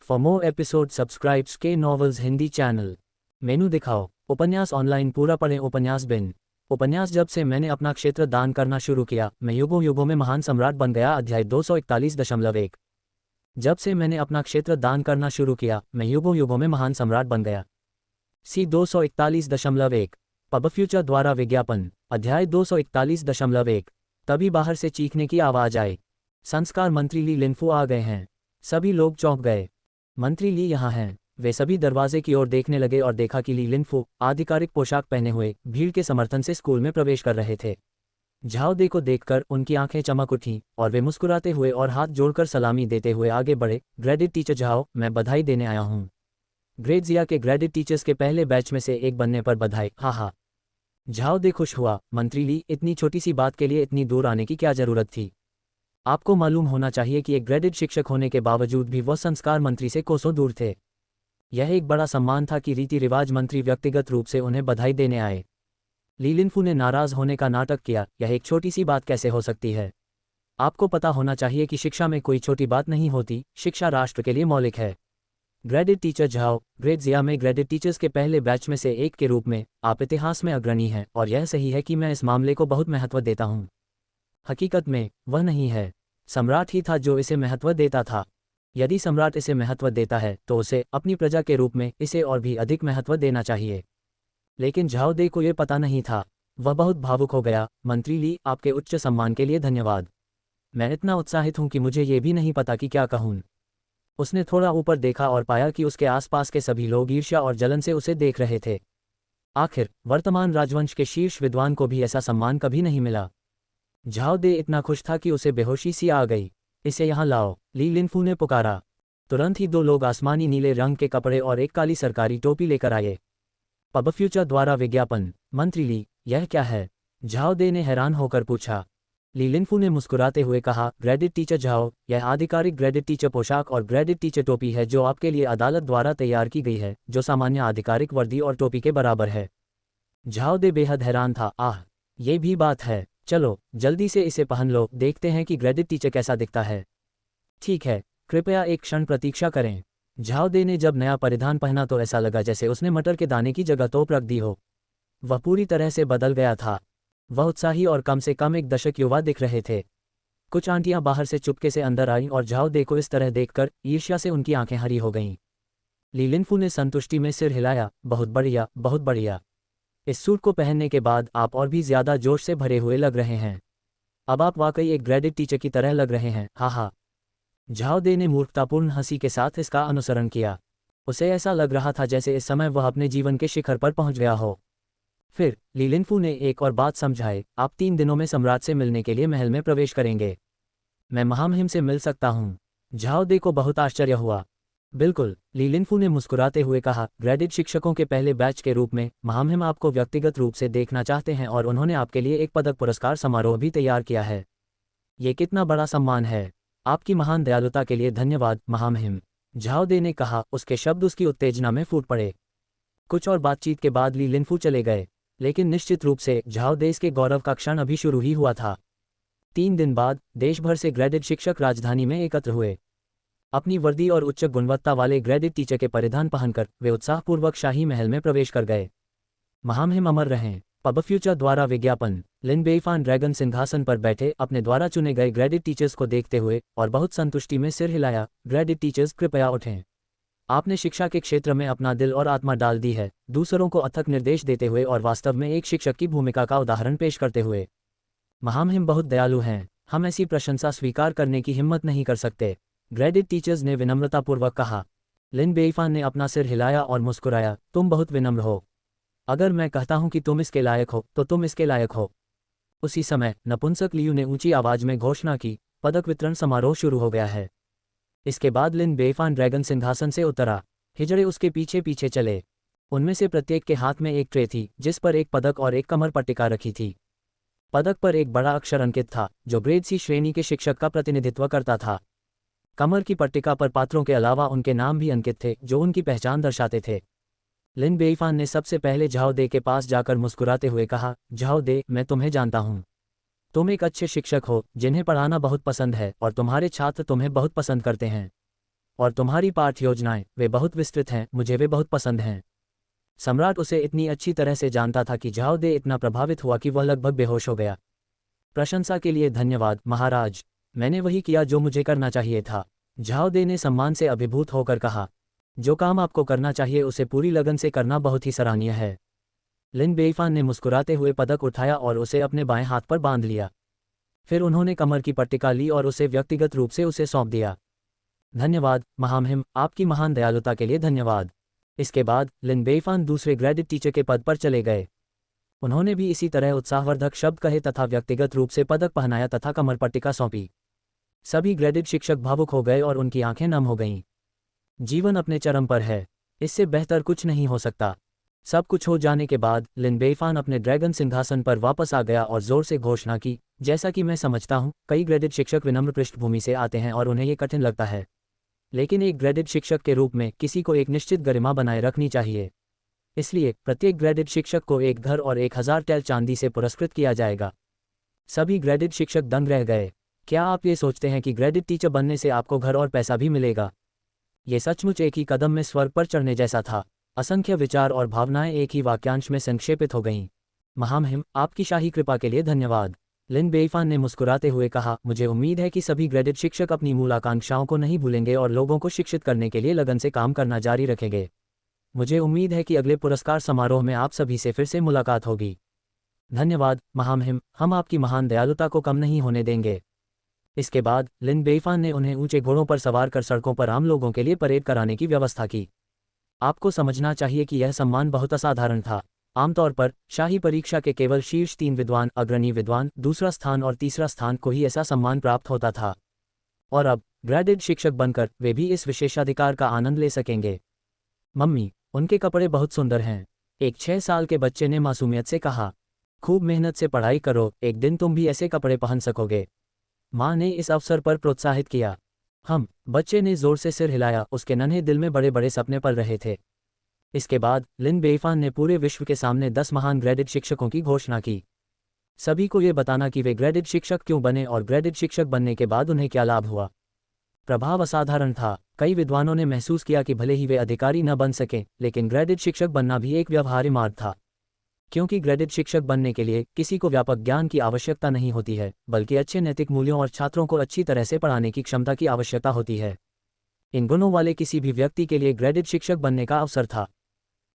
For more episode subscribes के novels Hindi channel. मेनू दिखाओ। उपन्यास ऑनलाइन पूरा पढ़ें। उपन्यास बिन। उपन्यास जब से मैंने अपना क्षेत्र दान करना शुरू किया, मैं युगों युगों में महान सम्राट बन गया। अध्याय 241.1। जब से मैंने अपना क्षेत्र दान करना शुरू किया, मैं युगों युगों में महान सम्राट बन गया। सी 241.1। पब फ्यूचर द्वारा विज्ञापन। अध्याय 241.1। तभी बाहर से चीखने की आवाज आई। संस्कार मंत्री ली लिनफू आ गए हैं। सभी लोग चौंक गए। मंत्री ली यहाँ हैं। वे सभी दरवाजे की ओर देखने लगे और देखा कि ली लिनफू आधिकारिक पोशाक पहने हुए भीड़ के समर्थन से स्कूल में प्रवेश कर रहे थे। झाओ दे को देखकर उनकी आंखें चमक उठीं और वे मुस्कुराते हुए और हाथ जोड़कर सलामी देते हुए आगे बढ़े। ग्रेडेड टीचर झाओ, मैं बधाई देने आया हूँ। ग्रेड जिया के ग्रेडेड टीचर्स के पहले बैच में से एक बनने पर बधाई। हा। झाओ दे खुश हुआ। मंत्री ली, इतनी छोटी सी बात के लिए इतनी दूर आने की क्या जरूरत थी? आपको मालूम होना चाहिए कि एक ग्रेडेड शिक्षक होने के बावजूद भी वह संस्कार मंत्री से कोसों दूर थे। यह एक बड़ा सम्मान था कि रीति रिवाज मंत्री व्यक्तिगत रूप से उन्हें बधाई देने आए। ली लिनफू ने नाराज होने का नाटक किया। यह एक छोटी सी बात कैसे हो सकती है? आपको पता होना चाहिए कि शिक्षा में कोई छोटी बात नहीं होती। शिक्षा राष्ट्र के लिए मौलिक है। ग्रेडेड टीचर झाओ, ग्रेड जिया में ग्रेडेड टीचर्स के पहले बैच में से एक के रूप में आप इतिहास में अग्रणी हैं, और यह सही है कि मैं इस मामले को बहुत महत्व देता हूँ। हकीकत में वह नहीं है, सम्राट ही था जो इसे महत्व देता था। यदि सम्राट इसे महत्व देता है तो उसे अपनी प्रजा के रूप में इसे और भी अधिक महत्व देना चाहिए। लेकिन झाओ दे को यह पता नहीं था। वह बहुत भावुक हो गया। मंत्री ली, आपके उच्च सम्मान के लिए धन्यवाद। मैं इतना उत्साहित हूं कि मुझे ये भी नहीं पता कि क्या कहूं। उसने थोड़ा ऊपर देखा और पाया कि उसके आसपास के सभी लोग ईर्ष्या और जलन से उसे देख रहे थे। आखिर वर्तमान राजवंश के शीर्ष विद्वान को भी ऐसा सम्मान कभी नहीं मिला। झाओ दे इतना खुश था कि उसे बेहोशी सी आ गई। इसे यहाँ लाओ, ली लिनफू ने पुकारा। तुरंत ही दो लोग आसमानी नीले रंग के कपड़े और एक काली सरकारी टोपी लेकर आए। पब फ्यूचर द्वारा विज्ञापन। मंत्री ली, यह क्या है? झाओ दे ने हैरान होकर पूछा। ली लिनफू ने मुस्कुराते हुए कहा, ग्रेडेड टीचर झाओ, यह आधिकारिक ग्रेडेड टीचर पोशाक और ग्रेडेड टीचर टोपी है जो आपके लिए अदालत द्वारा तैयार की गई है, जो सामान्य आधिकारिक वर्दी और टोपी के बराबर है। झाओ दे बेहद हैरान था। आह, ये भी बात है। चलो जल्दी से इसे पहन लो, देखते हैं कि ग्रेडेड टीचर कैसा दिखता है। ठीक है, कृपया एक क्षण प्रतीक्षा करें। झाओ दे ने जब नया परिधान पहना तो ऐसा लगा जैसे उसने मटर के दाने की जगह तोप रख दी हो। वह पूरी तरह से बदल गया था। वह उत्साही और कम से कम एक दशक युवा दिख रहे थे। कुछ आंटियां बाहर से चुपके से अंदर आईं और झाओ दे को इस तरह देखकर ईर्ष्या से उनकी आंखें हरी हो गईं। ली लिनफू ने संतुष्टि में सिर हिलाया। बहुत बढ़िया, बहुत बढ़िया। इस सूट को पहनने के बाद आप और भी ज्यादा जोश से भरे हुए लग रहे हैं। अब आप वाकई एक ग्रेडेड टीचर की तरह लग रहे हैं। हा। झाओ दे ने मूर्खतापूर्ण हंसी के साथ इसका अनुसरण किया। उसे ऐसा लग रहा था जैसे इस समय वह अपने जीवन के शिखर पर पहुंच गया हो। फिर ली लिनफू ने एक और बात समझाई। आप 3 दिनों में सम्राट से मिलने के लिए महल में प्रवेश करेंगे। मैं महामहिम से मिल सकता हूँ? झाओ दे को बहुत आश्चर्य हुआ। बिल्कुल, ली लिनफू ने मुस्कुराते हुए कहा। ग्रेडेड शिक्षकों के पहले बैच के रूप में महामहिम आपको व्यक्तिगत रूप से देखना चाहते हैं और उन्होंने आपके लिए एक पदक पुरस्कार समारोह भी तैयार किया है। ये कितना बड़ा सम्मान है। आपकी महान दयालुता के लिए धन्यवाद महामहिम, झाओ दे ने कहा। उसके शब्द उसकी उत्तेजना में फूट पड़े। कुछ और बातचीत के बाद ली लिनफू चले गए, लेकिन निश्चित रूप से झाओ देश के गौरव का क्षण अभी शुरू ही हुआ था। 3 दिन बाद देश भर से ग्रेडेड शिक्षक राजधानी में एकत्र हुए। अपनी वर्दी और उच्च गुणवत्ता वाले ग्रेडेड टीचर के परिधान पहनकर वे उत्साहपूर्वक शाही महल में प्रवेश कर गए। महामहिम अमर रहें। पब फ्यूचर द्वारा विज्ञापन। लिन बेईफान ड्रैगन सिंहासन पर बैठे अपने द्वारा चुने गए ग्रेडेड टीचर्स को देखते हुए और बहुत संतुष्टि में सिर हिलाया। ग्रेडेड टीचर्स कृपया उठें। आपने शिक्षा के क्षेत्र में अपना दिल और आत्मा डाल दी है, दूसरों को अथक निर्देश देते हुए और वास्तव में एक शिक्षक की भूमिका का उदाहरण पेश करते हुए। महामहिम बहुत दयालु हैं। हम ऐसी प्रशंसा स्वीकार करने की हिम्मत नहीं कर सकते, ग्रेडेड टीचर्स ने विनम्रतापूर्वक कहा। लिन बेईफान ने अपना सिर हिलाया और मुस्कुराया। तुम बहुत विनम्र हो। अगर मैं कहता हूं कि तुम इसके लायक हो तो तुम इसके लायक हो। उसी समय नपुंसक लियू ने ऊंची आवाज में घोषणा की, पदक वितरण समारोह शुरू हो गया है। इसके बाद लिन बेईफान ड्रैगन सिंहासन से उतरा। हिजड़े उसके पीछे पीछे चले। उनमें से प्रत्येक के हाथ में एक ट्रे थी जिस पर एक पदक और एक कमर पट्टिका रखी थी। पदक पर एक बड़ा अक्षर अंकित था जो ग्रेड सी श्रेणी के शिक्षक का प्रतिनिधित्व करता था। कमर की पट्टिका पर पात्रों के अलावा उनके नाम भी अंकित थे जो उनकी पहचान दर्शाते थे। लिन बेईफान ने सबसे पहले झाओ दे के पास जाकर मुस्कुराते हुए कहा, झाओ दे, मैं तुम्हें जानता हूँ। तुम एक अच्छे शिक्षक हो जिन्हें पढ़ाना बहुत पसंद है और तुम्हारे छात्र तुम्हें बहुत पसंद करते हैं। और तुम्हारी पाठ योजनाएं, वे बहुत विस्तृत हैं, मुझे वे बहुत पसंद हैं। सम्राट उसे इतनी अच्छी तरह से जानता था कि झाओ दे इतना प्रभावित हुआ कि वह लगभग बेहोश हो गया। प्रशंसा के लिए धन्यवाद महाराज, मैंने वही किया जो मुझे करना चाहिए था, झाओ दे ने सम्मान से अभिभूत होकर कहा। जो काम आपको करना चाहिए उसे पूरी लगन से करना बहुत ही सराहनीय है। लिन बेईफान ने मुस्कुराते हुए पदक उठाया और उसे अपने बाएं हाथ पर बांध लिया। फिर उन्होंने कमर की पट्टिका ली और उसे व्यक्तिगत रूप से उसे सौंप दिया। धन्यवाद महामहिम, आपकी महान दयालुता के लिए धन्यवाद। इसके बाद लिन बेईफान दूसरे ग्रेडेड टीचर के पद पर चले गए। उन्होंने भी इसी तरह उत्साहवर्धक शब्द कहे तथा व्यक्तिगत रूप से पदक पहनाया तथा कमर पट्टिका सौंपी। सभी ग्रेडेड शिक्षक भावुक हो गए और उनकी आंखें नम हो गईं। जीवन अपने चरम पर है, इससे बेहतर कुछ नहीं हो सकता। सब कुछ हो जाने के बाद लिन बेईफान अपने ड्रैगन सिंहासन पर वापस आ गया और जोर से घोषणा की, जैसा कि मैं समझता हूं, कई ग्रेडेड शिक्षक विनम्र पृष्ठभूमि से आते हैं और उन्हें ये कठिन लगता है, लेकिन एक ग्रेडेड शिक्षक के रूप में किसी को एक निश्चित गरिमा बनाए रखनी चाहिए। इसलिए प्रत्येक ग्रेडेड शिक्षक को एक घर और 1000 टैल चांदी से पुरस्कृत किया जाएगा। सभी ग्रेडेड शिक्षक दंग रह गए। क्या आप ये सोचते हैं कि ग्रेडेड टीचर बनने से आपको घर और पैसा भी मिलेगा? ये सचमुच एक ही कदम में स्वर्ग पर चढ़ने जैसा था। असंख्य विचार और भावनाएं एक ही वाक्यांश में संक्षेपित हो गईं। महामहिम, आपकी शाही कृपा के लिए धन्यवाद। लिन बेईफान ने मुस्कुराते हुए कहा, मुझे उम्मीद है कि सभी ग्रेडेड शिक्षक अपनी मूल आकांक्षाओं को नहीं भूलेंगे और लोगों को शिक्षित करने के लिए लगन से काम करना जारी रखेंगे। मुझे उम्मीद है कि अगले पुरस्कार समारोह में आप सभी से फिर से मुलाकात होगी। धन्यवाद महामहिम, हम आपकी महान दयालुता को कम नहीं होने देंगे। इसके बाद लिन बेईफान ने उन्हें ऊंचे घोड़ों पर सवार कर सड़कों पर आम लोगों के लिए परेड कराने की व्यवस्था की। आपको समझना चाहिए कि यह सम्मान बहुत असाधारण था। आमतौर पर शाही परीक्षा के केवल शीर्ष 3 विद्वान, अग्रणी विद्वान, दूसरा स्थान और तीसरा स्थान को ही ऐसा सम्मान प्राप्त होता था, और अब ग्रेडेड शिक्षक बनकर वे भी इस विशेषाधिकार का आनंद ले सकेंगे। मम्मी, उनके कपड़े बहुत सुंदर हैं, एक 6 साल के बच्चे ने मासूमियत से कहा। खूब मेहनत से पढ़ाई करो, एक दिन तुम भी ऐसे कपड़े पहन सकोगे, माँ ने इस अवसर पर प्रोत्साहित किया। बच्चे ने जोर से सिर हिलाया, उसके नन्हे दिल में बड़े बड़े सपने पल रहे थे। इसके बाद लिन बेईफान ने पूरे विश्व के सामने 10 महान ग्रेडेड शिक्षकों की घोषणा की। सभी को ये बताना कि वे ग्रेडेड शिक्षक क्यों बने और ग्रेडेड शिक्षक बनने के बाद उन्हें क्या लाभ हुआ। प्रभाव असाधारण था। कई विद्वानों ने महसूस किया कि भले ही वे अधिकारी न बन सकें, लेकिन ग्रेडेड शिक्षक बनना भी एक व्यवहार्य मार्ग था, क्योंकि ग्रेडेड शिक्षक बनने के लिए किसी को व्यापक ज्ञान की आवश्यकता नहीं होती है, बल्कि अच्छे नैतिक मूल्यों और छात्रों को अच्छी तरह से पढ़ाने की क्षमता की आवश्यकता होती है। इन गुणों वाले किसी भी व्यक्ति के लिए ग्रेडेड शिक्षक बनने का अवसर था।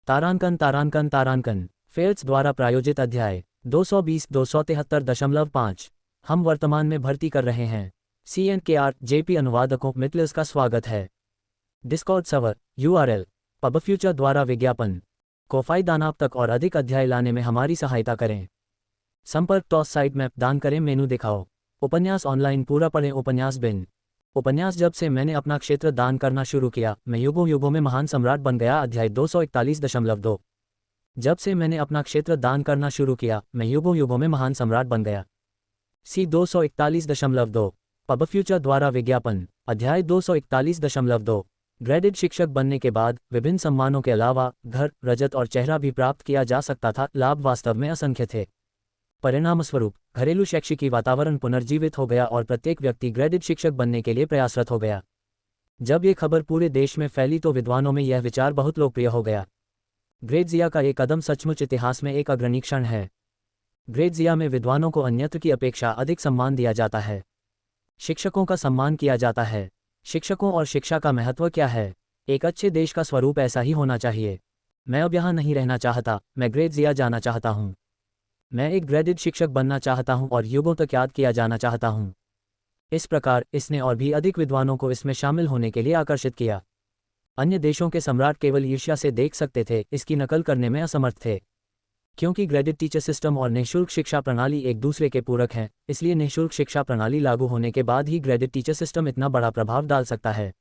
तारांकन फेल्स द्वारा प्रायोजित अध्याय 220-273.5 हम वर्तमान में भर्ती कर रहे हैं। CNKR JP अनुवादकों मिटलर्स का स्वागत है। डिस्कॉर्ड सर्वर URL पबफ्यूचर द्वारा विज्ञापन कोफाई दानाप तक और अधिक अध्याय लाने में हमारी सहायता करें। संपर्क टॉस साइट में दान करें, मेनू दिखाओ। उपन्यास ऑनलाइन पूरा पढ़ें। उपन्यास बिन उपन्यास जब से मैंने अपना क्षेत्र दान करना शुरू किया, मैं युगों युगों में महान सम्राट बन गया। अध्याय 241.2 जब से मैंने अपना क्षेत्र दान करना शुरू किया, मैं युगों युगों में महान सम्राट बन गया। C 241.2 पबफ्यूचर द्वारा विज्ञापन अध्याय 241.2 ग्रेडेड शिक्षक बनने के बाद विभिन्न सम्मानों के अलावा घर, रजत और चेहरा भी प्राप्त किया जा सकता था। लाभ वास्तव में असंख्य थे। परिणामस्वरूप घरेलू शैक्षिकी वातावरण पुनर्जीवित हो गया और प्रत्येक व्यक्ति ग्रेडेड शिक्षक बनने के लिए प्रयासरत हो गया। जब ये खबर पूरे देश में फैली तो विद्वानों में यह विचार बहुत लोकप्रिय हो गया। ग्रेडजिया का ये कदम सचमुच इतिहास में एक अग्रणी क्षण है। ग्रेडजिया में विद्वानों को अन्यत्र की अपेक्षा अधिक सम्मान दिया जाता है। शिक्षकों का सम्मान किया जाता है। शिक्षकों और शिक्षा का महत्व क्या है? एक अच्छे देश का स्वरूप ऐसा ही होना चाहिए। मैं अब यहाँ नहीं रहना चाहता, मैं ग्रेडजिया जाना चाहता हूँ। मैं एक ग्रेडेड शिक्षक बनना चाहता हूँ और युगों तक याद किया जाना चाहता हूँ। इस प्रकार इसने और भी अधिक विद्वानों को इसमें शामिल होने के लिए आकर्षित किया। अन्य देशों के सम्राट केवल ईर्ष्या से देख सकते थे, इसकी नकल करने में असमर्थ थे। क्योंकि ग्रेडेड टीचर सिस्टम और निःशुल्क शिक्षा प्रणाली एक दूसरे के पूरक हैं, इसलिए निःशुल्क शिक्षा प्रणाली लागू होने के बाद ही ग्रेडेड टीचर सिस्टम इतना बड़ा प्रभाव डाल सकता है।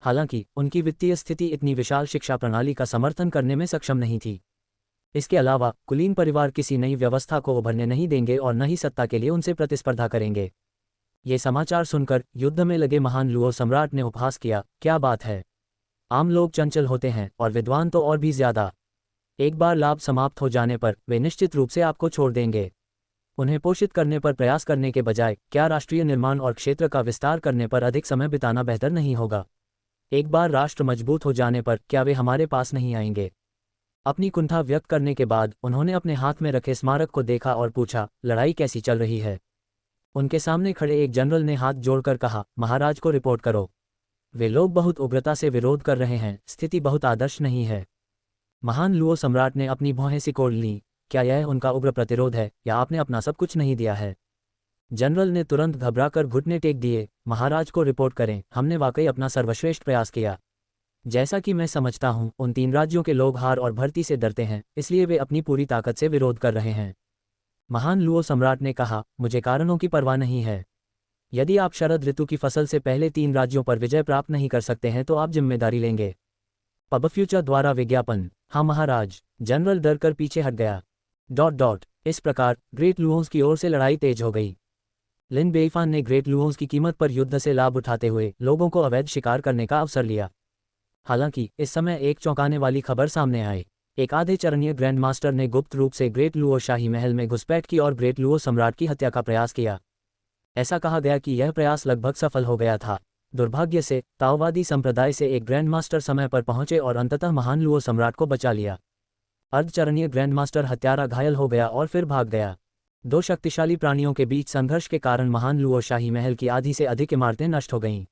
हालांकि उनकी वित्तीय स्थिति इतनी विशाल शिक्षा प्रणाली का समर्थन करने में सक्षम नहीं थी। इसके अलावा कुलीन परिवार किसी नई व्यवस्था को उभरने नहीं देंगे और न ही सत्ता के लिए उनसे प्रतिस्पर्धा करेंगे। ये समाचार सुनकर युद्ध में लगे महान लुओ सम्राट ने उपहास किया, क्या बात है, आम लोग चंचल होते हैं और विद्वान तो और भी ज्यादा। एक बार लाभ समाप्त हो जाने पर वे निश्चित रूप से आपको छोड़ देंगे। उन्हें पोषित करने पर प्रयास करने के बजाय क्या राष्ट्रीय निर्माण और क्षेत्र का विस्तार करने पर अधिक समय बिताना बेहतर नहीं होगा? एक बार राष्ट्र मजबूत हो जाने पर क्या वे हमारे पास नहीं आएंगे? अपनी कुंठा व्यक्त करने के बाद उन्होंने अपने हाथ में रखे स्मारक को देखा और पूछा, लड़ाई कैसी चल रही है? उनके सामने खड़े एक जनरल ने हाथ जोड़कर कहा, महाराज को रिपोर्ट करो। वे लोग बहुत उग्रता से विरोध कर रहे हैं, स्थिति बहुत आदर्श नहीं है। महान लुओ सम्राट ने अपनी भौहें सिकोड़ लीं। क्या यह उनका उग्र प्रतिरोध है, या आपने अपना सब कुछ नहीं दिया है? जनरल ने तुरंत घबराकर घुटने टेक दिए। महाराज को रिपोर्ट करें, हमने वाकई अपना सर्वश्रेष्ठ प्रयास किया। जैसा कि मैं समझता हूं, उन 3 राज्यों के लोग हार और भर्ती से डरते हैं, इसलिए वे अपनी पूरी ताकत से विरोध कर रहे हैं। महान लुओ सम्राट ने कहा, मुझे कारणों की परवाह नहीं है। यदि आप शरद ऋतु की फसल से पहले 3 राज्यों पर विजय प्राप्त नहीं कर सकते हैं तो आप जिम्मेदारी लेंगे। पबफ्यूचर द्वारा विज्ञापन। हाँ महाराज। जनरल डर कर पीछे हट गया। इस प्रकार ग्रेट लुओंस की ओर से लड़ाई तेज हो गई। लिन बेइफान ने ग्रेट लुओंस की कीमत पर युद्ध से लाभ उठाते हुए लोगों को अवैध शिकार करने का अवसर लिया। हालांकि इस समय एक चौंकाने वाली खबर सामने आई। एक आधे चरणीय ग्रैंड मास्टर ने गुप्त रूप से ग्रेट लुओ शाही महल में घुसपैठ की और ग्रेट लुओ सम्राट की हत्या का प्रयास किया। ऐसा कहा गया कि यह प्रयास लगभग सफल हो गया था। दुर्भाग्य से ताओवादी संप्रदाय से एक ग्रैंड मास्टर समय पर पहुंचे और अंततः महान लुओ सम्राट को बचा लिया। अर्धचरणीय ग्रैंड मास्टर हत्यारा घायल हो गया और फिर भाग गया। 2 शक्तिशाली प्राणियों के बीच संघर्ष के कारण महान लुओ शाही महल की आधी से अधिक इमारतें नष्ट हो गईं।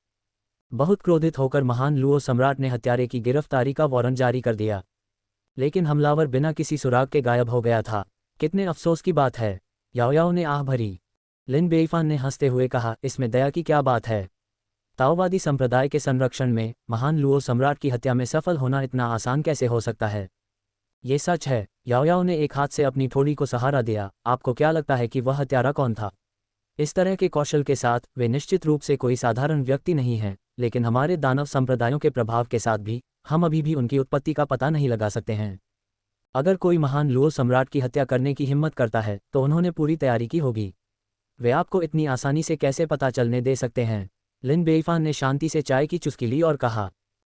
बहुत क्रोधित होकर महान लुओ सम्राट ने हत्यारे की गिरफ्तारी का वारंट जारी कर दिया। लेकिन हमलावर बिना किसी सुराग के गायब हो गया था। कितने अफसोस की बात है, याओ याओ ने आह भरी। लिन बेइफान ने हंसते हुए कहा, इसमें दया की क्या बात है? ताओवादी संप्रदाय के संरक्षण में महान लुओ सम्राट की हत्या में सफल होना इतना आसान कैसे हो सकता है? ये सच है। याओ याओ ने एक हाथ से अपनी ठोड़ी को सहारा दिया। आपको क्या लगता है कि वह हत्यारा कौन था? इस तरह के कौशल के साथ वे निश्चित रूप से कोई साधारण व्यक्ति नहीं हैं, लेकिन हमारे दानव संप्रदायों के प्रभाव के साथ भी हम अभी भी उनकी उत्पत्ति का पता नहीं लगा सकते हैं। अगर कोई महान लुओ सम्राट की हत्या करने की हिम्मत करता है तो उन्होंने पूरी तैयारी की होगी। वे आपको इतनी आसानी से कैसे पता चलने दे सकते हैं? लिन बेइफान ने शांति से चाय की चुस्की ली और कहा।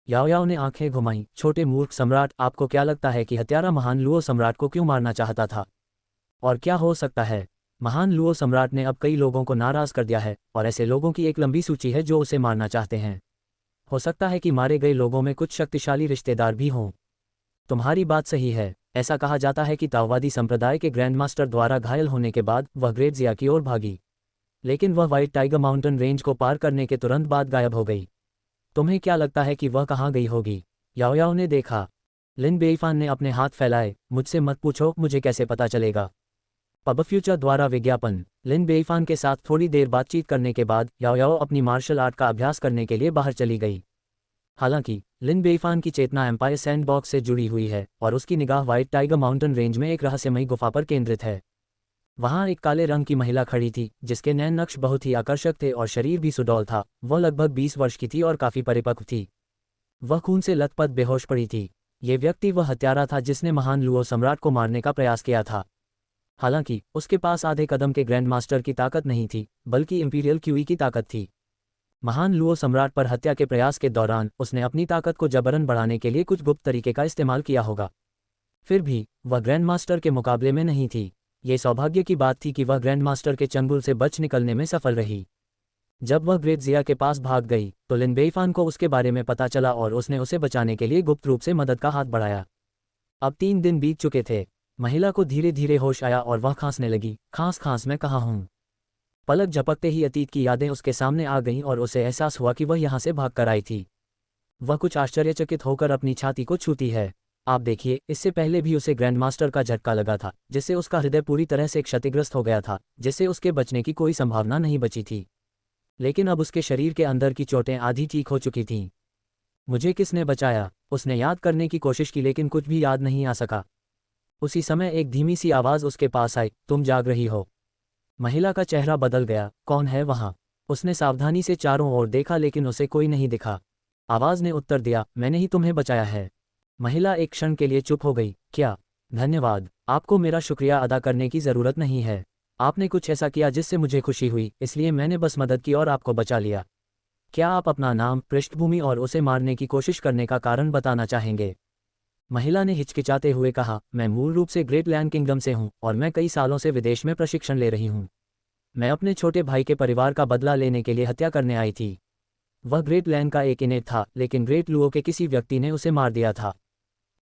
याओ याओ ने आंखें घुमाईं। छोटे मूर्ख सम्राट, आपको क्या लगता है कि हत्यारा महान लुओ सम्राट को क्यों मारना चाहता था? और क्या हो सकता है? महान लुओ सम्राट ने अब कई लोगों को नाराज कर दिया है और ऐसे लोगों की एक लंबी सूची है जो उसे मारना चाहते हैं। हो सकता है कि मारे गए लोगों में कुछ शक्तिशाली रिश्तेदार भी हों। तुम्हारी बात सही है। ऐसा कहा जाता है कि ताओवादी संप्रदाय के ग्रैंड मास्टर द्वारा घायल होने के बाद वह ग्रेट जिया की ओर भागी, लेकिन वह व्हाइट टाइगर माउंटेन रेंज को पार करने के तुरंत बाद गायब हो गई। तुम्हें क्या लगता है कि वह कहाँ गई होगी? याओ याओ ने देखा। लिन बेइफान ने अपने हाथ फैलाए। मुझसे मत पूछो, मुझे कैसे पता चलेगा? पबफ्यूचर द्वारा विज्ञापन। लिन बेइफान के साथ थोड़ी देर बातचीत करने के बाद याओ याओ अपनी मार्शल आर्ट का अभ्यास करने के लिए बाहर चली गई। हालांकि लिन बेइफान की चेतना एम्पायर सैंडबॉक्स से जुड़ी हुई है और उसकी निगाह व्हाइट टाइगर माउंटेन रेंज में एक रहस्यमयी गुफा पर केंद्रित है। वहां एक काले रंग की महिला खड़ी थी जिसके नैन नक्श बहुत ही आकर्षक थे और शरीर भी सुडौल था। वह लगभग 20 वर्ष की थी और काफी परिपक्व थी। वह खून से लथपथ बेहोश पड़ी थी। ये व्यक्ति वह हत्यारा था जिसने महान लुओ सम्राट को मारने का प्रयास किया था। हालांकि उसके पास आधे कदम के ग्रैंड मास्टर की ताकत नहीं थी, बल्कि इंपीरियल क्यूई की ताकत थी। महान लुओ सम्राट पर हत्या के प्रयास के दौरान उसने अपनी ताकत को जबरन बढ़ाने के लिए कुछ गुप्त तरीके का इस्तेमाल किया होगा। फिर भी वह ग्रैंड मास्टर के मुकाबले में नहीं थी। ये सौभाग्य की बात थी कि वह ग्रैंड मास्टर के चंगुल से बच निकलने में सफल रही। जब वह ग्रेट जिया के पास भाग गई तो लिन बेइफान को उसके बारे में पता चला और उसने उसे बचाने के लिए गुप्त रूप से मदद का हाथ बढ़ाया। अब 3 दिन बीत चुके थे। महिला को धीरे धीरे होश आया और वह खांसने लगी। खांस खांस, मैं कहाँ हूँ? पलक झपकते ही अतीत की यादें उसके सामने आ गईं और उसे एहसास हुआ कि वह यहाँ से भाग कर आई थी। वह कुछ आश्चर्यचकित होकर अपनी छाती को छूती है। आप देखिए, इससे पहले भी उसे ग्रैंड मास्टर का झटका लगा था, जिससे उसका हृदय पूरी तरह से क्षतिग्रस्त हो गया था, जिससे उसके बचने की कोई संभावना नहीं बची थी। लेकिन अब उसके शरीर के अंदर की चोटें आधी ठीक हो चुकी थीं। मुझे किसने बचाया? उसने याद करने की कोशिश की लेकिन कुछ भी याद नहीं आ सका। उसी समय एक धीमी सी आवाज़ उसके पास आई, तुम जाग रही हो? महिला का चेहरा बदल गया। कौन है वहाँ? उसने सावधानी से चारों ओर देखा लेकिन उसे कोई नहीं दिखा। आवाज़ ने उत्तर दिया, मैंने ही तुम्हें बचाया है। महिला एक क्षण के लिए चुप हो गई। क्या? धन्यवाद। आपको मेरा शुक्रिया अदा करने की ज़रूरत नहीं है। आपने कुछ ऐसा किया जिससे मुझे खुशी हुई, इसलिए मैंने बस मदद की और आपको बचा लिया। क्या आप अपना नाम, पृष्ठभूमि और उसे मारने की कोशिश करने का कारण बताना चाहेंगे? महिला ने हिचकिचाते हुए कहा, मैं मूल रूप से ग्रेट लैंड किंगडम से हूँ और मैं कई सालों से विदेश में प्रशिक्षण ले रही हूँ। मैं अपने छोटे भाई के परिवार का बदला लेने के लिए हत्या करने आई थी। वह ग्रेट लैन का एक इनेट था, लेकिन ग्रेट लुओ के किसी व्यक्ति ने उसे मार दिया था।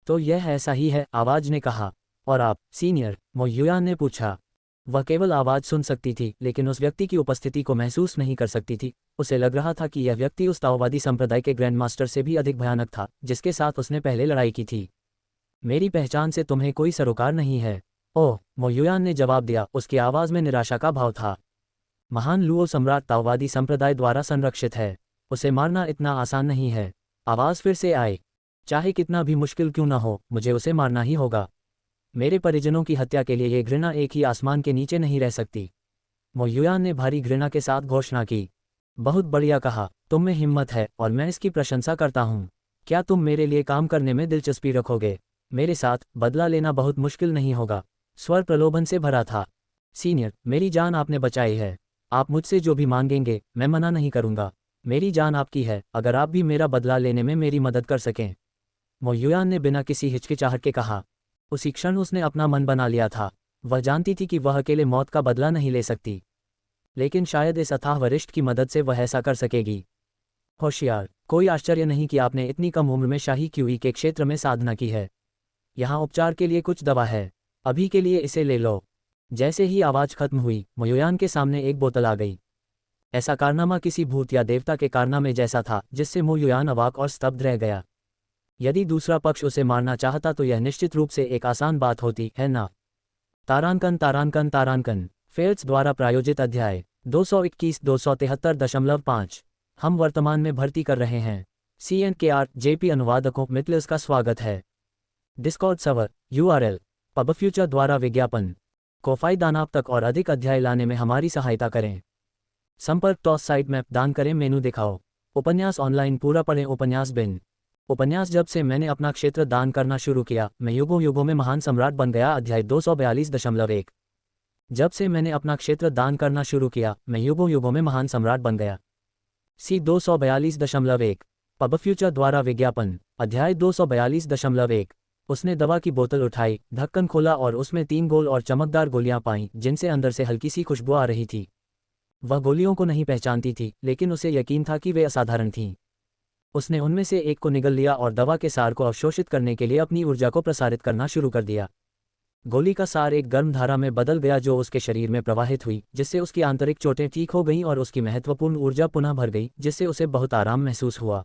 तो यह ऐसा ही है, आवाज ने कहा। और आप, सीनियर? मो युयान ने पूछा। वह केवल आवाज सुन सकती थी, लेकिन उस व्यक्ति की उपस्थिति को महसूस नहीं कर सकती थी। उसे लग रहा था कि यह व्यक्ति उस ताओवादी संप्रदाय के ग्रैंड मास्टर से भी अधिक भयानक था, जिसके साथ उसने पहले लड़ाई की थी। मेरी पहचान से तुम्हें कोई सरोकार नहीं है। ओह, मो युयान ने जवाब दिया, उसकी आवाज में निराशा का भाव था। महान लुओ सम्राट ताओवादी संप्रदाय द्वारा संरक्षित है। उसे मारना इतना आसान नहीं है। आवाज फिर से आई। चाहे कितना भी मुश्किल क्यों न हो, मुझे उसे मारना ही होगा। मेरे परिजनों की हत्या के लिए ये घृणा एक ही आसमान के नीचे नहीं रह सकती। मो युयान ने भारी घृणा के साथ घोषणा की। बहुत बढ़िया कहा, तुम में हिम्मत है और मैं इसकी प्रशंसा करता हूँ। क्या तुम मेरे लिए काम करने में दिलचस्पी रखोगे? मेरे साथ बदला लेना बहुत मुश्किल नहीं होगा। स्वर प्रलोभन से भरा था। सीनियर, मेरी जान आपने बचाई है। आप मुझसे जो भी मांगेंगे मैं मना नहीं करूंगा। मेरी जान आपकी है, अगर आप भी मेरा बदला लेने में मेरी मदद कर सकें। मो युयान ने बिना किसी हिचकिचाहट के कहा। उसी क्षण उसने अपना मन बना लिया था। वह जानती थी कि वह अकेले मौत का बदला नहीं ले सकती, लेकिन शायद इस अथाह वरिष्ठ की मदद से वह ऐसा कर सकेगी। होशियार, कोई आश्चर्य नहीं कि आपने इतनी कम उम्र में शाही क्यूई के क्षेत्र में साधना की है। यहाँ उपचार के लिए कुछ दवा है, अभी के लिए इसे ले लो। जैसे ही आवाज खत्म हुई, मो युयान के सामने एक बोतल आ गई। ऐसा कारनामा किसी भूत या देवता के कारनामे जैसा था, जिससे मो युयान अवाक और स्तब्ध रह गया। यदि दूसरा पक्ष उसे मारना चाहता तो यह निश्चित रूप से एक आसान बात होती, है ना? तारांकन तारांकन तारांकन फेल्स द्वारा प्रायोजित अध्याय 221-273.5। हम वर्तमान में भर्ती कर रहे हैं। CNKR JP अनुवादकों मितलिस का स्वागत है। डिस्कॉर्ड सर्वर URL पबफ्यूचर द्वारा विज्ञापन कोफाई दानाप तक और अधिक अध्याय लाने में हमारी सहायता करें। संपर्क टॉस साइट मैप दान करें, मेनू दिखाओ। उपन्यास ऑनलाइन पूरा पढ़ें। उपन्यास बिन उपन्यास जब से मैंने अपना क्षेत्र दान करना शुरू किया, मैं युगों युगों में महान सम्राट बन गया। अध्याय 242.1। जब से मैंने अपना क्षेत्र दान करना शुरू किया, मैं युगों युगों में महान सम्राट बन गया। C 242.1 पबफ्यूचर द्वारा विज्ञापन अध्याय 242.1। उसने दवा की बोतल उठाई, ढक्कन खोला और उसमें 3 गोल और चमकदार गोलियां पाईं, जिनसे अंदर से हल्की सी खुशबू आ रही थी। वह गोलियों को नहीं पहचानती थी, लेकिन उसे यकीन था कि वे असाधारण थीं। उसने उनमें से एक को निगल लिया और दवा के सार को अवशोषित करने के लिए अपनी ऊर्जा को प्रसारित करना शुरू कर दिया। गोली का सार एक गर्म धारा में बदल गया जो उसके शरीर में प्रवाहित हुई, जिससे उसकी आंतरिक चोटें ठीक हो गईं और उसकी महत्वपूर्ण ऊर्जा पुनः भर गई, जिससे उसे बहुत आराम महसूस हुआ।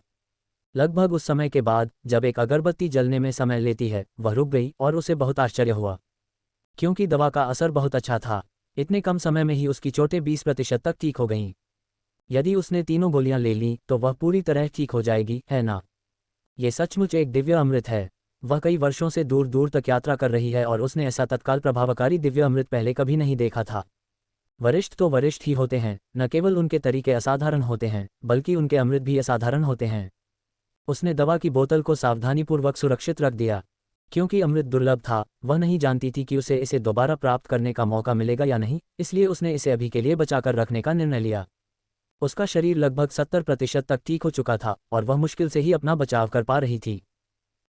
लगभग उस समय के बाद, जब एक अगरबत्ती जलने में समय लेती है, वह रुक गई और उसे बहुत आश्चर्य हुआ, क्योंकि दवा का असर बहुत अच्छा था। इतने कम समय में ही उसकी चोटें 20% तक ठीक हो गईं। यदि उसने तीनों गोलियां ले लीं तो वह पूरी तरह ठीक हो जाएगी, है ना? ये सचमुच एक दिव्य अमृत है। वह कई वर्षों से दूर दूर तक यात्रा कर रही है और उसने ऐसा तत्काल प्रभावकारी दिव्य अमृत पहले कभी नहीं देखा था। वरिष्ठ तो वरिष्ठ ही होते हैं, न केवल उनके तरीके असाधारण होते हैं, बल्कि उनके अमृत भी असाधारण होते हैं। उसने दवा की बोतल को सावधानीपूर्वक सुरक्षित रख दिया। क्योंकि अमृत दुर्लभ था, वह नहीं जानती थी कि उसे इसे दोबारा प्राप्त करने का मौका मिलेगा या नहीं, इसलिए उसने इसे अभी के लिए बचाकर रखने का निर्णय लिया। उसका शरीर लगभग 70% तक ठीक हो चुका था और वह मुश्किल से ही अपना बचाव कर पा रही थी।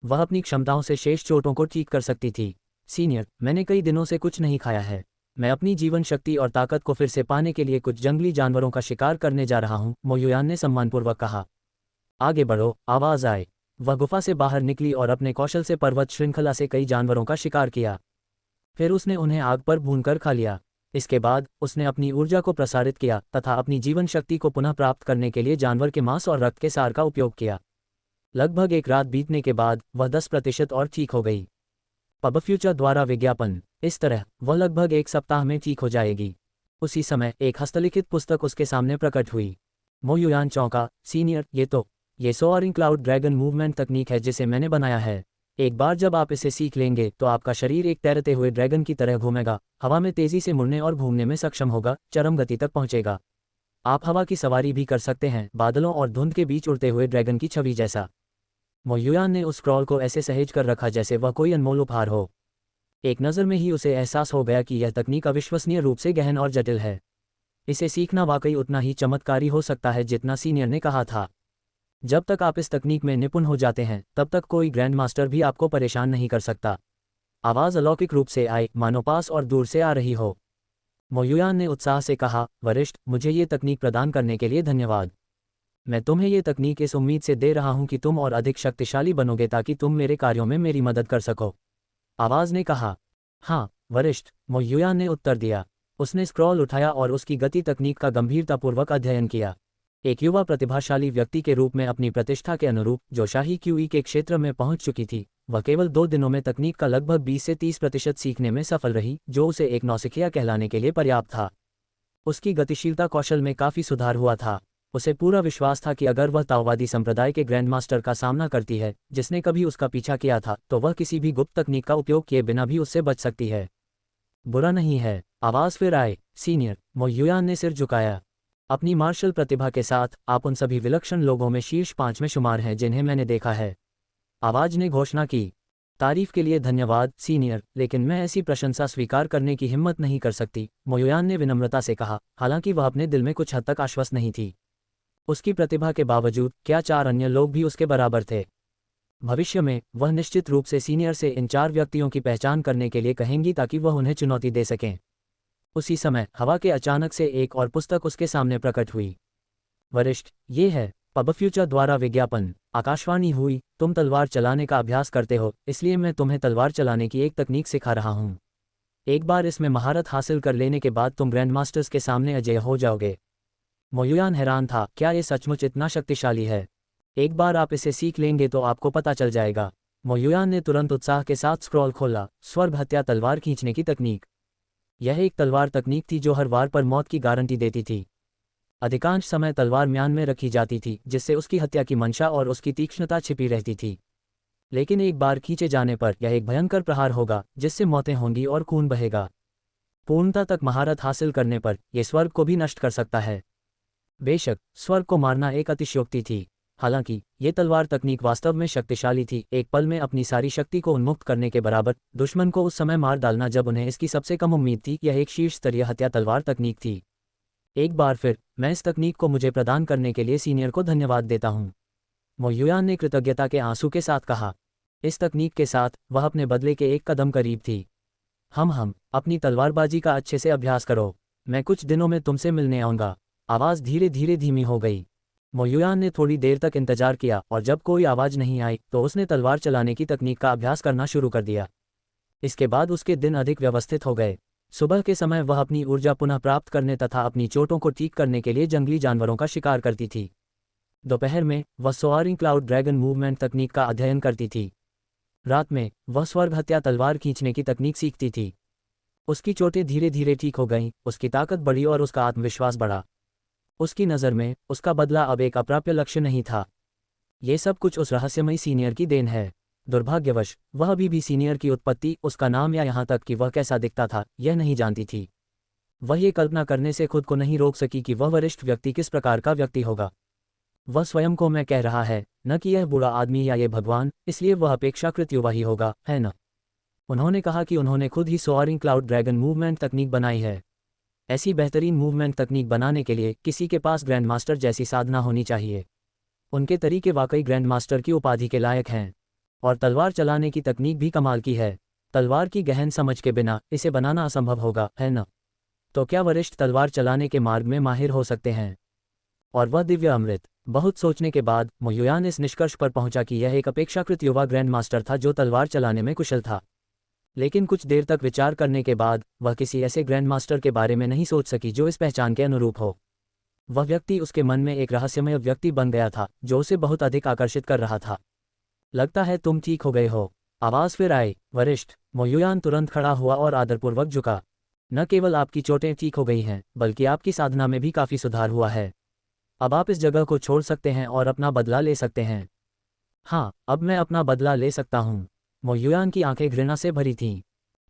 वह अपनी क्षमताओं से शेष चोटों को ठीक कर सकती थी। सीनियर, मैंने कई दिनों से कुछ नहीं खाया है। मैं अपनी जीवन शक्ति और ताकत को फिर से पाने के लिए कुछ जंगली जानवरों का शिकार करने जा रहा हूं, मो युयान ने सम्मानपूर्वक कहा। आगे बढ़ो, आवाज आए। वह गुफा से बाहर निकली और अपने कौशल से पर्वत श्रृंखला से कई जानवरों का शिकार किया। फिर उसने उन्हें आग पर भूनकर खा लिया। इसके बाद उसने अपनी ऊर्जा को प्रसारित किया तथा अपनी जीवन शक्ति को पुनः प्राप्त करने के लिए जानवर के मांस और रक्त के सार का उपयोग किया। लगभग एक रात बीतने के बाद वह 10% और ठीक हो गई। पबफ्यूचर द्वारा विज्ञापन इस तरह वह लगभग 1 सप्ताह में ठीक हो जाएगी। उसी समय एक हस्तलिखित पुस्तक उसके सामने प्रकट हुई। मो युयान चौंका। सीनियर, ये सोअरिंग क्लाउड ड्रैगन मूवमेंट तकनीक है जिसे मैंने बनाया है। एक बार जब आप इसे सीख लेंगे तो आपका शरीर एक तैरते हुए ड्रैगन की तरह घूमेगा, हवा में तेजी से मुड़ने और घूमने में सक्षम होगा, चरम गति तक पहुंचेगा। आप हवा की सवारी भी कर सकते हैं, बादलों और धुंध के बीच उड़ते हुए ड्रैगन की छवि जैसा। मो युयान ने उस स्क्रॉल को ऐसे सहेज कर रखा जैसे वह कोई अनमोल उपहार हो। एक नज़र में ही उसे एहसास हो गया कि यह तकनीक अविश्वसनीय रूप से गहन और जटिल है। इसे सीखना वाकई उतना ही चमत्कारी हो सकता है जितना सीनियर ने कहा था। जब तक आप इस तकनीक में निपुण हो जाते हैं, तब तक कोई ग्रैंड मास्टर भी आपको परेशान नहीं कर सकता। आवाज़ अलौकिक रूप से आई, मानो पास और दूर से आ रही हो। मो युयान ने उत्साह से कहा, वरिष्ठ, मुझे ये तकनीक प्रदान करने के लिए धन्यवाद। मैं तुम्हें ये तकनीक इस उम्मीद से दे रहा हूं कि तुम और अधिक शक्तिशाली बनोगे ताकि तुम मेरे कार्यों में मेरी मदद कर सको। आवाज ने कहा। हाँ वरिष्ठ, मो युयान ने उत्तर दिया। उसने स्क्रॉल उठाया और उसकी गति तकनीक का गंभीरतापूर्वक अध्ययन किया। एक युवा प्रतिभाशाली व्यक्ति के रूप में अपनी प्रतिष्ठा के अनुरूप, जो शाही क्यूई के क्षेत्र में पहुंच चुकी थी, वह केवल 2 दिनों में तकनीक का लगभग 20 से 30% सीखने में सफल रही, जो उसे एक नौसिखिया कहलाने के लिए पर्याप्त था। उसकी गतिशीलता कौशल में काफी सुधार हुआ था। उसे पूरा विश्वास था कि अगर वह ताओवादी संप्रदाय के ग्रैंडमास्टर का सामना करती है, जिसने कभी उसका पीछा किया था, तो वह किसी भी गुप्त तकनीक का उपयोग किए बिना भी उससे बच सकती है। बुरा नहीं है, आवाज फिर आए। सीनियर, मो युयान ने सिर झुकाया। अपनी मार्शल प्रतिभा के साथ आप उन सभी विलक्षण लोगों में शीर्ष 5 में शुमार हैं जिन्हें मैंने देखा है। आवाज ने घोषणा की। तारीफ के लिए धन्यवाद सीनियर, लेकिन मैं ऐसी प्रशंसा स्वीकार करने की हिम्मत नहीं कर सकती, मो युयान ने विनम्रता से कहा, हालांकि वह अपने दिल में कुछ हद तक आश्वस्त नहीं थी। उसकी प्रतिभा के बावजूद क्या 4 अन्य लोग भी उसके बराबर थे? भविष्य में वह निश्चित रूप से सीनियर से इन 4 व्यक्तियों की पहचान करने के लिए कहेंगी ताकि वह उन्हें चुनौती दे सकें। उसी समय हवा के अचानक से एक और पुस्तक उसके सामने प्रकट हुई। वरिष्ठ, ये है पब फ्यूचर द्वारा विज्ञापन। आकाशवाणी हुई, तुम तलवार चलाने का अभ्यास करते हो, इसलिए मैं तुम्हें तलवार चलाने की एक तकनीक सिखा रहा हूँ। एक बार इसमें महारत हासिल कर लेने के बाद तुम ग्रैंडमास्टर्स के सामने अजेय हो जाओगे। मो युयान हैरान था, क्या ये सचमुच इतना शक्तिशाली है? एक बार आप इसे सीख लेंगे तो आपको पता चल जाएगा। मो युयान ने तुरंत उत्साह के साथ स्क्रॉल खोला। स्वर्ग हत्या तलवार खींचने की तकनीक। यह एक तलवार तकनीक थी जो हर वार पर मौत की गारंटी देती थी। अधिकांश समय तलवार म्यान में रखी जाती थी, जिससे उसकी हत्या की मंशा और उसकी तीक्ष्णता छिपी रहती थी। लेकिन एक बार खींचे जाने पर यह एक भयंकर प्रहार होगा, जिससे मौतें होंगी और खून बहेगा। पूर्णता तक महारत हासिल करने पर यह स्वर्ग को भी नष्ट कर सकता है। बेशक स्वर्ग को मारना एक अतिशयोक्ति थी। हालांकि ये तलवार तकनीक वास्तव में शक्तिशाली थी, एक पल में अपनी सारी शक्ति को उन्मुक्त करने के बराबर। दुश्मन को उस समय मार डालना जब उन्हें इसकी सबसे कम उम्मीद थी। यह एक शीर्ष स्तरीय हत्या तलवार तकनीक थी। एक बार फिर मैं इस तकनीक को मुझे प्रदान करने के लिए सीनियर को धन्यवाद देता हूँ, मो युयान ने कृतज्ञता के आंसू के साथ कहा। इस तकनीक के साथ वह अपने बदले के एक कदम करीब थी। हम अपनी तलवारबाजी का अच्छे से अभ्यास करो। मैं कुछ दिनों में तुमसे मिलने आऊँगा। आवाज़ धीरे धीरे धीमी हो गई। मो युयान ने थोड़ी देर तक इंतजार किया और जब कोई आवाज़ नहीं आई तो उसने तलवार चलाने की तकनीक का अभ्यास करना शुरू कर दिया। इसके बाद उसके दिन अधिक व्यवस्थित हो गए। सुबह के समय वह अपनी ऊर्जा पुनः प्राप्त करने तथा अपनी चोटों को ठीक करने के लिए जंगली जानवरों का शिकार करती थी। दोपहर में वह सोआरिंग क्लाउड ड्रैगन मूवमेंट तकनीक का अध्ययन करती थी। रात में वह स्वर्ग हत्या तलवार खींचने की तकनीक सीखती थी। उसकी चोटें धीरे धीरे ठीक हो गईं, उसकी ताकत बढ़ी और उसका आत्मविश्वास बढ़ा। उसकी नज़र में उसका बदला अब एक अप्राप्य लक्ष्य नहीं था। ये सब कुछ उस रहस्यमयी सीनियर की देन है। दुर्भाग्यवश वह अभी भी सीनियर की उत्पत्ति, उसका नाम या यहाँ तक कि वह कैसा दिखता था, यह नहीं जानती थी। वह ये कल्पना करने से खुद को नहीं रोक सकी कि वह वरिष्ठ व्यक्ति किस प्रकार का व्यक्ति होगा। वह स्वयं को मैं कह रहा है, न कि यह बुरा आदमी या ये भगवान, इसलिए वह अपेक्षाकृत युवा ही होगा, है न? उन्होंने कहा कि उन्होंने खुद ही सोआरिंग क्लाउड ड्रैगन मूवमेंट तकनीक बनाई है। ऐसी बेहतरीन मूवमेंट तकनीक बनाने के लिए किसी के पास ग्रैंडमास्टर जैसी साधना होनी चाहिए। उनके तरीके वाकई ग्रैंडमास्टर की उपाधि के लायक हैं। और तलवार चलाने की तकनीक भी कमाल की है। तलवार की गहन समझ के बिना इसे बनाना असंभव होगा, है न? तो क्या वरिष्ठ तलवार चलाने के मार्ग में माहिर हो सकते हैं? और वह दिव्य अमृत। बहुत सोचने के बाद मो युयान इस निष्कर्ष पर पहुंचा कि यह एक अपेक्षाकृत युवा ग्रैंडमास्टर था जो तलवार चलाने में कुशल था। लेकिन कुछ देर तक विचार करने के बाद वह किसी ऐसे ग्रैंडमास्टर के बारे में नहीं सोच सकी जो इस पहचान के अनुरूप हो। वह व्यक्ति उसके मन में एक रहस्यमय व्यक्ति बन गया था जो उसे बहुत अधिक आकर्षित कर रहा था। लगता है तुम ठीक हो गए हो। आवाज़ फिर आई। वरिष्ठ, मो युयान तुरंत खड़ा हुआ और आदरपूर्वक झुका। न केवल आपकी चोटें ठीक हो गई हैं, बल्कि आपकी साधना में भी काफ़ी सुधार हुआ है। अब आप इस जगह को छोड़ सकते हैं और अपना बदला ले सकते हैं। हाँ, अब मैं अपना बदला ले सकता हूँ। मो युयान की आंखें घृणा से भरी थीं।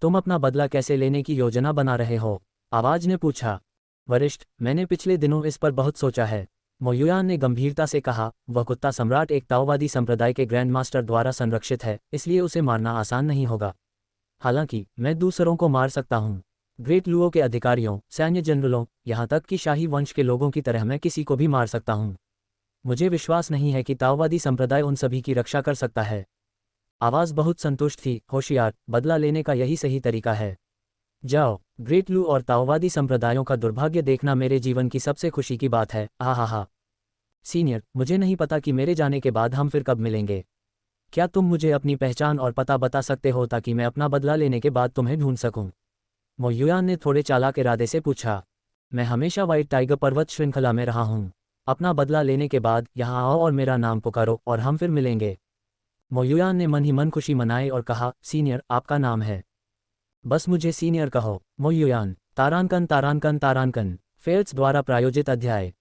तुम अपना बदला कैसे लेने की योजना बना रहे हो? आवाज ने पूछा। वरिष्ठ, मैंने पिछले दिनों इस पर बहुत सोचा है, मो युयान ने गंभीरता से कहा। वह कुत्ता सम्राट एक ताओवादी संप्रदाय के ग्रैंडमास्टर द्वारा संरक्षित है, इसलिए उसे मारना आसान नहीं होगा। हालांकि मैं दूसरों को मार सकता हूँ। ग्रेट लुओ के अधिकारियों, सैन्य जनरलों, यहाँ तक कि शाही वंश के लोगों की तरह मैं किसी को भी मार सकता हूँ। मुझे विश्वास नहीं है कि ताओवादी संप्रदाय उन सभी की रक्षा कर सकता है। आवाज़ बहुत संतुष्ट थी। होशियार, बदला लेने का यही सही तरीका है। जाओ। ग्रेट लू और ताओवादी संप्रदायों का दुर्भाग्य देखना मेरे जीवन की सबसे खुशी की बात है। आहा। सीनियर, मुझे नहीं पता कि मेरे जाने के बाद हम फिर कब मिलेंगे। क्या तुम मुझे अपनी पहचान और पता बता सकते हो ताकि मैं अपना बदला लेने के बाद तुम्हें ढूंढ सकूं? मो युयान ने थोड़े चालाक इरादे से पूछा। मैं हमेशा व्हाइट टाइगर पर्वत श्रृंखला में रहा हूं। अपना बदला लेने के बाद यहाँ आओ और मेरा नाम पुकारो और हम फिर मिलेंगे। मो युयान ने मन ही मन खुशी मनाई और कहा, सीनियर, आपका नाम है। बस मुझे सीनियर कहो। मो युयान। तारांकन तारांकन तारांकन। फेल्ट्स द्वारा प्रायोजित अध्याय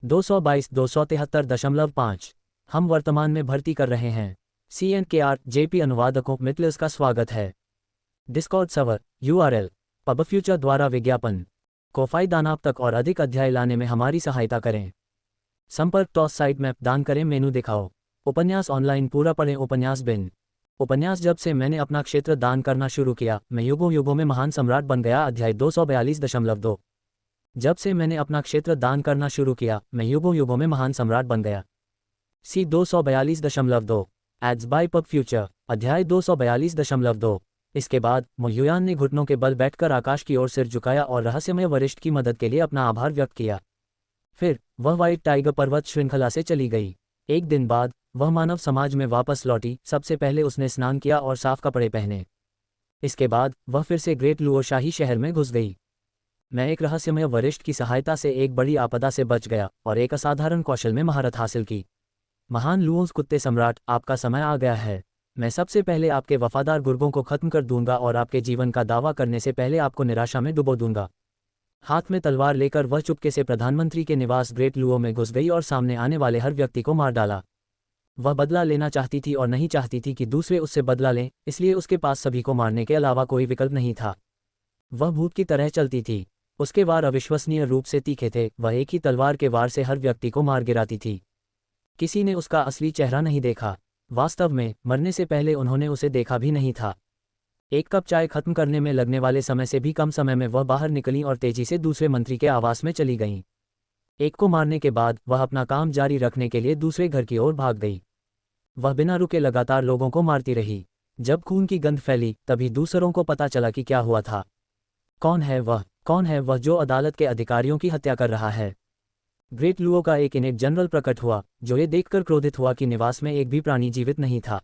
222-273.5। हम वर्तमान में भर्ती कर रहे हैं। CNKR JP अनुवादकों मिटलर्स का स्वागत है। डिस्कॉर्ड सर्वर URL पबफ्यूचर द्वारा विज्ञापन कोफाई दानाप तक और अधिक अध्याय लाने में हमारी सहायता करें। संपर्क टॉस साइट मैप दान करें मेनू दिखाओ। उपन्यास ऑनलाइन पूरा पढ़ें। उपन्यास बिन। उपन्यास जब से मैंने अपना क्षेत्र दान करना शुरू किया मैं युगों युगों में महान सम्राट बन गया। अध्याय 242.2। जब से मैंने अपना क्षेत्र दान करना शुरू किया मैं युगों युगों में महान सम्राट बन गया। C 242.2 ads by pub future. अध्याय 242.2। इसके बाद मो युयान ने घुटनों के बल बैठकर आकाश की ओर सिर झुकाया और रहस्यमय वरिष्ठ की मदद के लिए अपना आभार व्यक्त किया। फिर वह व्हाइट टाइगर पर्वत श्रृंखला से चली गई। एक दिन बाद वह मानव समाज में वापस लौटी। सबसे पहले उसने स्नान किया और साफ कपड़े पहने। इसके बाद वह फिर से ग्रेट लुओ शाही शहर में घुस गई। मैं एक रहस्यमय वरिष्ठ की सहायता से एक बड़ी आपदा से बच गया और एक असाधारण कौशल में महारत हासिल की। महान लुओस कुत्ते सम्राट, आपका समय आ गया है। मैं सबसे पहले आपके वफादार गुर्गों को खत्म कर दूंगा और आपके जीवन का दावा करने से पहले आपको निराशा में डुबो दूंगा। हाथ में तलवार लेकर वह चुपके से प्रधानमंत्री के निवास ग्रेट लुओ में घुस गई और सामने आने वाले हर व्यक्ति को मार डाला। वह बदला लेना चाहती थी और नहीं चाहती थी कि दूसरे उससे बदला लें, इसलिए उसके पास सभी को मारने के अलावा कोई विकल्प नहीं था। वह भूत की तरह चलती थी। उसके वार अविश्वसनीय रूप से तीखे थे। वह एक ही तलवार के वार से हर व्यक्ति को मार गिराती थी। किसी ने उसका असली चेहरा नहीं देखा। वास्तव में मरने से पहले उन्होंने उसे देखा भी नहीं था। एक कप चाय खत्म करने में लगने वाले समय से भी कम समय में वह बाहर निकली और तेजी से दूसरे मंत्री के आवास में चली गईं। एक को मारने के बाद वह अपना काम जारी रखने के लिए दूसरे घर की ओर भाग गई। वह बिना रुके लगातार लोगों को मारती रही। जब खून की गंध फैली तभी दूसरों को पता चला कि क्या हुआ था। कौन है वह? कौन है वह जो अदालत के अधिकारियों की हत्या कर रहा है? ग्रेट लुओ का एक इनेक जनरल प्रकट हुआ जो ये देखकर क्रोधित हुआ कि निवास में एक भी प्राणी जीवित नहीं था।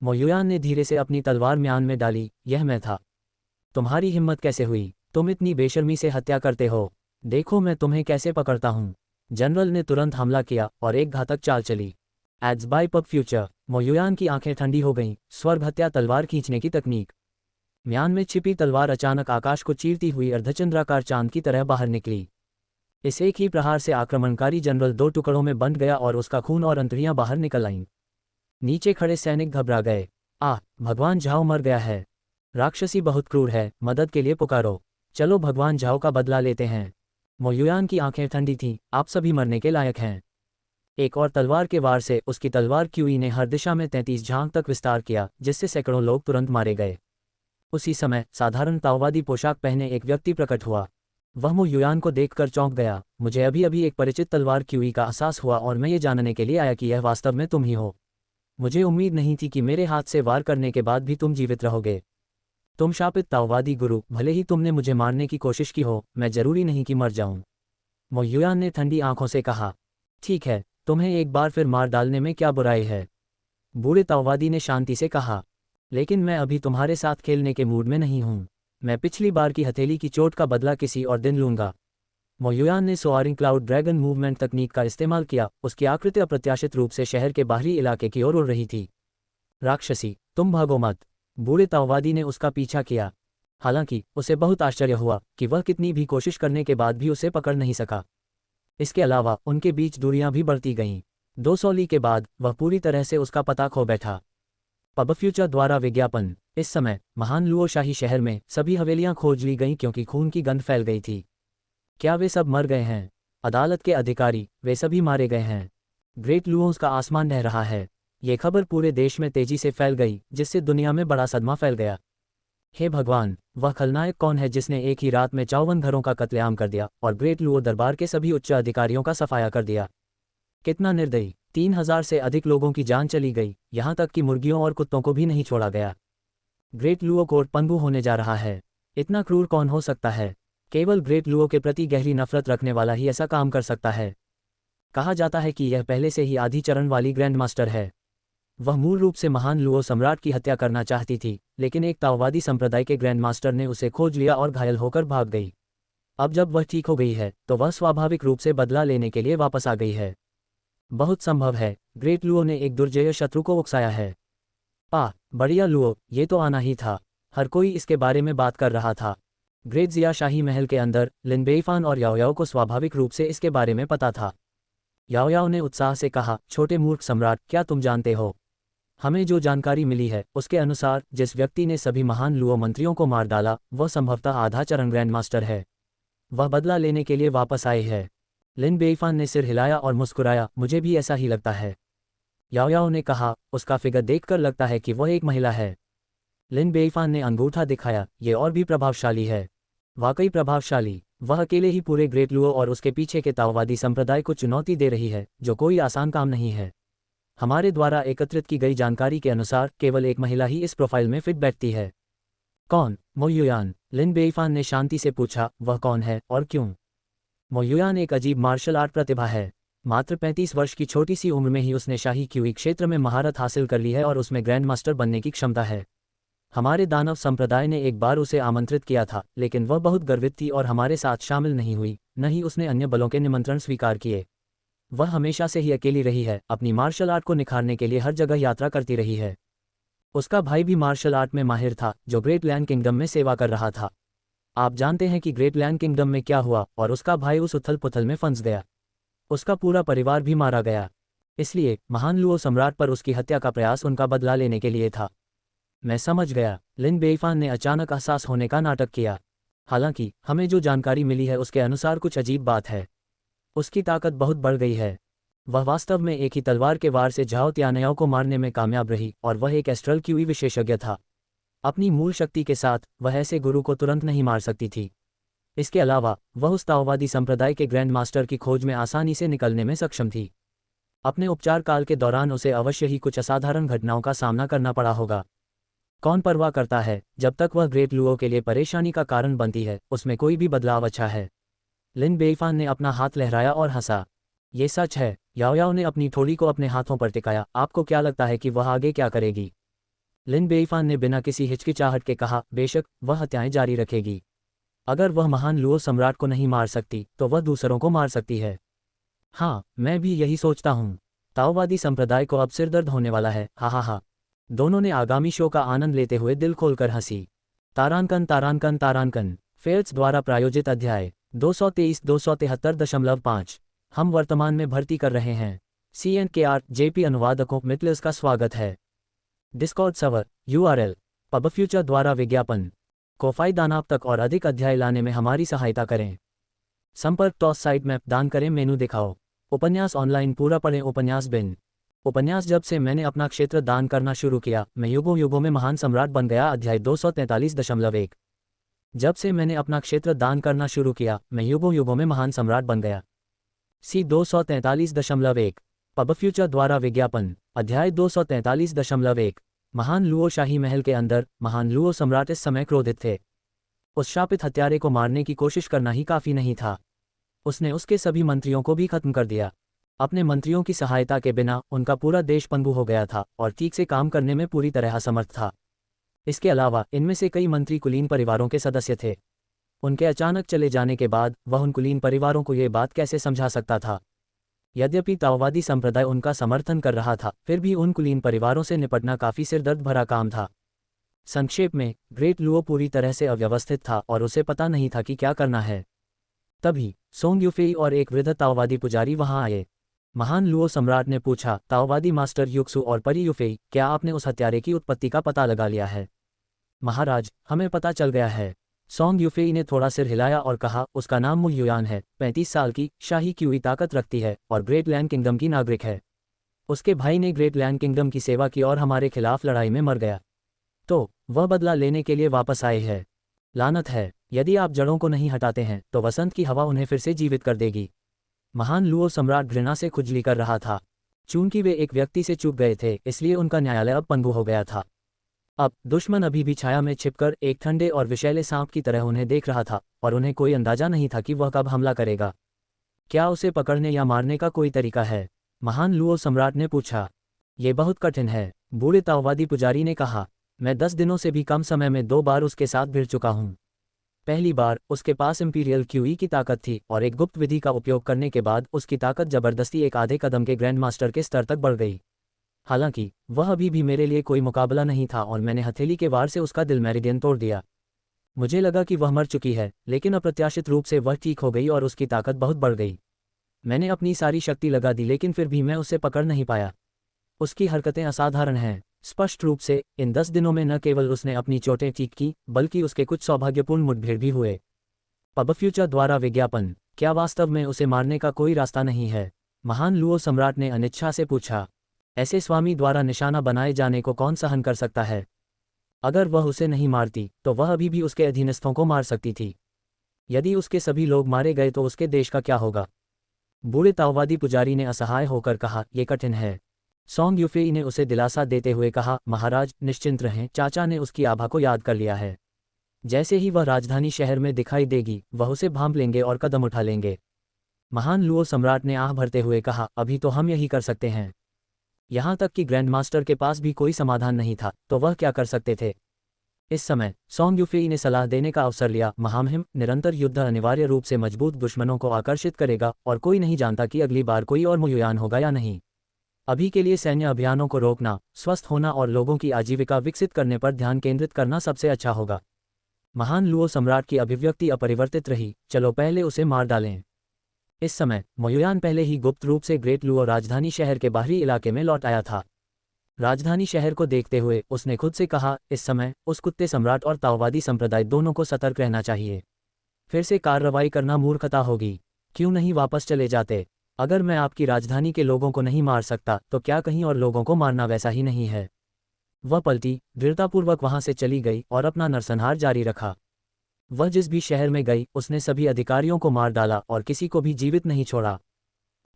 मो युयान ने धीरे से अपनी तलवार म्यान में डाली। यह मैं था। तुम्हारी हिम्मत कैसे हुई? तुम इतनी बेशर्मी से हत्या करते हो। देखो मैं तुम्हें कैसे पकड़ता हूँ। जनरल ने तुरंत हमला किया और एक घातक चाल चली। Ads by pub future. Mo Yuyan की आंखें ठंडी हो गईं। स्वर्ग हत्या तलवार खींचने की तकनीक। म्यान में छिपी तलवार अचानक आकाश को चीरती हुई अर्धचंद्राकार चांद की तरह बाहर निकली। इस एक ही प्रहार से आक्रमणकारी जनरल दो टुकड़ों में बंट गया और उसका खून और अंतड़ियां बाहर निकल आईं। नीचे खड़े सैनिक घबरा गए। आह, भगवान झाओ मर गया है। राक्षसी बहुत क्रूर है, मदद के लिए पुकारो। चलो भगवान झाओ का बदला लेते हैं। मो युयान की आंखें ठंडी थीं। आप सभी मरने के लायक हैं। एक और तलवार के वार से उसकी तलवार क्यूई ने हर दिशा में 33 झांग तक विस्तार किया, जिससे सैकड़ों लोग तुरंत मारे गए। उसी समय साधारण ताओवादी पोशाक पहने एक व्यक्ति प्रकट हुआ। वह मो युयान को देखकर चौंक गया। मुझे अभी अभी एक परिचित तलवार क्यूई का एहसास हुआ और मैं ये जानने के लिए आया कि यह वास्तव में तुम ही हो। मुझे उम्मीद नहीं थी कि मेरे हाथ से वार करने के बाद भी तुम जीवित रहोगे। तुम शापित ताओवादी गुरु, भले ही तुमने मुझे मारने की कोशिश की हो, मैं जरूरी नहीं कि मर जाऊं। मो युयान ने ठंडी आंखों से कहा। ठीक है, तुम्हें एक बार फिर मार डालने में क्या बुराई है? बूढ़े ताओवादी ने शांति से कहा। लेकिन मैं अभी तुम्हारे साथ खेलने के मूड में नहीं हूं। मैं पिछली बार की हथेली की चोट का बदला किसी और दिन लूंगा। मो युयान ने सोआरिंग क्लाउड ड्रैगन मूवमेंट तकनीक का इस्तेमाल किया। उसकी आकृति अप्रत्याशित रूप से शहर के बाहरी इलाके की ओर उड़ रही थी। राक्षसी, तुम भागो मत। बूढ़े ताओवादी ने उसका पीछा किया। हालांकि उसे बहुत आश्चर्य हुआ कि वह कितनी भी कोशिश करने के बाद भी उसे पकड़ नहीं सका। इसके अलावा उनके बीच दूरियां भी बढ़ती गईं। 200 ली के बाद वह पूरी तरह से उसका पता खो बैठा। पब फ्यूचर द्वारा विज्ञापन। इस समय महान लुओ शाही शहर में सभी हवेलियां खोज ली गईं क्योंकि खून की गंध फैल गई थी। क्या वे सब मर गए हैं? अदालत के अधिकारी, वे सभी मारे गए हैं। ग्रेट लुओस का आसमान ढह रहा है। ये खबर पूरे देश में तेजी से फैल गई, जिससे दुनिया में बड़ा सदमा फैल गया। हे भगवान, वह खलनायक कौन है जिसने एक ही रात में 54 घरों का कत्लेआम कर दिया और ग्रेट लुओ दरबार के सभी उच्च अधिकारियों का सफाया कर दिया? कितना निर्दयी। 3000 से अधिक लोगों की जान चली गई, यहाँ तक कि मुर्गियों और कुत्तों को भी नहीं छोड़ा गया। ग्रेट लुओ कोर्ट पंगु होने जा रहा है। इतना क्रूर कौन हो सकता है? केवल ग्रेट लुओ के प्रति गहरी नफरत रखने वाला ही ऐसा काम कर सकता है। कहा जाता है कि यह पहले से ही आधी चरण वाली ग्रैंड मास्टर है। वह मूल रूप से महान लुओ सम्राट की हत्या करना चाहती थी, लेकिन एक ताओवादी संप्रदाय के ग्रैंड मास्टर ने उसे खोज लिया और घायल होकर भाग गई। अब जब वह ठीक हो गई है तो वह स्वाभाविक रूप से बदला लेने के लिए वापस आ गई है। बहुत संभव है ग्रेट लुओ ने एक दुर्जय शत्रु को उकसाया है। बढ़िया लुओ, ये तो आना ही था। हर कोई इसके बारे में बात कर रहा था। ग्रेट जिया शाही महल के अंदर लिन बेईफान और याओ याओ को स्वाभाविक रूप से इसके बारे में पता था। याओ याओ ने उत्साह से कहा, छोटे मूर्ख सम्राट, क्या तुम जानते हो? हमें जो जानकारी मिली है उसके अनुसार जिस व्यक्ति ने सभी महान लुओ मंत्रियों को मार डाला वह संभवतः आधा चरण ग्रैंड मास्टर है। वह बदला लेने के लिए वापस आए है। लिन बेईफान ने सिर हिलाया और मुस्कुराया, मुझे भी ऐसा ही लगता है। याओ याओ ने कहा, उसका फिगर देखकर लगता है कि वह एक महिला है। लिन बेईफान ने अंगूठा दिखाया, ये और भी प्रभावशाली है। वाकई प्रभावशाली। वह अकेले ही पूरे ग्रेट लुओ और उसके पीछे के ताओवादी संप्रदाय को चुनौती दे रही है, जो कोई आसान काम नहीं है। हमारे द्वारा एकत्रित की गई जानकारी के अनुसार केवल एक महिला ही इस प्रोफाइल में फिट बैठती है। कौन? मो युयान। लिन बेईफान ने शांति से पूछा, वह कौन है और क्यों? मो युयान एक अजीब मार्शल आर्ट प्रतिभा है। मात्र 35 वर्ष की छोटी सी उम्र में ही उसने शाही क्यूई क्षेत्र में महारत हासिल कर ली है और उसमें ग्रैंड मास्टर बनने की क्षमता है। हमारे दानव संप्रदाय ने एक बार उसे आमंत्रित किया था, लेकिन वह बहुत गर्वित थी और हमारे साथ शामिल नहीं हुई, न ही उसने अन्य बलों के निमंत्रण स्वीकार किए। वह हमेशा से ही अकेली रही है, अपनी मार्शल आर्ट को निखारने के लिए हर जगह यात्रा करती रही है। उसका भाई भी मार्शल आर्ट में माहिर था, जो ग्रेट लैंड किंगडम में सेवा कर रहा था। आप जानते हैं कि ग्रेट लैंड किंगडम में क्या हुआ, और उसका भाई उस उथल पुथल में फंस गया। उसका पूरा परिवार भी मारा गया। इसलिए महान लुओ सम्राट पर उसकी हत्या का प्रयास उनका बदला लेने के लिए था। मैं समझ गया। लिन बेईफान ने अचानक एहसास होने का नाटक किया। हालांकि हमें जो जानकारी मिली है उसके अनुसार कुछ अजीब बात है। उसकी ताकत बहुत बढ़ गई है। वह वास्तव में एक ही तलवार के वार से झाओ त्यानयाओ को मारने में कामयाब रही, और वह एक एस्ट्रल क्यूई विशेषज्ञ था। अपनी मूल शक्ति के साथ वह ऐसे गुरु को तुरंत नहीं मार सकती थी। इसके अलावा वह उस ताओवादी संप्रदाय के ग्रैंड मास्टर की खोज में आसानी से निकलने में सक्षम थी। अपने उपचार काल के दौरान उसे अवश्य ही कुछ असाधारण घटनाओं का सामना करना पड़ा होगा। कौन परवाह करता है, जब तक वह ग्रेट लुओ के लिए परेशानी का कारण बनती है उसमें कोई भी बदलाव अच्छा है। लिन बेईफान ने अपना हाथ लहराया और हंसा। ये सच है। याओ याओ ने अपनी ठोड़ी को अपने हाथों पर टिकाया। आपको क्या लगता है कि वह आगे क्या करेगी? लिन बेईफान ने बिना किसी हिचकिचाहट के कहा, बेशक वह हत्याएं जारी रखेगी। अगर वह महान लुओ सम्राट को नहीं मार सकती तो वह दूसरों को मार सकती है। हाँ, मैं भी यही सोचता हूँ। ताओवादी संप्रदाय को अब सिरदर्द होने वाला है। हा हा हा। दोनों ने आगामी शो का आनंद लेते हुए दिल खोलकर हंसी। तारांकन तारांकन तारांकन फेल्स द्वारा प्रायोजित अध्याय 223-273.5। हम वर्तमान में भर्ती कर रहे हैं। CNKR JP अनुवादकों मिटलर्स का स्वागत है। डिस्कॉर्ड सर्वर URL पबफ्यूचर द्वारा विज्ञापन कोफाई दान आप तक और अधिक अध्याय लाने में हमारी सहायता करें। संपर्क टॉस साइट मैप दान करें मेनू दिखाओ। उपन्यास ऑनलाइन पूरा पढ़ें। उपन्यास बिन उपन्यास जब से मैंने अपना क्षेत्र दान करना शुरू किया मैं युगों युगों में महान सम्राट बन गया। अध्याय 243.1। जब से मैंने अपना क्षेत्र दान करना शुरू किया मैं युगों युगों में महान सम्राट बन गया। C 243.1 पबफ्यूचर द्वारा विज्ञापन अध्याय 243.1। महान लुओ शाही महल के अंदर महान लुओ सम्राट इस समय क्रोधित थे। उस शापित हत्यारे को मारने की कोशिश करना ही काफी नहीं था। उसने उसके सभी मंत्रियों को भी खत्म कर दिया। अपने मंत्रियों की सहायता के बिना उनका पूरा देश पंगु हो गया था और ठीक से काम करने में पूरी तरह असमर्थ था। इसके अलावा इनमें से कई मंत्री कुलीन परिवारों के सदस्य थे। उनके अचानक चले जाने के बाद वह उन कुलीन परिवारों को ये बात कैसे समझा सकता था? यद्यपि ताओवादी संप्रदाय उनका समर्थन कर रहा था, फिर भी उन कुलीन परिवारों से निपटना काफी सिरदर्द भरा काम था। संक्षेप में, ग्रेट लुओ पूरी तरह से अव्यवस्थित था और उसे पता नहीं था कि क्या करना है। तभी सोंग यूफेई और एक वृद्ध ताओवादी पुजारी वहां आए। महान लुओ सम्राट ने पूछा, ताओवादी मास्टर युक्सु और परी यूफेई, क्या आपने उस हत्यारे की उत्पत्ति का पता लगा लिया है? महाराज, हमें पता चल गया है। सोंग यूफेई ने थोड़ा सिर हिलाया और कहा, उसका नाम मु युयान है, 35 साल की, शाही क्यूई ताकत रखती है और ग्रेट लैंड किंगडम की नागरिक है। उसके भाई ने ग्रेट लैंड किंगडम की सेवा की और हमारे खिलाफ लड़ाई में मर गया, तो वह बदला लेने के लिए वापस आए हैं। लानत है, यदि आप जड़ों को नहीं हटाते हैं तो वसंत की हवा उन्हें फिर से जीवित कर देगी। महान लुओ सम्राट घृणा से खुजली कर रहा था। चूंकि वे एक व्यक्ति से चूक गए थे इसलिए उनका न्यायालय अब पंगु हो गया था। अब दुश्मन अभी भी छाया में छिपकर एक ठंडे और विषैले सांप की तरह उन्हें देख रहा था और उन्हें कोई अंदाजा नहीं था कि वह कब हमला करेगा। क्या उसे पकड़ने या मारने का कोई तरीका है? महान लुओ सम्राट ने पूछा। ये बहुत कठिन है, बूढ़े ताओवादी पुजारी ने कहा। मैं 10 दिनों से भी कम समय में 2 बार उसके साथ भिड़ चुका हूँ। पहली बार उसके पास इंपीरियल क्यूई की ताकत थी और एक गुप्त विधि का उपयोग करने के बाद उसकी ताकत जबरदस्ती एक आधे कदम के ग्रैंड मास्टर के स्तर तक बढ़ गई। हालांकि वह अभी भी मेरे लिए कोई मुकाबला नहीं था और मैंने हथेली के वार से उसका दिल मेरिडियन तोड़ दिया। मुझे लगा कि वह मर चुकी है, लेकिन अप्रत्याशित रूप से वह ठीक हो गई और उसकी ताकत बहुत बढ़ गई। मैंने अपनी सारी शक्ति लगा दी लेकिन फिर भी मैं उसे पकड़ नहीं पाया। उसकी हरकतें असाधारण हैं। स्पष्ट रूप से इन 10 दिनों में न केवल उसने अपनी चोटें ठीक की, बल्कि उसके कुछ सौभाग्यपूर्ण मुठभेड़ भी हुए। पब फ्यूचर द्वारा विज्ञापन। क्या वास्तव में उसे मारने का कोई रास्ता नहीं है? महान लुओ सम्राट ने अनिच्छा से पूछा। ऐसे स्वामी द्वारा निशाना बनाए जाने को कौन सहन कर सकता है? अगर वह उसे नहीं मारती तो वह अभी भी उसके अधीनस्थों को मार सकती थी। यदि उसके सभी लोग मारे गए तो उसके देश का क्या होगा? बूढ़े ताओवादी पुजारी ने असहाय होकर कहा, यह कठिन है। सोंग यूफेई ने उसे दिलासा देते हुए कहा, महाराज निश्चिंत रहें, चाचा ने उसकी आभा को याद कर लिया है। जैसे ही वह राजधानी शहर में दिखाई देगी वह उसे भांप लेंगे और कदम उठा लेंगे। महान लुओ सम्राट ने आह भरते हुए कहा, अभी तो हम यही कर सकते हैं। यहाँ तक कि ग्रैंड मास्टर के पास भी कोई समाधान नहीं था, तो वह क्या कर सकते थे? इस समय सोंग यूफेई ने सलाह देने का अवसर लिया, महामहिम, निरंतर युद्ध अनिवार्य रूप से मजबूत दुश्मनों को आकर्षित करेगा और कोई नहीं जानता कि अगली बार कोई और मोयुयान होगा या नहीं। अभी के लिए सैन्य अभियानों को रोकना, स्वस्थ होना और लोगों की आजीविका विकसित करने पर ध्यान केंद्रित करना सबसे अच्छा होगा। महान लुओ सम्राट की अभिव्यक्ति अपरिवर्तित रही, चलो पहले उसे मार डालें। इस समय मोयुयान पहले ही गुप्त रूप से ग्रेट लुओ राजधानी शहर के बाहरी इलाके में लौट आया था। राजधानी शहर को देखते हुए उसने खुद से कहा, इस समय उस कुत्ते सम्राट और ताओवादी संप्रदाय दोनों को सतर्क रहना चाहिए। फिर से कार्रवाई करना मूर्खता होगी। क्यों नहीं वापस चले जाते? अगर मैं आपकी राजधानी के लोगों को नहीं मार सकता तो क्या कहीं और लोगों को मारना वैसा ही नहीं है? वह पलटी, दृढ़तापूर्वक वहां से चली गई और अपना नरसंहार जारी रखा। वह जिस भी शहर में गई उसने सभी अधिकारियों को मार डाला और किसी को भी जीवित नहीं छोड़ा।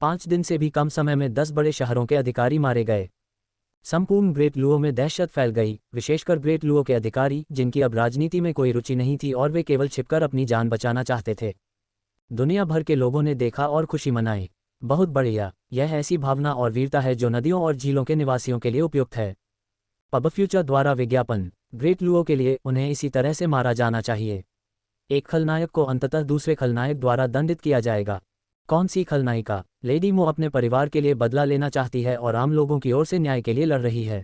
5 दिन से भी कम समय में 10 बड़े शहरों के अधिकारी मारे गए। संपूर्ण ग्रेट लुओ में दहशत फैल गई, विशेषकर ग्रेट लुओ के अधिकारी जिनकी अब राजनीति में कोई रुचि नहीं थी और वे केवल छिपकर अपनी जान बचाना चाहते थे। दुनिया भर के लोगों ने देखा और खुशी मनाई। बहुत बढ़िया, यह ऐसी भावना और वीरता है जो नदियों और झीलों के निवासियों के लिए उपयुक्त है। पब फ्यूचर द्वारा विज्ञापन। ग्रेट लुओ के लिए उन्हें इसी तरह से मारा जाना चाहिए। एक खलनायक को अंततः दूसरे खलनायक द्वारा दंडित किया जाएगा। कौन सी खलनायिका? लेडी मो अपने परिवार के लिए बदला लेना चाहती है और आम लोगों की ओर से न्याय के लिए लड़ रही है।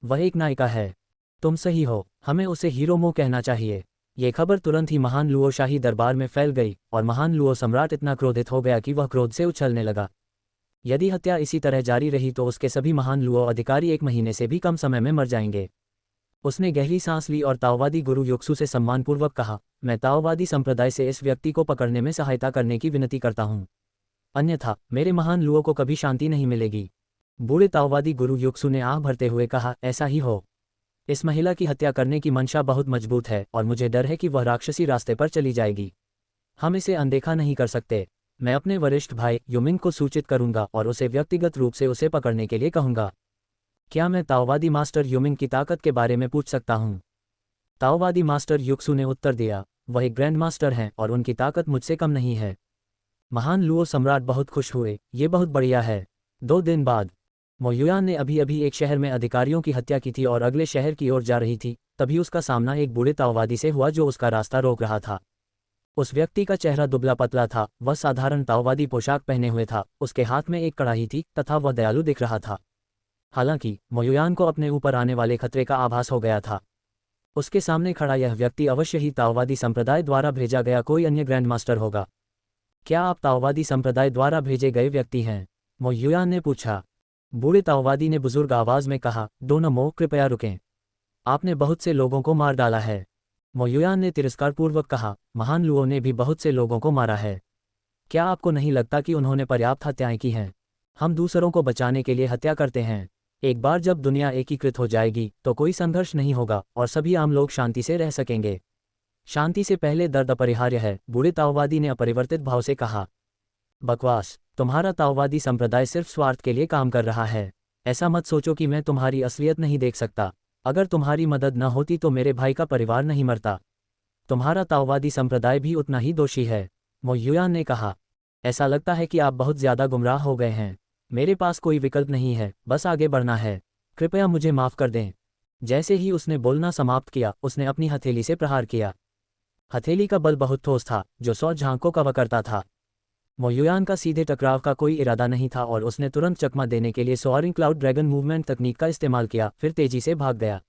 वह एक नायिका है। तुम सही हो, हमें उसे हीरो मो कहना चाहिए। ये खबर तुरंत ही महान लुओ शाही दरबार में फैल गई और महान लुओ सम्राट इतना क्रोधित हो गया कि वह क्रोध से उछलने लगा। यदि हत्या इसी तरह जारी रही तो उसके सभी महान लुओ अधिकारी 1 महीने से भी कम समय में मर जाएंगे। उसने गहरी सांस ली और ताओवादी गुरु योक्सु से सम्मानपूर्वक कहा, मैं ताओवादी संप्रदाय से इस व्यक्ति को पकड़ने में सहायता करने की विनती करता हूँ, अन्यथा मेरे महान लुओ को कभी शांति नहीं मिलेगी। बूढ़े ताओवादी गुरु योक्सु ने आह भरते हुए कहा, ऐसा ही हो। इस महिला की हत्या करने की मंशा बहुत मजबूत है और मुझे डर है कि वह राक्षसी रास्ते पर चली जाएगी। हम इसे अनदेखा नहीं कर सकते। मैं अपने वरिष्ठ भाई युमिंग को सूचित करूंगा और उसे व्यक्तिगत रूप से उसे पकड़ने के लिए कहूंगा। क्या मैं ताओवादी मास्टर युमिंग की ताकत के बारे में पूछ सकता हूँ? ताओवादी मास्टर युक्सु ने उत्तर दिया, वह एक ग्रैंड मास्टर हैं और उनकी ताकत मुझसे कम नहीं है। महान लुओ सम्राट बहुत खुश हुए, ये बहुत बढ़िया है। 2 दिन बाद मोयुयान ने अभी अभी एक शहर में अधिकारियों की हत्या की थी और अगले शहर की ओर जा रही थी, तभी उसका सामना एक बूढ़े ताओवादी से हुआ जो उसका रास्ता रोक रहा था। उस व्यक्ति का चेहरा दुबला पतला था, वह साधारण ताओवादी पोशाक पहने हुए था, उसके हाथ में एक कड़ाही थी तथा वह दयालु दिख रहा था। हालांकि मोयुयान को अपने ऊपर आने वाले खतरे का आभास हो गया था। उसके सामने खड़ा यह व्यक्ति अवश्य ही ताओवादी संप्रदाय द्वारा भेजा गया कोई अन्य ग्रैंड मास्टर होगा। क्या आप ताओवादी संप्रदाय द्वारा भेजे गए व्यक्ति हैं? मोयुयान ने पूछा। बूढ़े ताओवादी ने बुजुर्ग आवाज में कहा, डोनमो, कृपया रुकें। आपने बहुत से लोगों को मार डाला है। मोयुयान ने तिरस्कारपूर्वक कहा, महान लुओ ने भी बहुत से लोगों को मारा है। क्या आपको नहीं लगता कि उन्होंने पर्याप्त हत्याएं की हैं? हम दूसरों को बचाने के लिए हत्या करते हैं। एक बार जब दुनिया एकीकृत हो जाएगी तो कोई संघर्ष नहीं होगा और सभी आम लोग शांति से रह सकेंगे। शांति से पहले दर्द अपरिहार्य है, बूढ़े ताओवादी ने अपरिवर्तित भाव से कहा। बकवास, तुम्हारा ताओवादी संप्रदाय सिर्फ स्वार्थ के लिए काम कर रहा है। ऐसा मत सोचो कि मैं तुम्हारी असलियत नहीं देख सकता। अगर तुम्हारी मदद न होती तो मेरे भाई का परिवार नहीं मरता। तुम्हारा ताओवादी संप्रदाय भी उतना ही दोषी है, मोयुयान ने कहा। ऐसा लगता है कि आप बहुत ज़्यादा गुमराह हो गए हैं। मेरे पास कोई विकल्प नहीं है, बस आगे बढ़ना है। कृपया मुझे माफ़ कर दें। जैसे ही उसने बोलना समाप्त किया, उसने अपनी हथेली से प्रहार किया। हथेली का बल बहुत ठोस था, जो 100 झांकों कवर करता था। मोयुयान का सीधे टकराव का कोई इरादा नहीं था और उसने तुरंत चकमा देने के लिए सोअरिंग क्लाउड ड्रैगन मूवमेंट तकनीक का इस्तेमाल किया, फिर तेजी से भाग गया।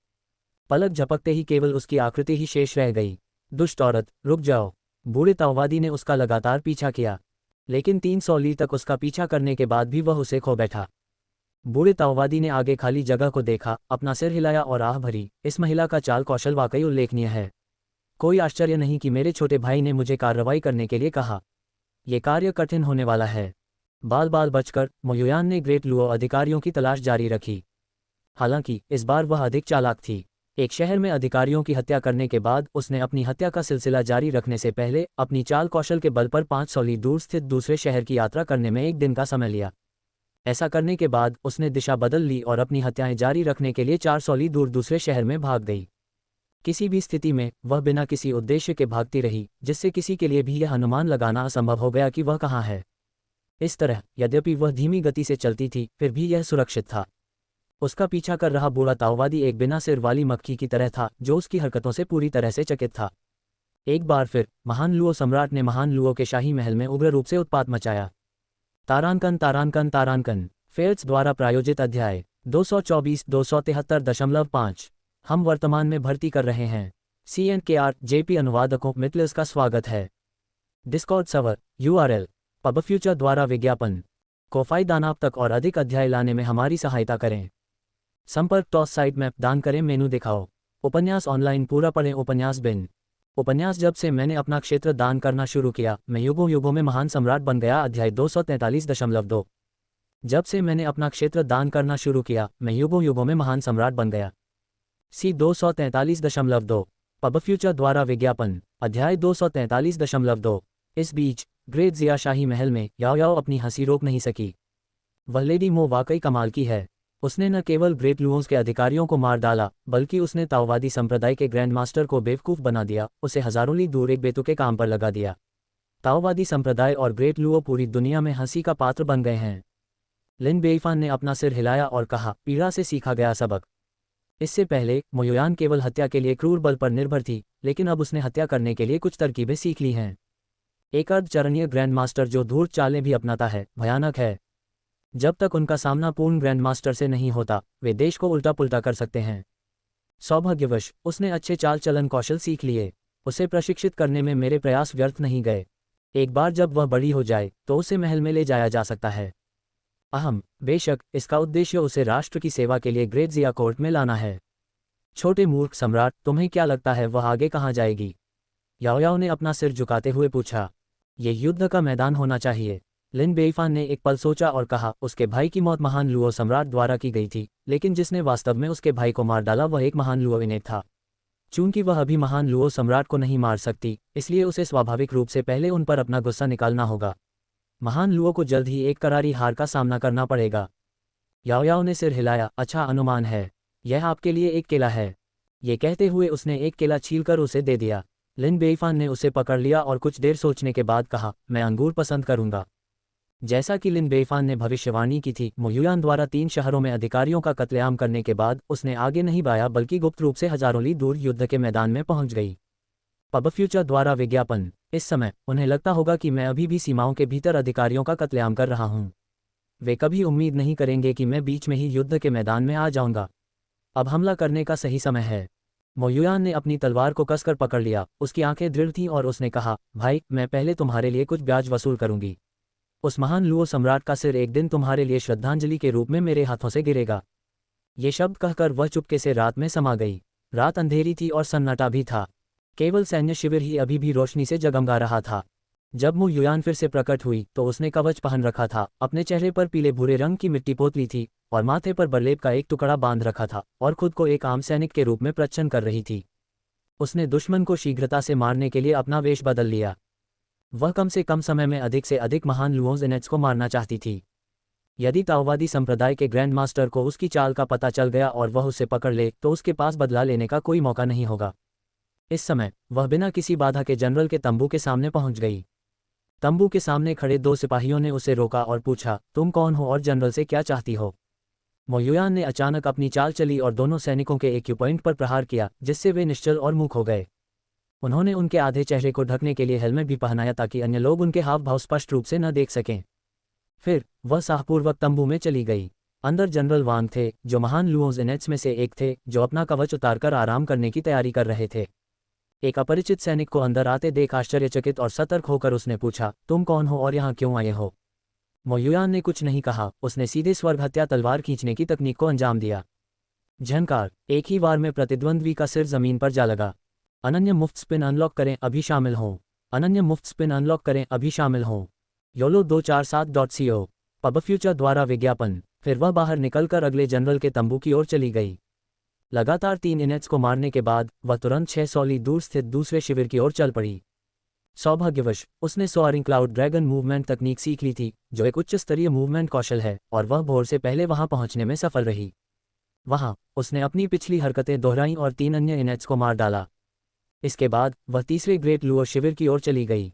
पलक झपकते ही केवल उसकी आकृति ही शेष रह गई। दुष्ट औरत, रुक जाओ। बूढ़े ताओवादी ने उसका लगातार पीछा किया, लेकिन 300 ली तक उसका पीछा करने के बाद भी वह उसे खो बैठा। बूढ़े ताओवादी ने आगे खाली जगह को देखा, अपना सिर हिलाया और आह भरी, इस महिला का चाल कौशल वाकई उल्लेखनीय है। कोई आश्चर्य नहीं कि मेरे छोटे भाई ने मुझे कार्रवाई करने के लिए कहा। ये कार्य कठिन होने वाला है। बाल बाल बचकर मोयुयान ने ग्रेट लुओ अधिकारियों की तलाश जारी रखी। हालांकि इस बार वह अधिक चालाक थी। एक शहर में अधिकारियों की हत्या करने के बाद उसने अपनी हत्या का सिलसिला जारी रखने से पहले अपनी चाल कौशल के बल पर 500 ली दूर स्थित दूसरे शहर की यात्रा करने में 1 दिन का समय लिया। ऐसा करने के बाद उसने दिशा बदल ली और अपनी हत्याएं जारी रखने के लिए 400 ली दूर दूसरे शहर में भाग गई। किसी भी स्थिति में वह बिना किसी उद्देश्य के भागती रही, जिससे किसी के लिए भी यह अनुमान लगाना असंभव हो गया कि वह कहाँ है। इस तरह, यद्यपि वह धीमी गति से चलती थी, फिर भी यह सुरक्षित था। उसका पीछा कर रहा बूढ़ा ताओवादी एक बिना सिर वाली मक्खी की तरह था, जो उसकी हरकतों से पूरी तरह से चकित था। एक बार फिर महान लुओ सम्राट ने महान लुओ के शाही महल में उग्र रूप से उत्पात मचाया। तारांकन तारांकन तारांकन फेल्स द्वारा प्रायोजित अध्याय 224-273.5। हम वर्तमान में भर्ती कर रहे हैं। CNKR JP अनुवादकों मितलिस का स्वागत है। डिस्कॉर्ड सर्वर URL पबफ्यूचर द्वारा विज्ञापन कोफाई दानाप तक और अधिक अध्याय लाने में हमारी सहायता करें। संपर्क टॉस साइट मैप दान करें मेनू दिखाओ। उपन्यास ऑनलाइन पूरा पढ़ें। उपन्यास बिन उपन्यास जब से मैंने अपना क्षेत्र दान करना शुरू किया, मैं युगों युगों में महान सम्राट बन गया। अध्याय 243.2। जब से मैंने अपना क्षेत्र दान करना शुरू किया, मैं युगों युगों में महान सम्राट बन गया। C 243.2 पबफ्यूचर द्वारा विज्ञापन अध्याय 243.2। इस बीच ग्रेट जिया शाही महल में याओ याओ अपनी हंसी रोक नहीं सकी। वह लेडी मो वाकई कमाल की है। उसने न केवल ग्रेट लुओंस के अधिकारियों को मार डाला, बल्कि उसने ताओवादी संप्रदाय के ग्रैंड मास्टर को बेवकूफ़ बना दिया, उसे हजारों ली दूर एक बेतुके काम पर लगा दिया। ताओवादी संप्रदाय और ग्रेट लुओ पूरी दुनिया में हंसी का पात्र बन गए हैं। लिन बेईफान ने अपना सिर हिलाया और कहा, पीड़ा से सीखा गया सबक। इससे पहले मोयुयान केवल हत्या के लिए क्रूर बल पर निर्भर थी, लेकिन अब उसने हत्या करने के लिए कुछ तरकीबें सीख ली हैं। एक अर्धचरणीय ग्रैंड मास्टर जो धूर्त चालें भी अपनाता है, भयानक है। जब तक उनका सामना पूर्ण ग्रैंड मास्टर से नहीं होता, वे देश को उल्टा पुल्टा कर सकते हैं। सौभाग्यवश उसने अच्छे चाल चलन कौशल सीख लिए। उसे प्रशिक्षित करने में मेरे प्रयास व्यर्थ नहीं गए। एक बार जब वह बड़ी हो जाए तो उसे महल में ले जाया जा सकता है। बेशक इसका उद्देश्य उसे राष्ट्र की सेवा के लिए ग्रेट जिया कोर्ट में लाना है। छोटे मूर्ख सम्राट, तुम्हें क्या लगता है वह आगे कहाँ जाएगी? याओ याओ ने अपना सिर झुकाते हुए पूछा। ये युद्ध का मैदान होना चाहिए। लिन बेईफान ने एक पल सोचा और कहा, उसके भाई की मौत महान लुओ सम्राट द्वारा की गई थी, लेकिन जिसने वास्तव में उसके भाई को मार डाला वह एक महान लुओ इनेट था। चूंकि वह अभी महान लुओ सम्राट को नहीं मार सकती, इसलिए उसे स्वाभाविक रूप से पहले उन पर अपना गुस्सा निकालना होगा। महान लुओ को जल्द ही एक करारी हार का सामना करना पड़ेगा। याओ याओ ने सिर हिलाया, अच्छा अनुमान है। यह आपके लिए एक केला है। ये कहते हुए उसने एक केला छीलकर उसे दे दिया। लिन बेईफान ने उसे पकड़ लिया और कुछ देर सोचने के बाद कहा, मैं अंगूर पसंद करूंगा। जैसा कि लिन बेईफान ने भविष्यवाणी की थी, मोयुयान द्वारा 3 शहरों में अधिकारियों का कत्लेआम करने के बाद उसने आगे नहीं बढ़ाया, बल्कि गुप्त रूप से हजारों ली दूर युद्ध के मैदान में पहुंच गई। पबफ्यूचर द्वारा विज्ञापन इस समय उन्हें लगता होगा कि मैं अभी भी सीमाओं के भीतर अधिकारियों का कत्लेआम कर रहा हूं। वे कभी उम्मीद नहीं करेंगे कि मैं बीच में ही युद्ध के मैदान में आ जाऊंगा। अब हमला करने का सही समय है। मोयुयान ने अपनी तलवार को कसकर पकड़ लिया। उसकी आंखें दृढ़ थीं और उसने कहा, भाई, मैं पहले तुम्हारे लिए कुछ ब्याज वसूल करूंगी। उस महान लुओ सम्राट का सिर एक दिन तुम्हारे लिए श्रद्धांजलि के रूप में मेरे हाथों से गिरेगा। ये शब्द कहकर वह चुपके से रात में समा गई। रात अंधेरी थी और सन्नाटा भी था। केवल सैन्य शिविर ही अभी भी रोशनी से जगमगा रहा था। जब मोयुयान फिर से प्रकट हुई तो उसने कवच पहन रखा था, अपने चेहरे पर पीले भूरे रंग की मिट्टी पोतली थी और माथे पर बरलेप का एक टुकड़ा बांध रखा था और खुद को एक आम सैनिक के रूप में प्रच्छन्न कर रही थी। उसने दुश्मन को शीघ्रता से मारने के लिए अपना वेश बदल लिया। वह कम से कम समय में अधिक से अधिक महान लुओंस इनेट्स को मारना चाहती थी। यदि ताओवादी संप्रदाय के ग्रैंड मास्टर को उसकी चाल का पता चल गया और वह उसे पकड़ ले तो उसके पास बदला लेने का कोई मौका नहीं होगा। इस समय वह बिना किसी बाधा के जनरल के तंबू के सामने पहुंच गई। तंबू के सामने खड़े 2 सिपाहियों ने उसे रोका और पूछा, तुम कौन हो और जनरल से क्या चाहती हो? मो युयान ने अचानक अपनी चाल चली और दोनों सैनिकों के एक्यूपॉइंट पर प्रहार किया, जिससे वे निश्चल और मूक हो गए। उन्होंने उनके आधे चेहरे को ढकने के लिए हेलमेट भी पहनाया ताकि अन्य लोग उनके हाव भाव स्पष्ट रूप से न देख सकें। फिर वह साहपूर्वक तंबू में चली गई। अंदर जनरल वांग थे, जो महान लुओज इनेट्स में से एक थे, जो अपना कवच उतारकर आराम करने की तैयारी कर रहे थे। एक अपरिचित सैनिक को अंदर आते देख आश्चर्यचकित और सतर्क होकर उसने पूछा, तुम कौन हो और यहाँ क्यों आए हो? मो युयान ने कुछ नहीं कहा, उसने सीधे स्वर्ग हत्या तलवार खींचने की तकनीक को अंजाम दिया। झनकार, एक ही वार में प्रतिद्वंद्वी का सिर जमीन पर जा लगा। अनन्य मुफ्त स्पिन अनलॉक करें, अभी शामिल हों। अनन्य मुफ्त स्पिन अनलॉक करें, अभी शामिल हों। योलो 247.co पबफ्यूचर द्वारा विज्ञापन। फिर वह बाहर निकलकर अगले जनरल के तंबू की ओर चली गई। लगातार 3 इनेट्स को मारने के बाद वह तुरंत 6 सौली दूर स्थित दूसरे शिविर की ओर चल पड़ी। सौभाग्यवश उसने सोअरिंग क्लाउड ड्रैगन मूवमेंट तकनीक सीख ली थी, जो एक उच्च स्तरीय मूवमेंट कौशल है, और वह भोर से पहले वहां पहुंचने में सफल रही। वहां उसने अपनी पिछली हरकतें दोहराईं और 3 अन्य इनेट्स को मार डाला। इसके बाद वह तीसरे ग्रेट लुओ शिविर की ओर चली गई।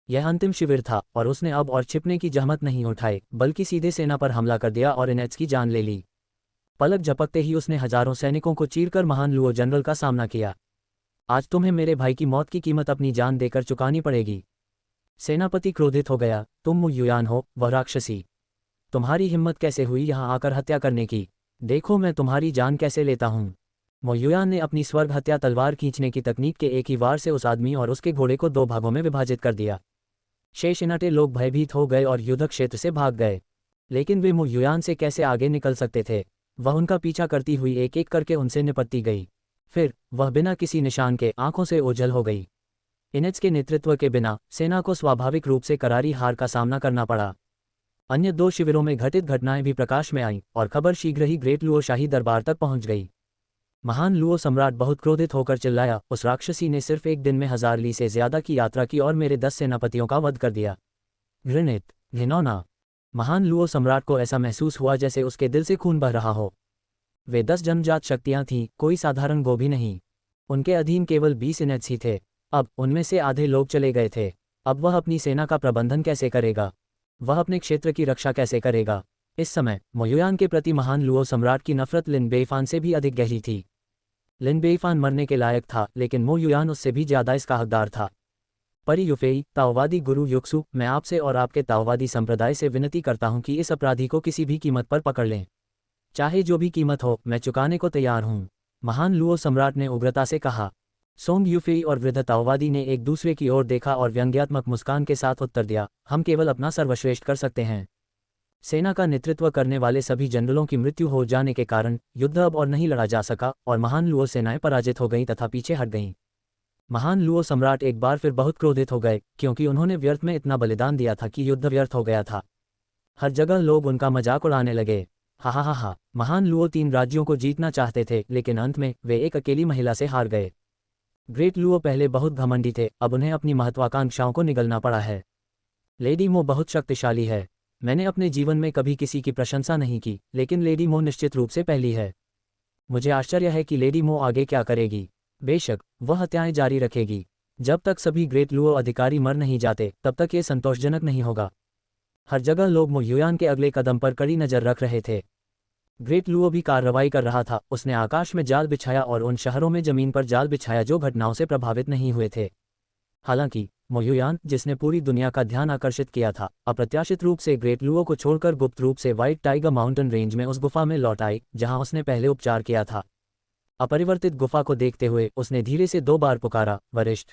यह अंतिम शिविर था और उसने अब और छिपने की जहमत नहीं उठाई, बल्कि सीधे सेना पर हमला कर दिया और इनेट्स की जान ले ली। पलक झपकते ही उसने हजारों सैनिकों को चीरकर महान लुओ जनरल का सामना किया। आज तुम्हें मेरे भाई की मौत की कीमत अपनी जान देकर चुकानी पड़ेगी। सेनापति क्रोधित हो गया, तुम मो युयान हो, वह राक्षसी। तुम्हारी हिम्मत कैसे हुई यहाँ आकर हत्या करने की? देखो मैं तुम्हारी जान कैसे लेता हूँ। मो युयान ने अपनी स्वर्ग हत्या तलवार खींचने की तकनीक के एक ही वार से उस आदमी और उसके घोड़े को 2 भागों में विभाजित कर दिया। शेष इनाटे लोग भयभीत हो गए और युद्ध क्षेत्र से भाग गए। लेकिन वे मो युयान से कैसे आगे निकल सकते थे? वह उनका पीछा करती हुई एक एक करके उनसे निपटती गई। फिर वह बिना किसी निशान के आंखों से ओझल हो गई। इनेट्स के नेतृत्व के बिना सेना को स्वाभाविक रूप से करारी हार का सामना करना पड़ा। अन्य 2 शिविरों में घटित घटनाएं भी प्रकाश में आईं और खबर शीघ्र ही ग्रेट लुओ शाही दरबार तक पहुंच गई। महान लुओ सम्राट बहुत क्रोधित होकर चिल्लाया, उस राक्षसी ने सिर्फ एक दिन में 1000 ली से ज्यादा की यात्रा की और मेरे 10 सेनापतियों का वध कर दिया। घृणित, घिनौना। महान लुओ सम्राट को ऐसा महसूस हुआ जैसे उसके दिल से खून बह रहा हो। वे 10 जन्मजात शक्तियां थीं, कोई साधारण गोभी नहीं। उनके अधीन केवल 20 इनेट्स ही थे। अब उनमें से आधे लोग चले गए थे। अब वह अपनी सेना का प्रबंधन कैसे करेगा? वह अपने क्षेत्र की रक्षा कैसे करेगा? इस समय मो युयान के प्रति महान लुओ सम्राट की नफरत लिन बेइफान से भी अधिक गहरी थी। लिन बेइफान मरने के लायक था, लेकिन मो युयान उससे भी ज्यादा इसका हकदार था। परी युफेई, ताओवादी गुरु युक्सु, मैं आपसे और आपके ताओवादी संप्रदाय से विनती करता हूं कि इस अपराधी को किसी भी कीमत पर पकड़ लें। चाहे जो भी कीमत हो, मैं चुकाने को तैयार हूं। महान लुओ सम्राट ने उग्रता से कहा। सोंग यूफेई और वृद्ध ताओवादी ने एक दूसरे की ओर देखा और व्यंग्यात्मक मुस्कान के साथ उत्तर दिया, हम केवल अपना सर्वश्रेष्ठ कर सकते हैं। सेना का नेतृत्व करने वाले सभी जनरलों की मृत्यु हो जाने के कारण युद्ध अब और नहीं लड़ा जा सका और महान लुओ सेनाएं पराजित हो गईं तथा पीछे हट गईं। महान लुओ सम्राट एक बार फिर बहुत क्रोधित हो गए, क्योंकि उन्होंने व्यर्थ में इतना बलिदान दिया था कि युद्ध व्यर्थ हो गया था। हर जगह लोग उनका मजाक उड़ाने लगे। हा हा हा हा। महान लुओ 3 राज्यों को जीतना चाहते थे, लेकिन अंत में वे एक अकेली महिला से हार गए। ग्रेट लुओ पहले बहुत घमंडी थे, अब उन्हें अपनी महत्वाकांक्षाओं को निगलना पड़ा है। लेडी मो बहुत शक्तिशाली है। मैंने अपने जीवन में कभी किसी की प्रशंसा नहीं की, लेकिन लेडी मो निश्चित रूप से पहली है। मुझे आश्चर्य है कि लेडी मो आगे क्या करेगी। बेशक वह हत्याएं जारी रखेगी। जब तक सभी ग्रेट लुओ अधिकारी मर नहीं जाते, तब तक ये संतोषजनक नहीं होगा। हर जगह लोग मो युयान के अगले कदम पर कड़ी नजर रख रहे थे। ग्रेट लुओ भी कार्रवाई कर रहा था। उसने आकाश में जाल बिछाया और उन शहरों में जमीन पर जाल बिछाया जो घटनाओं से प्रभावित नहीं हुए थे। हालांकि मो युयान, जिसने पूरी दुनिया का ध्यान आकर्षित किया था, अप्रत्याशित रूप से ग्रेट लुओ को छोड़कर गुप्त रूप से व्हाइट टाइगर माउंटेन रेंज में उस गुफा में लौट आई जहां उसने पहले उपचार किया था। अपरिवर्तित गुफा को देखते हुए उसने धीरे से 2 बार पुकारा, वरिष्ठ,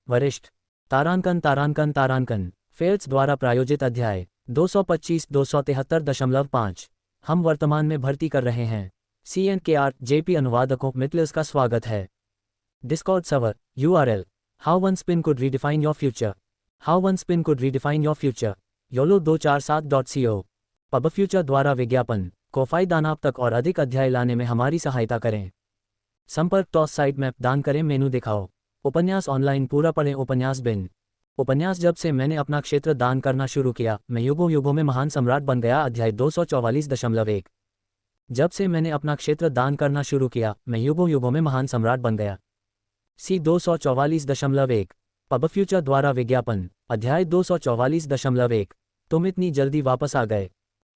वरिष्ठ। तारांकन, तारांकन, तारांकन। फेल्स द्वारा प्रायोजित अध्याय 225 273.5। हम वर्तमान में भर्ती कर रहे हैं। CNKR JP अनुवादकों मिटलर्स का स्वागत है। Discord server URL how one spin could redefine your future. How one spin could redefine your future. YOLO 247.co पबफ्यूचर द्वारा विज्ञापन। कोफाई दानाप तक और अधिक अध्याय लाने में हमारी सहायता करें। संपर्क टॉस साइट मैप दान करें, मेनू दिखाओ। उपन्यास ऑनलाइन पूरा पढ़ें। उपन्यास बिन। उपन्यास जब से मैंने अपना क्षेत्र दान करना शुरू किया, मैं युगों युगों में महान सम्राट बन गया। अध्याय 244.1। जब से मैंने अपना क्षेत्र दान करना शुरू किया, मैं युगों युगों में महान सम्राट बन गया। C 244.1। पब फ्यूचर द्वारा विज्ञापन। अध्याय 244.1। तुम इतनी जल्दी वापस आ गए।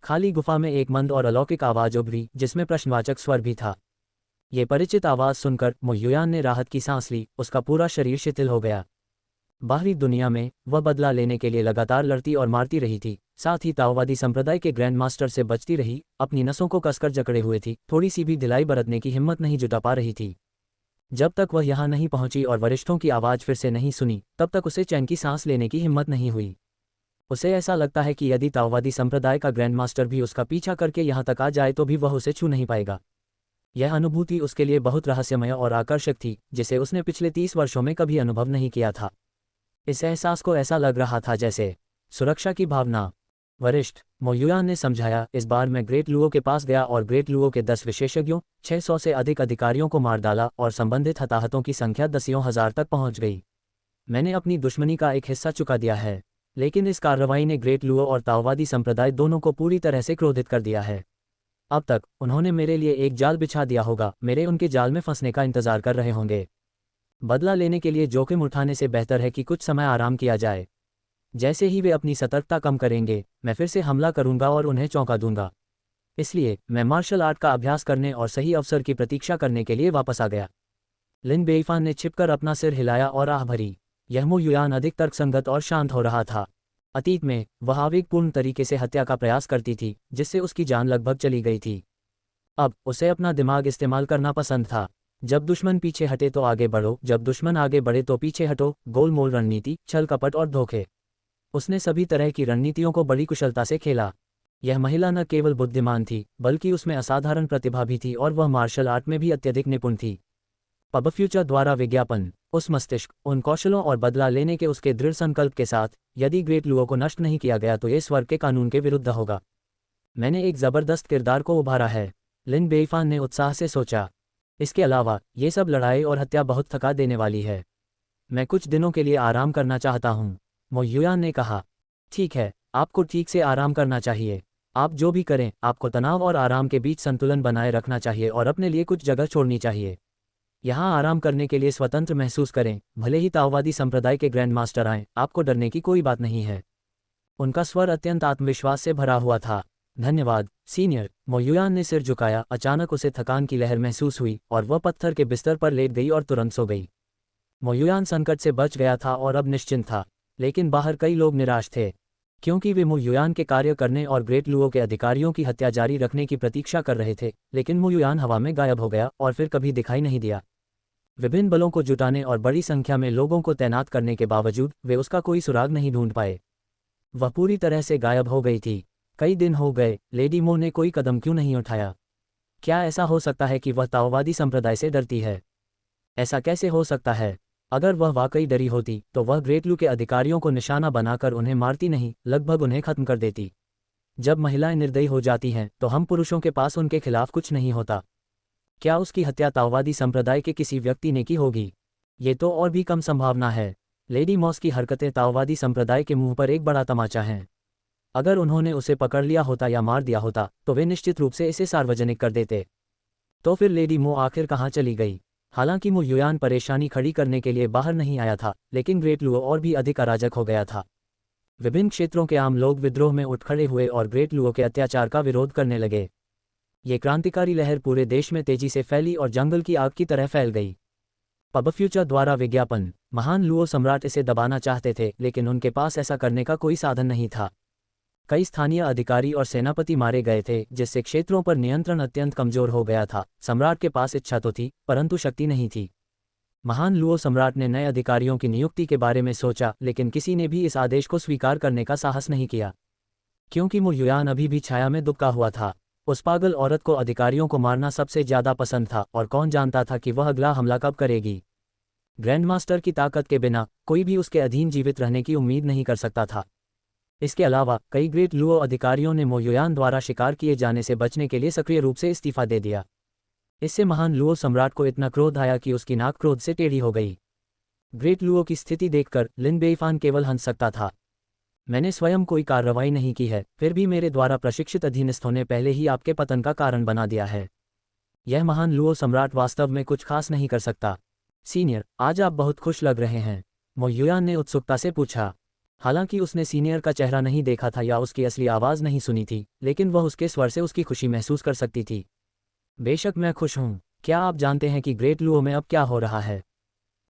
खाली गुफा में एक मंद और अलौकिक आवाज उभरी जिसमें प्रश्नवाचक स्वर भी था। ये परिचित आवाज सुनकर मो युयान ने राहत की सांस ली। उसका पूरा शरीर शिथिल हो गया। बाहरी दुनिया में वह बदला लेने के लिए लगातार लड़ती और मारती रही थी, साथ ही ताओवादी संप्रदाय के ग्रैंड मास्टर से बचती रही, अपनी नसों को कसकर जकड़े हुए थी, थोड़ी सी भी ढिलाई बरतने की हिम्मत नहीं जुटा पा रही थी। जब तक वह यहाँ नहीं पहुंची और वरिष्ठों की आवाज़ फिर से नहीं सुनी, तब तक उसे चैन की सांस लेने की हिम्मत नहीं हुई। उसे ऐसा लगता है कि यदि ताओवादी संप्रदाय का ग्रैंड मास्टर भी उसका पीछा करके यहाँ तक आ जाए तो भी वह उसे छू नहीं पाएगा। यह अनुभूति उसके लिए बहुत रहस्यमय और आकर्षक थी, जिसे उसने पिछले 30 वर्षों में कभी अनुभव नहीं किया था। इस एहसास को ऐसा लग रहा था जैसे सुरक्षा की भावना। वरिष्ठ, मो युयान ने समझाया, इस बार मैं ग्रेट लुओ के पास गया और ग्रेट लुओ के 10 विशेषज्ञों, 600 से अधिक अधिकारियों को मार डाला और संबंधित हताहतों की संख्या दसियों हजार तक पहुंच गई। मैंने अपनी दुश्मनी का एक हिस्सा चुका दिया है, लेकिन इस कार्रवाई ने ग्रेट लुओ और ताओवादी संप्रदाय दोनों को पूरी तरह से क्रोधित कर दिया है। अब तक उन्होंने मेरे लिए एक जाल बिछा दिया होगा, मेरे उनके जाल में फंसने का इंतजार कर रहे होंगे। बदला लेने के लिए जोखिम उठाने से बेहतर है कि कुछ समय आराम किया जाए। जैसे ही वे अपनी सतर्कता कम करेंगे, मैं फिर से हमला करूंगा और उन्हें चौंका दूंगा। इसलिए मैं मार्शल आर्ट का अभ्यास करने और सही अवसर की प्रतीक्षा करने के लिए वापस आ गया। लिन बेइफान ने छिपकर अपना सिर हिलाया और आह भरी। यह मो युयान अधिक तर्कसंगत और शांत हो रहा था। अतीत में वह आवेगपूर्ण तरीके से हत्या का प्रयास करती थी, जिससे उसकी जान लगभग चली गई थी। अब उसे अपना दिमाग इस्तेमाल करना पसंद था। जब दुश्मन पीछे हटे तो आगे बढ़ो, जब दुश्मन आगे बढ़े तो पीछे हटो। गोलमोल रणनीति, छल कपट और धोखे। उसने सभी तरह की रणनीतियों को बड़ी कुशलता से खेला। यह महिला न केवल बुद्धिमान थी, बल्कि उसमें असाधारण प्रतिभा भी थी और वह मार्शल आर्ट में भी अत्यधिक निपुण थी। पब फ्यूचर द्वारा विज्ञापन। उस मस्तिष्क, उन कौशलों और बदला लेने के उसके दृढ़ संकल्प के साथ, यदि ग्रेट लुओ को नष्ट नहीं किया गया तो ये स्वर्ग के कानून के विरुद्ध होगा। मैंने एक जबरदस्त किरदार को उभारा है, लिन बेइफान ने उत्साह से सोचा। इसके अलावा ये सब लड़ाई और हत्या बहुत थका देने वाली है। मैं कुछ दिनों के लिए आराम करना चाहता हूँ, मो युयान ने कहा। ठीक है, आपको ठीक से आराम करना चाहिए। आप जो भी करें, आपको तनाव और आराम के बीच संतुलन बनाए रखना चाहिए और अपने लिए कुछ जगह छोड़नी चाहिए। यहाँ आराम करने के लिए स्वतंत्र महसूस करें, भले ही ताओवादी संप्रदाय के ग्रैंड मास्टर आएं, आपको डरने की कोई बात नहीं है। उनका स्वर अत्यंत आत्मविश्वास से भरा हुआ था। धन्यवाद, सीनियर। मो युयान ने सिर झुकाया। अचानक उसे थकान की लहर महसूस हुई और वह पत्थर के बिस्तर पर लेट गई और तुरंत सो गई। मो युयान संकट से बच गया था और अब निश्चिंत था, लेकिन बाहर कई लोग निराश थे, क्योंकि वे मो युयान के कार्य करने और ग्रेट लुओ के अधिकारियों की हत्या जारी रखने की प्रतीक्षा कर रहे थे। लेकिन मो युयान हवा में गायब हो गया और फिर कभी दिखाई नहीं दिया। विभिन्न बलों को जुटाने और बड़ी संख्या में लोगों को तैनात करने के बावजूद वे उसका कोई सुराग नहीं ढूंढ पाए। वह पूरी तरह से गायब हो गई थी। कई दिन हो गए, लेडी मो ने कोई कदम क्यों नहीं उठाया? क्या ऐसा हो सकता है कि वह ताओवादी संप्रदाय से डरती है? ऐसा कैसे हो सकता है? अगर वह वाकई डरी होती तो वह ग्रेट लू के अधिकारियों को निशाना बनाकर उन्हें मारती नहीं, लगभग उन्हें खत्म कर देती। जब महिलाएं निर्दयी हो जाती हैं तो हम पुरुषों के पास उनके खिलाफ कुछ नहीं होता। क्या उसकी हत्या ताओवादी संप्रदाय के किसी व्यक्ति ने की होगी? ये तो और भी कम संभावना है। लेडी मॉस की हरकतें ताओवादी संप्रदाय के मुंह पर एक बड़ा तमाचा हैं। अगर उन्होंने उसे पकड़ लिया होता या मार दिया होता तो वे निश्चित रूप से इसे सार्वजनिक कर देते। तो फिर लेडी मो आखिर कहाँ चली गई? हालांकि मो युयान परेशानी खड़ी करने के लिए बाहर नहीं आया था, लेकिन ग्रेट लुओ और भी अधिक अराजक हो गया था। विभिन्न क्षेत्रों के आम लोग विद्रोह में उठ खड़े हुए और ग्रेट लुओ के अत्याचार का विरोध करने लगे। ये क्रांतिकारी लहर पूरे देश में तेजी से फैली और जंगल की आग की तरह फैल गई। पब फ्यूचर द्वारा विज्ञापन। महान लुओ सम्राट इसे दबाना चाहते थे, लेकिन उनके पास ऐसा करने का कोई साधन नहीं था। कई स्थानीय अधिकारी और सेनापति मारे गए थे, जिससे क्षेत्रों पर नियंत्रण अत्यंत कमजोर हो गया था। सम्राट के पास इच्छा तो थी, परंतु शक्ति नहीं थी। महान लुओ सम्राट ने नए अधिकारियों की नियुक्ति के बारे में सोचा, लेकिन किसी ने भी इस आदेश को स्वीकार करने का साहस नहीं किया, क्योंकि मो युयान अभी भी छाया में दुबका हुआ था। उस पागल औरत को अधिकारियों को मारना सबसे ज्यादा पसंद था, और कौन जानता था कि वह अगला हमला कब करेगी। ग्रैंडमास्टर की ताकत के बिना कोई भी उसके अधीन जीवित रहने की उम्मीद नहीं कर सकता था। इसके अलावा कई ग्रेट लुओ अधिकारियों ने मो युयान द्वारा शिकार किए जाने से बचने के लिए सक्रिय रूप से इस्तीफा दे दिया। इससे महान लुओ सम्राट को इतना क्रोध आया कि उसकी नाक क्रोध से टेढ़ी हो गई। ग्रेट लुओ की स्थिति देखकर लिन बेइफान केवल हंस सकता था। मैंने स्वयं कोई कार्रवाई नहीं की है, फिर भी मेरे द्वारा प्रशिक्षित अधीनस्थों ने पहले ही आपके पतन का कारण बना दिया है। यह महान लुओ सम्राट वास्तव में कुछ खास नहीं कर सकता। सीनियर, आज आप बहुत खुश लग रहे हैं। मो युयान ने उत्सुकता से पूछा। हालांकि उसने सीनियर का चेहरा नहीं देखा था या उसकी असली आवाज़ नहीं सुनी थी, लेकिन वह उसके स्वर से उसकी खुशी महसूस कर सकती थी। बेशक मैं खुश हूँ। क्या आप जानते हैं कि ग्रेट लुओ में अब क्या हो रहा है?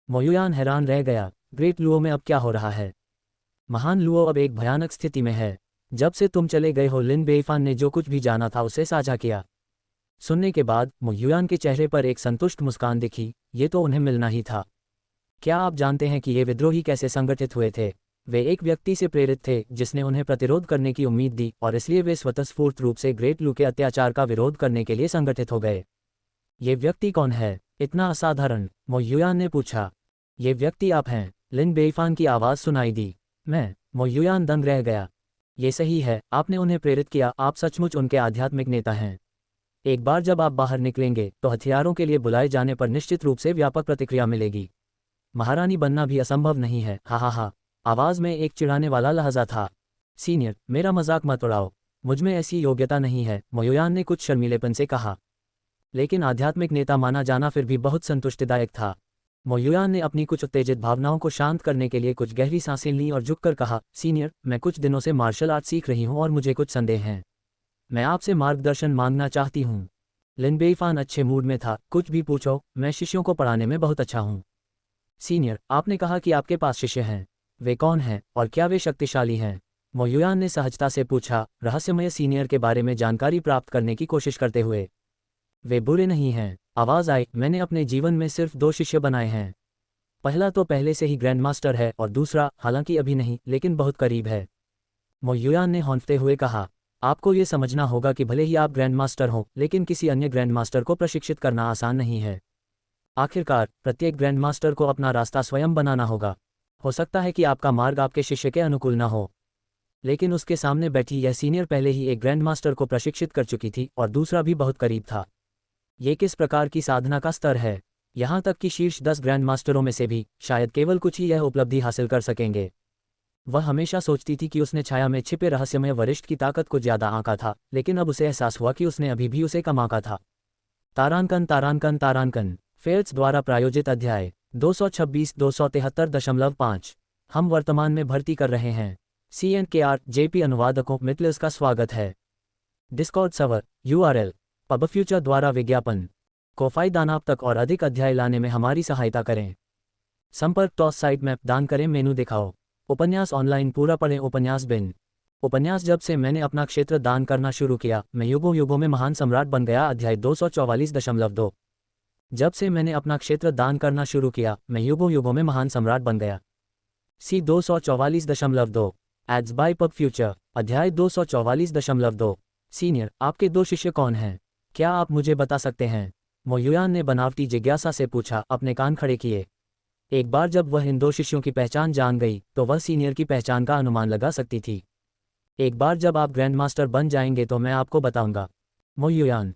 मो युयान हैरान रह गया। ग्रेट लुओ में अब क्या हो रहा है? महान लुओ अब एक भयानक स्थिति में है। जब से तुम चले गए हो, लिन बेईफान ने जो कुछ भी जाना था उसे साझा किया। सुनने के बाद मो युयान के चेहरे पर एक संतुष्ट मुस्कान दिखी। ये तो उन्हें मिलना ही था। क्या आप जानते हैं कि ये विद्रोही कैसे संगठित हुए थे? वे एक व्यक्ति से प्रेरित थे जिसने उन्हें प्रतिरोध करने की उम्मीद दी, और इसलिए वे स्वतःस्फूर्त रूप से ग्रेट लू के अत्याचार का विरोध करने के लिए संगठित हो गए। ये व्यक्ति कौन है? इतना असाधारण? मो युयान ने पूछा। ये व्यक्ति आप हैं। लिन बेईफान की आवाज़ सुनाई दी। मैं? मो युयान दंग रह गया। ये सही है, आपने उन्हें प्रेरित किया। आप सचमुच उनके आध्यात्मिक नेता हैं। एक बार जब आप बाहर निकलेंगे तो हथियारों के लिए बुलाए जाने पर निश्चित रूप से व्यापक प्रतिक्रिया मिलेगी। महारानी बनना भी असंभव नहीं है। हा हा हा। आवाज़ में एक चिढ़ाने वाला लहजा था। सीनियर, मेरा मजाक मत उड़ाओ। मुझमें ऐसी योग्यता नहीं है, मो युयान ने कुछ शर्मीलेपन से कहा। लेकिन आध्यात्मिक नेता माना जाना फिर भी बहुत संतुष्टिदायक था। मो युयान ने अपनी कुछ उत्तेजित भावनाओं को शांत करने के लिए कुछ गहरी सांसें लीं और झुककर कहा, सीनियर, मैं कुछ दिनों से मार्शल आर्ट सीख रही हूँ और मुझे कुछ संदेह हैं। मैं आपसे मार्गदर्शन मांगना चाहती हूँ। लिन बेईफान अच्छे मूड में था। कुछ भी पूछो, मैं शिष्यों को पढ़ाने में बहुत अच्छा हूँ। सीनियर, आपने कहा कि आपके पास शिष्य हैं। वे कौन हैं और क्या वे शक्तिशाली हैं? मो युयान ने सहजता से पूछा, रहस्यमय सीनियर के बारे में जानकारी प्राप्त करने की कोशिश करते हुए। वे बुरे नहीं हैं। आवाज़ आई, मैंने अपने जीवन में सिर्फ 2 शिष्य बनाए हैं। पहला तो पहले से ही ग्रैंड मास्टर है और दूसरा, हालांकि अभी नहीं, लेकिन बहुत करीब है। मो युयान ने हौंकते हुए कहा, आपको ये समझना होगा कि भले ही आप ग्रैंड मास्टर हों, लेकिन किसी अन्य ग्रैंड मास्टर को प्रशिक्षित करना आसान नहीं है। आखिरकार प्रत्येक ग्रैंड मास्टर को अपना रास्ता स्वयं बनाना होगा। हो सकता है कि आपका मार्ग आपके शिष्य के अनुकूल न हो, लेकिन उसके सामने बैठी यह सीनियर पहले ही एक ग्रैंड मास्टर को प्रशिक्षित कर चुकी थी और दूसरा भी बहुत करीब था। ये किस प्रकार की साधना का स्तर है? यहाँ तक कि शीर्ष 10 ग्रैंड मास्टरों में से भी शायद केवल कुछ ही यह उपलब्धि हासिल कर सकेंगे। वह हमेशा सोचती थी कि उसने छाया में छिपे रहस्यमय वरिष्ठ की ताकत को ज्यादा आंका था, लेकिन अब उसे एहसास हुआ कि उसने अभी भी उसे कम आंका था। तारांकन तारांकन तारांकन। फेल्ट्स द्वारा प्रायोजित अध्याय 226-273.5। हम वर्तमान में भर्ती कर रहे हैं। CNKR JP अनुवादकों मिटलर्स का स्वागत है। डिस्कॉर्ड सर्वर URL पबफ्यूचर द्वारा विज्ञापन कोफाई दानाप तक और अधिक अध्याय लाने में हमारी सहायता करें। संपर्क टॉस साइट मैप दान करें, मेनू दिखाओ। उपन्यास ऑनलाइन पूरा पढ़ें। उपन्यास बिन। उपन्यास जब से मैंने अपना क्षेत्र दान करना शुरू किया, मैं युगों युगों में महान सम्राट बन गया। अध्याय 244.2। जब से मैंने अपना क्षेत्र दान करना शुरू किया, मैं युगों युगों में महान सम्राट बन गया। C 244.2 ads by pub future. अध्याय 244.2। सीनियर, आपके 2 शिष्य कौन हैं? क्या आप मुझे बता सकते हैं? मो युयान ने बनावटी जिज्ञासा से पूछा, अपने कान खड़े किए। एक बार जब वह इन 2 शिष्यों की पहचान जान गई तो वह सीनियर की पहचान का अनुमान लगा सकती थी। एक बार जब आप ग्रैंड मास्टर बन जाएंगे तो मैं आपको बताऊंगा। मो युयान,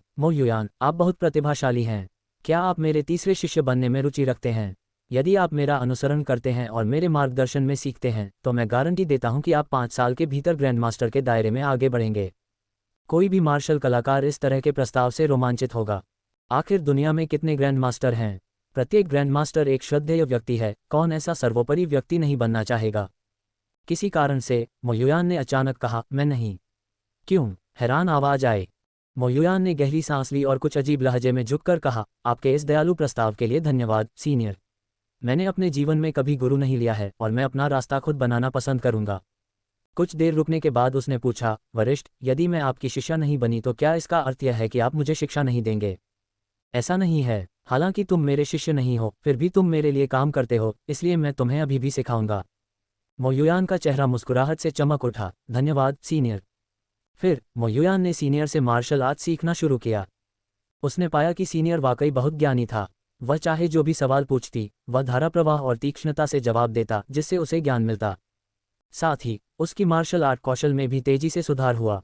आप बहुत प्रतिभाशाली हैं। क्या आप मेरे तीसरे शिष्य बनने में रुचि रखते हैं? यदि आप मेरा अनुसरण करते हैं और मेरे मार्गदर्शन में सीखते हैं तो मैं गारंटी देता हूं कि आप 5 साल के भीतर ग्रैंड मास्टर के दायरे में आगे बढ़ेंगे। कोई भी मार्शल कलाकार इस तरह के प्रस्ताव से रोमांचित होगा। आखिर दुनिया में कितने ग्रैंड मास्टर हैं? प्रत्येक ग्रैंड मास्टर एक श्रद्धेय व्यक्ति है। कौन ऐसा सर्वोपरि व्यक्ति नहीं बनना चाहेगा? किसी कारण से मो युयान ने अचानक कहा, मैं नहीं। क्यों? हैरान आवाज आई। मो युयान ने गहरी सांस ली और कुछ अजीब लहजे में झुककर कहा, आपके इस दयालु प्रस्ताव के लिए धन्यवाद सीनियर। मैंने अपने जीवन में कभी गुरु नहीं लिया है और मैं अपना रास्ता खुद बनाना पसंद करूंगा। कुछ देर रुकने के बाद उसने पूछा, वरिष्ठ, यदि मैं आपकी शिष्या नहीं बनी तो क्या इसका अर्थ यह है कि आप मुझे शिक्षा नहीं देंगे? ऐसा नहीं है। हालांकि तुम मेरे शिष्य नहीं हो, फिर भी तुम मेरे लिए काम करते हो, इसलिए मैं तुम्हें अभी भी सिखाऊंगा। मो युयान का चेहरा मुस्कुराहट से चमक उठा। धन्यवाद सीनियर। फिर मो युयान ने सीनियर से मार्शल आर्ट सीखना शुरू किया। उसने पाया कि सीनियर वाकई बहुत ज्ञानी था। वह चाहे जो भी सवाल पूछती, वह धारा प्रवाह और तीक्ष्णता से जवाब देता, जिससे उसे ज्ञान मिलता। साथ ही उसकी मार्शल आर्ट कौशल में भी तेजी से सुधार हुआ।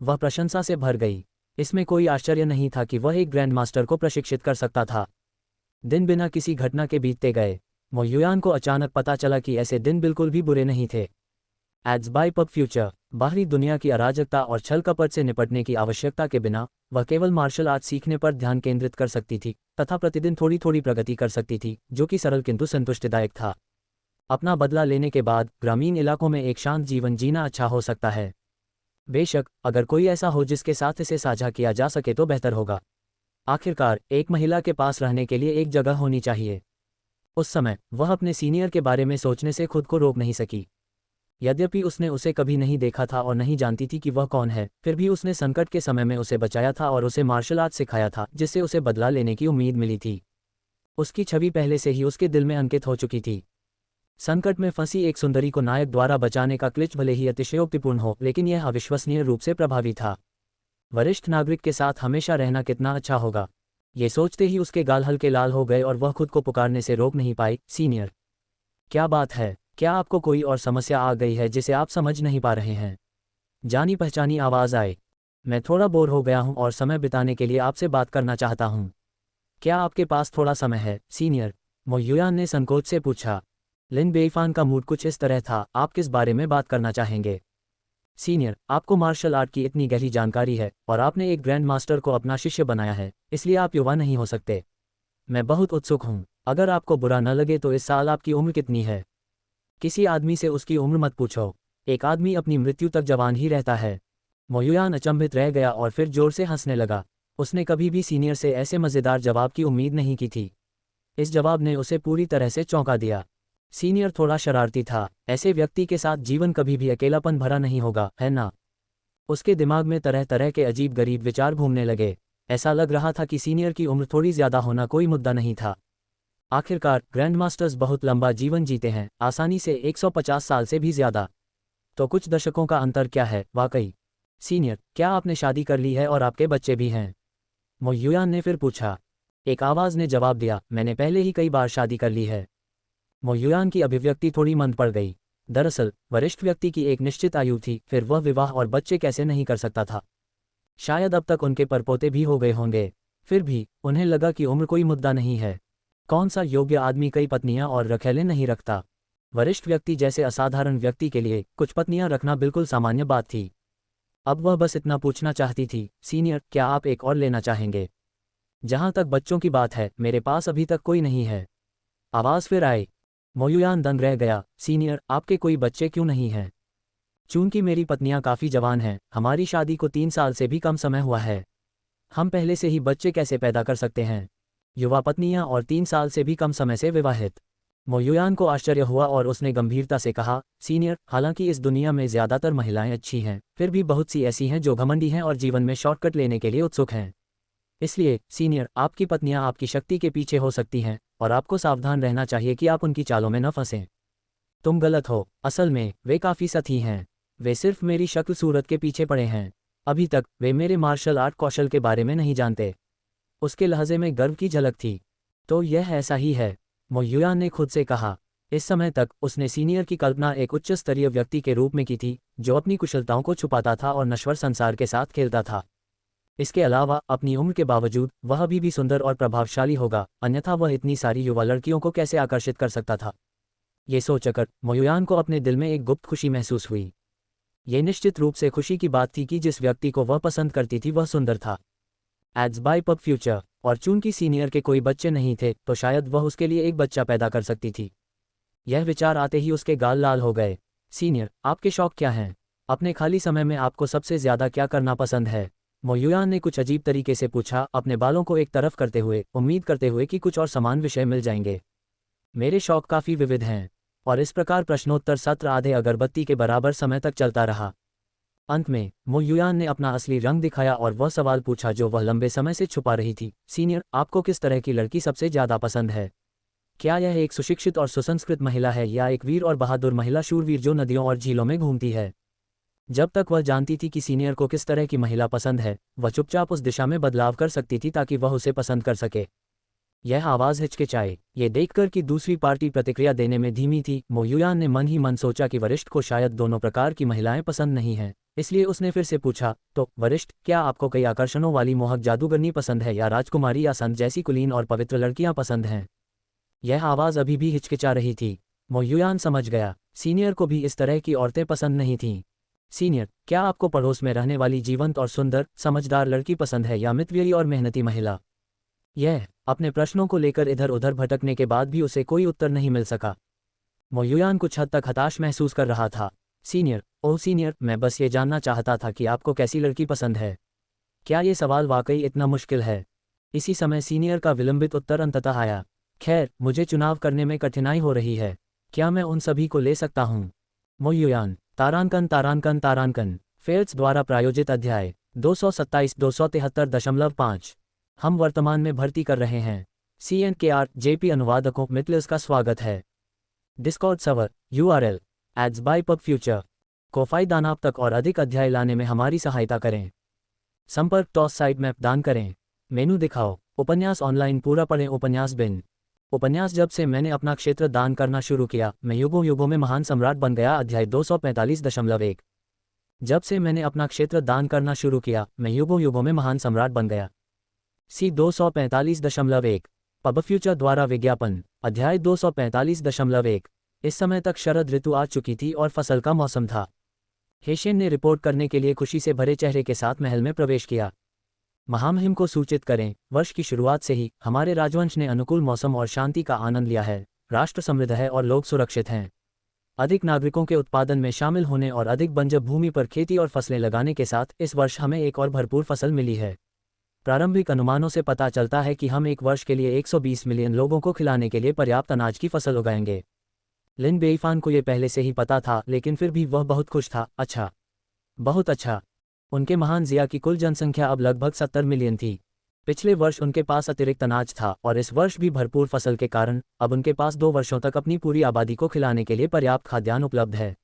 वह प्रशंसा से भर गई। इसमें कोई आश्चर्य नहीं था कि वह एक ग्रैंड मास्टर को प्रशिक्षित कर सकता था। दिन बिना किसी घटना के बीतते गए। मो युयान को अचानक पता चला कि ऐसे दिन बिल्कुल भी बुरे नहीं थे। Ads by pub future. बाहरी दुनिया की अराजकता और छल कपट से निपटने की आवश्यकता के बिना वह केवल मार्शल आर्ट सीखने पर ध्यान केंद्रित कर सकती थी तथा प्रतिदिन थोड़ी थोड़ी प्रगति कर सकती थी, जो कि सरल किंतु संतुष्टिदायक था। अपना बदला लेने के बाद ग्रामीण इलाकों में एक शांत जीवन जीना अच्छा हो सकता है। बेशक, अगर कोई ऐसा हो जिसके साथ इसे साझा किया जा सके तो बेहतर होगा। आखिरकार, एक महिला के पास रहने के लिए एक जगह होनी चाहिए। उस समय वह अपने सीनियर के बारे में सोचने से खुद को रोक नहीं सकी। यद्यपि उसने उसे कभी नहीं देखा था और नहीं जानती थी कि वह कौन है, फिर भी उसने संकट के समय में उसे बचाया था और उसे मार्शल आर्ट सिखाया था, जिससे उसे बदला लेने की उम्मीद मिली थी। उसकी छवि पहले से ही उसके दिल में अंकित हो चुकी थी। संकट में फंसी एक सुंदरी को नायक द्वारा बचाने का क्लिच भले ही अतिशयोक्तिपूर्ण हो, लेकिन यह अविश्वसनीय रूप से प्रभावी था। वरिष्ठ नागरिक के साथ हमेशा रहना कितना अच्छा होगा। ये सोचते ही उसके गाल हल्के लाल हो गए और वह खुद को पुकारने से रोक नहीं पाई, सीनियर। क्या बात है? क्या आपको कोई और समस्या आ गई है जिसे आप समझ नहीं पा रहे हैं? जानी पहचानी आवाज़ आए। मैं थोड़ा बोर हो गया हूं और समय बिताने के लिए आपसे बात करना चाहता हूं। क्या आपके पास थोड़ा समय है, सीनियर? मो युयान ने संकोच से पूछा। लिन बेईफान का मूड कुछ इस तरह था, आप किस बारे में बात करना चाहेंगे? सीनियर, आपको मार्शल आर्ट की इतनी गहरी जानकारी है और आपने एक ग्रैंड मास्टर को अपना शिष्य बनाया है, इसलिए आप युवा नहीं हो सकते। मैं बहुत उत्सुक हूं। अगर आपको बुरा न लगे तो इस साल आपकी उम्र कितनी है? किसी आदमी से उसकी उम्र मत पूछो। एक आदमी अपनी मृत्यु तक जवान ही रहता है। मोयुयान अचंभित रह गया और फिर जोर से हंसने लगा। उसने कभी भी सीनियर से ऐसे मज़ेदार जवाब की उम्मीद नहीं की थी। इस जवाब ने उसे पूरी तरह से चौंका दिया। सीनियर थोड़ा शरारती था। ऐसे व्यक्ति के साथ जीवन कभी भी अकेलापन भरा नहीं होगा, है ना? उसके दिमाग में तरह तरह के अजीब गरीब विचार घूमने लगे। ऐसा लग रहा था कि सीनियर की उम्र थोड़ी ज़्यादा होना कोई मुद्दा नहीं था। आखिरकार ग्रैंड मास्टर्स बहुत लंबा जीवन जीते हैं, आसानी से 150 साल से भी ज़्यादा। तो कुछ दशकों का अंतर क्या है, वाकई? सीनियर, क्या आपने शादी कर ली है और आपके बच्चे भी हैं? मो युयान ने फिर पूछा। एक आवाज़ ने जवाब दिया, मैंने पहले ही कई बार शादी कर ली है। मो युयान की अभिव्यक्ति थोड़ी मंद पड़ गई। दरअसल वरिष्ठ व्यक्ति की एक निश्चित आयु थी, फिर वह विवाह और बच्चे कैसे नहीं कर सकता था। शायद अब तक उनके परपोते भी हो गए होंगे। फिर भी उन्हें लगा कि उम्र कोई मुद्दा नहीं है। कौन सा योग्य आदमी कई पत्नियां और रखैले नहीं रखता? वरिष्ठ व्यक्ति जैसे असाधारण व्यक्ति के लिए कुछ पत्नियां रखना बिल्कुल सामान्य बात थी। अब वह बस इतना पूछना चाहती थी, सीनियर, क्या आप एक और लेना चाहेंगे? जहां तक बच्चों की बात है, मेरे पास अभी तक कोई नहीं है। आवाज़ फिर आई। मोयुयान दंग रह गया। सीनियर, आपके कोई बच्चे क्यों नहीं हैं? चूंकि मेरी पत्नियां काफ़ी जवान हैं, हमारी शादी को 3 साल से भी कम समय हुआ है। हम पहले से ही बच्चे कैसे पैदा कर सकते हैं? युवा पत्नियां और 3 साल से भी कम समय से विवाहित। मोयुयान को आश्चर्य हुआ और उसने गंभीरता से कहा, सीनियर, हालांकि इस दुनिया में ज़्यादातर महिलाएं अच्छी हैं, फिर भी बहुत सी ऐसी हैं जो घमंडी हैं और जीवन में शॉर्टकट लेने के लिए उत्सुक हैं। इसलिए सीनियर, आपकी पत्नियां आपकी शक्ति के पीछे हो सकती हैं और आपको सावधान रहना चाहिए कि आप उनकी चालों में न फंसें। तुम गलत हो। असल में वे काफ़ी सती हैं। वे सिर्फ मेरी शक्ल सूरत के पीछे पड़े हैं। अभी तक वे मेरे मार्शल आर्ट कौशल के बारे में नहीं जानते। उसके लहजे में गर्व की झलक थी। तो यह ऐसा ही है, मो युयान ने खुद से कहा। इस समय तक उसने सीनियर की कल्पना एक उच्च स्तरीय व्यक्ति के रूप में की थी, जो अपनी कुशलताओं को छुपाता था और नश्वर संसार के साथ खेलता था। इसके अलावा अपनी उम्र के बावजूद वह अभी भी सुंदर और प्रभावशाली होगा, अन्यथा वह इतनी सारी युवा लड़कियों को कैसे आकर्षित कर सकता था? ये सोचकर मोयुयान को अपने दिल में एक गुप्त खुशी महसूस हुई। ये निश्चित रूप से खुशी की बात थी कि जिस व्यक्ति को वह पसंद करती थी वह सुंदर था। Ads by pub future. और चूंकि सीनियर के कोई बच्चे नहीं थे, तो शायद वह उसके लिए एक बच्चा पैदा कर सकती थी। यह विचार आते ही उसके गाल लाल हो गए। सीनियर, आपके शौक क्या हैं? अपने खाली समय में आपको सबसे ज़्यादा क्या करना पसंद है? मोयुयान ने कुछ अजीब तरीके से पूछा, अपने बालों को एक तरफ करते हुए, उम्मीद करते हुए कि कुछ और समान विषय मिल जाएंगे। मेरे शौक काफ़ी विविध हैं। और इस प्रकार प्रश्नोत्तर सत्र आधे अगरबत्ती के बराबर समय तक चलता रहा। अंत में मो युयान ने अपना असली रंग दिखाया और वह सवाल पूछा जो वह लंबे समय से छुपा रही थी, सीनियर, आपको किस तरह की लड़की सबसे ज़्यादा पसंद है? क्या यह एक सुशिक्षित और सुसंस्कृत महिला है या एक वीर और बहादुर महिला शूरवीर जो नदियों और झीलों में घूमती है? जब तक वह जानती थी कि सीनियर को किस तरह की महिला पसंद है, वह चुपचाप उस दिशा में बदलाव कर सकती थी ताकि वह उसे पसंद कर सके। यह आवाज़ हिचकिचाई। ये देखकर कि दूसरी पार्टी प्रतिक्रिया देने में धीमी थी, मो युयान ने मन ही मन सोचा कि वरिष्ठ को शायद दोनों प्रकार की महिलाएं पसंद नहीं हैं। इसलिए उसने फिर से पूछा, तो वरिष्ठ, क्या आपको कई आकर्षणों वाली मोहक जादूगरनी पसंद है या राजकुमारी या संत जैसी कुलीन और पवित्र लड़कियां पसंद हैं? यह आवाज़ अभी भी हिचकिचा रही थी। मो युयान समझ गया, सीनियर को भी इस तरह की औरतें पसंद नहीं थीं। सीनियर, क्या आपको पड़ोस में रहने वाली जीवंत और सुंदर, समझदार लड़की पसंद है या मितव्ययी और मेहनती महिला? यह अपने प्रश्नों को लेकर इधर उधर भटकने के बाद भी उसे कोई उत्तर नहीं मिल सका। मोयुयान कुछ हद तक हताश महसूस कर रहा था। सीनियर, ओह सीनियर, मैं बस ये जानना चाहता था कि आपको कैसी लड़की पसंद है। क्या ये सवाल वाकई इतना मुश्किल है? इसी समय सीनियर का विलंबित उत्तर अंततः आया। खैर, मुझे चुनाव करने में कठिनाई हो रही है। क्या मैं उन सभी को ले सकता हूँ? मोयुयान, तारांकन तारांकन तारांकन। फेल्स द्वारा प्रायोजित अध्याय 227-273.5। हम वर्तमान में भर्ती कर रहे हैं। CNKR JP अनुवादकों मित्लर्स का स्वागत है। Discord server URL ads by pub future. कोफाई दानाप तक और अधिक अध्याय लाने में हमारी सहायता करें। संपर्क टॉस साइट मैप दान करें। मेनू दिखाओ। उपन्यास ऑनलाइन पूरा पढ़ें। उपन्यास बिन। उपन्यास जब से मैंने अपना क्षेत्र दान करना शुरू किया, मैं युगों युगों में महान सम्राट बन गया। अध्याय 245.1। जब से मैंने अपना क्षेत्र दान करना शुरू किया, मैं युगों युगों में महान सम्राट बन गया। C 245.1 पब फ्यूचर द्वारा विज्ञापन। अध्याय 245.1। इस समय तक शरद ऋतु आ चुकी थी और फसल का मौसम था। हेशेन ने रिपोर्ट करने के लिए खुशी से भरे चेहरे के साथ महल में प्रवेश किया। महामहिम को सूचित करें, वर्ष की शुरुआत से ही हमारे राजवंश ने अनुकूल मौसम और शांति का आनंद लिया है। राष्ट्र समृद्ध है और लोग सुरक्षित हैं। अधिक नागरिकों के उत्पादन में शामिल होने और अधिक बंजर भूमि पर खेती और फसलें लगाने के साथ इस वर्ष हमें एक और भरपूर फसल मिली है। प्रारंभिक अनुमानों से पता चलता है कि हम एक वर्ष के लिए 120 मिलियन लोगों को खिलाने के लिए पर्याप्त अनाज की फसल उगाएंगे। लिन बेईफान को यह पहले से ही पता था, लेकिन फिर भी वह बहुत खुश था। अच्छा, बहुत अच्छा। उनके महान जिया की कुल जनसंख्या अब लगभग 70 मिलियन थी। पिछले वर्ष उनके पास अतिरिक्त अनाज था और इस वर्ष भी भरपूर फसल के कारण अब उनके पास 2 वर्षों तक अपनी पूरी आबादी को खिलाने के लिए पर्याप्त खाद्यान्न उपलब्ध है।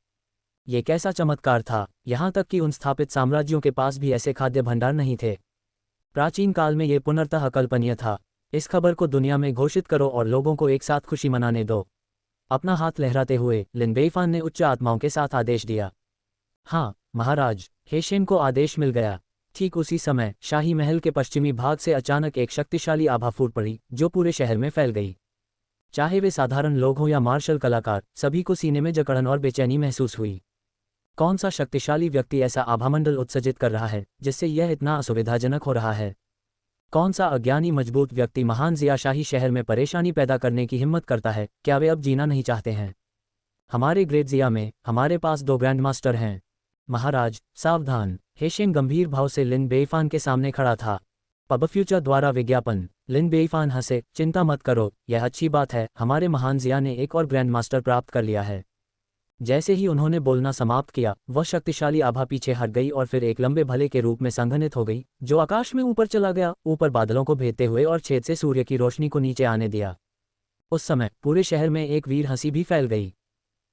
ये कैसा चमत्कार था! यहाँ तक कि उन स्थापित साम्राज्यों के पास भी ऐसे खाद्य भंडार नहीं थे। प्राचीन काल में ये पुनर्तः अकल्पनीय था। इस खबर को दुनिया में घोषित करो और लोगों को एक साथ खुशी मनाने दो। अपना हाथ लहराते हुए लिन बेईफान ने उच्च आत्माओं के साथ आदेश दिया। हाँ महाराज, हेशेन को आदेश मिल गया। ठीक उसी समय शाही महल के पश्चिमी भाग से अचानक एक शक्तिशाली आभा फूट पड़ी, जो पूरे शहर में फैल गई। चाहे वे साधारण लोग हों या मार्शल कलाकार, सभी को सीने में जकड़न और बेचैनी महसूस हुई। कौन सा शक्तिशाली व्यक्ति ऐसा आभामंडल उत्सर्जित कर रहा है जिससे यह इतना असुविधाजनक हो रहा है? कौन सा अज्ञानी मजबूत व्यक्ति महान जियाशाही शहर में परेशानी पैदा करने की हिम्मत करता है? क्या वे अब जीना नहीं चाहते हैं? हमारे ग्रेट जिया में हमारे पास 2 ग्रैंड मास्टर हैं। महाराज सावधान! हेशेन गंभीर भाव से लिन बेईफान के सामने खड़ा था। पब फ्यूचर द्वारा विज्ञापन। लिन बेईफान हंसे। चिंता मत करो, यह अच्छी बात है। हमारे महान जिया ने एक और ग्रैंड मास्टर प्राप्त कर लिया है। जैसे ही उन्होंने बोलना समाप्त किया, वह शक्तिशाली आभा पीछे हट गई और फिर एक लंबे भले के रूप में संघनित हो गई, जो आकाश में ऊपर चला गया, ऊपर बादलों को भेदते हुए और छेद से सूर्य की रोशनी को नीचे आने दिया। उस समय पूरे शहर में एक वीर हंसी भी फैल गई।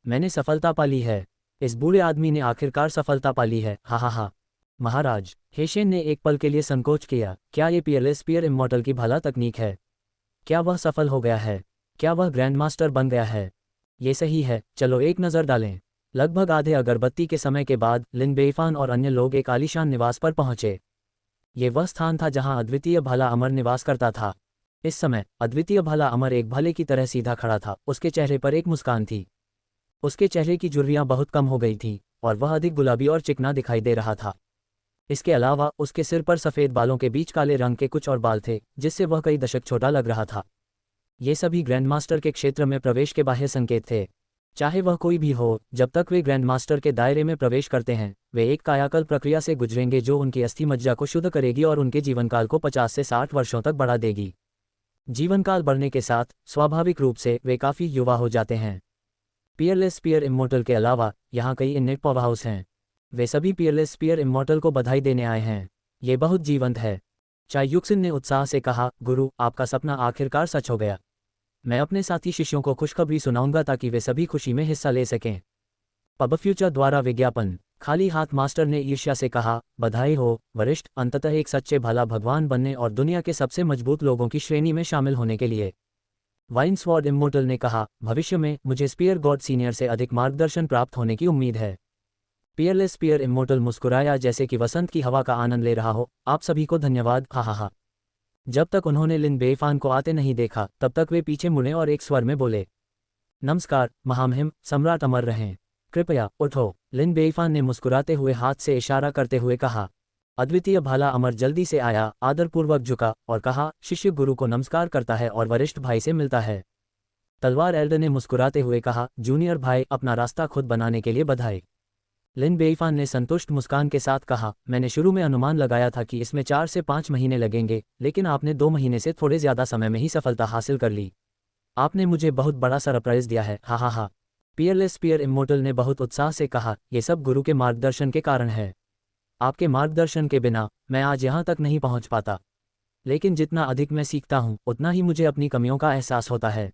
मैंने सफलता पाली है। इस बूढ़े आदमी ने आखिरकार सफलता पाली है। हा हा हा। महाराज, हेशेन ने एक पल के लिए संकोच किया। क्या ये पीयरलेस स्पीयर इमॉर्टल की भला तकनीक है? क्या वह सफल हो गया है? क्या वह ग्रैंड मास्टर बन गया है? ये सही है, चलो एक नज़र डालें। लगभग आधे अगरबत्ती के समय के बाद लिन बेईफान और अन्य लोग एक आलीशान निवास पर पहुंचे। ये वह स्थान था जहां अद्वितीय भला अमर निवास करता था। इस समय अद्वितीय भला अमर एक भले की तरह सीधा खड़ा था। उसके चेहरे पर एक मुस्कान थी। उसके चेहरे की झुर्रियां बहुत कम हो गई थीं और वह अधिक गुलाबी और चिकना दिखाई दे रहा था। इसके अलावा उसके सिर पर सफ़ेद बालों के बीच काले रंग के कुछ और बाल थे, जिससे वह कई दशक छोटा लग रहा था। ये सभी ग्रैंडमास्टर के क्षेत्र में प्रवेश के बाह्य संकेत थे। चाहे वह कोई भी हो, जब तक वे ग्रैंडमास्टर के दायरे में प्रवेश करते हैं, वे एक कायाकल्प प्रक्रिया से गुजरेंगे जो उनकी अस्थि मज्जा को शुद्ध करेगी और उनके जीवनकाल को 50 से 60 वर्षों तक बढ़ा देगी। जीवनकाल बढ़ने के साथ स्वाभाविक रूप से वे काफ़ी युवा हो जाते हैं। पीयरलेस स्पीयर इमॉर्टल के अलावा यहाँ कई इननेट पावर हाउस हैं। वे सभी पीयरलेस स्पीयर इमॉर्टल को बधाई देने आए हैं। ये बहुत जीवंत है। चाय युक्सिन ने उत्साह से कहा, गुरु, आपका सपना आखिरकार सच हो गया। मैं अपने साथी शिष्यों को खुशखबरी सुनाऊंगा ताकि वे सभी खुशी में हिस्सा ले सकें। पब फ्यूचर द्वारा विज्ञापन। खाली हाथ मास्टर ने ईर्ष्या से कहा, बधाई हो वरिष्ठ, अंततः एक सच्चे भला भगवान बनने और दुनिया के सबसे मजबूत लोगों की श्रेणी में शामिल होने के लिए। वाइन्सवॉर्ड इमोर्टल ने कहा, भविष्य में मुझे स्पीयर गॉड सीनियर से अधिक मार्गदर्शन प्राप्त होने की उम्मीद है। पीयरलेस स्पीयर इमोर्टल मुस्कुराया जैसे कि वसंत की हवा का आनंद ले रहा हो। आप सभी को धन्यवाद। हा हा हा। जब तक उन्होंने लिन बेईफान को आते नहीं देखा, तब तक वे पीछे मुड़े और एक स्वर में बोले, नमस्कार महामहिम, सम्राट अमर रहें। कृपया उठो। लिन बेईफान ने मुस्कुराते हुए हाथ से इशारा करते हुए कहा। अद्वितीय भाला अमर जल्दी से आया, आदरपूर्वक झुका और कहा, शिष्य गुरु को नमस्कार करता है और वरिष्ठ भाई से मिलता है। तलवार एल्डर ने मुस्कुराते हुए कहा, जूनियर भाई, अपना रास्ता खुद बनाने के लिए बधाई। लिन बेइफान ने संतुष्ट मुस्कान के साथ कहा, मैंने शुरू में अनुमान लगाया था कि इसमें 4 से 5 महीने लगेंगे, लेकिन आपने 2 महीने से थोड़े ज़्यादा समय में ही सफलता हासिल कर ली। आपने मुझे बहुत बड़ा सरप्राइज़ दिया है, हा हा हा। पियरलेस पियर इमोर्टल ने बहुत उत्साह से कहा, ये सब गुरु के मार्गदर्शन के कारण है। आपके मार्गदर्शन के बिना मैं आज यहाँ तक नहीं पहुँच पाता। लेकिन जितना अधिक मैं सीखता हूँ, उतना ही मुझे अपनी कमियों का एहसास होता है।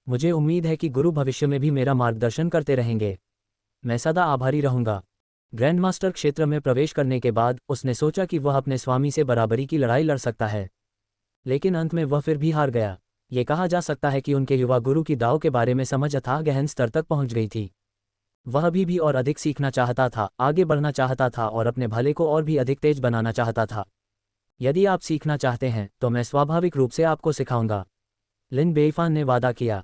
मुझे उम्मीद है कि गुरु भविष्य में भी मेरा मार्गदर्शन करते रहेंगे। मैं सदा आभारी रहूँगा। ग्रैंडमास्टर क्षेत्र में प्रवेश करने के बाद उसने सोचा कि वह अपने स्वामी से बराबरी की लड़ाई लड़ सकता है, लेकिन अंत में वह फिर भी हार गया। ये कहा जा सकता है कि उनके युवा गुरु की दाव के बारे में समझ अथाह गहन स्तर तक पहुंच गई थी। वह अभी भी और अधिक सीखना चाहता था, आगे बढ़ना चाहता था और अपने भले को और भी अधिक तेज बनाना चाहता था। यदि आप सीखना चाहते हैं तो मैं स्वाभाविक रूप से आपको सिखाऊंगा, लिन बेइफान ने वादा किया।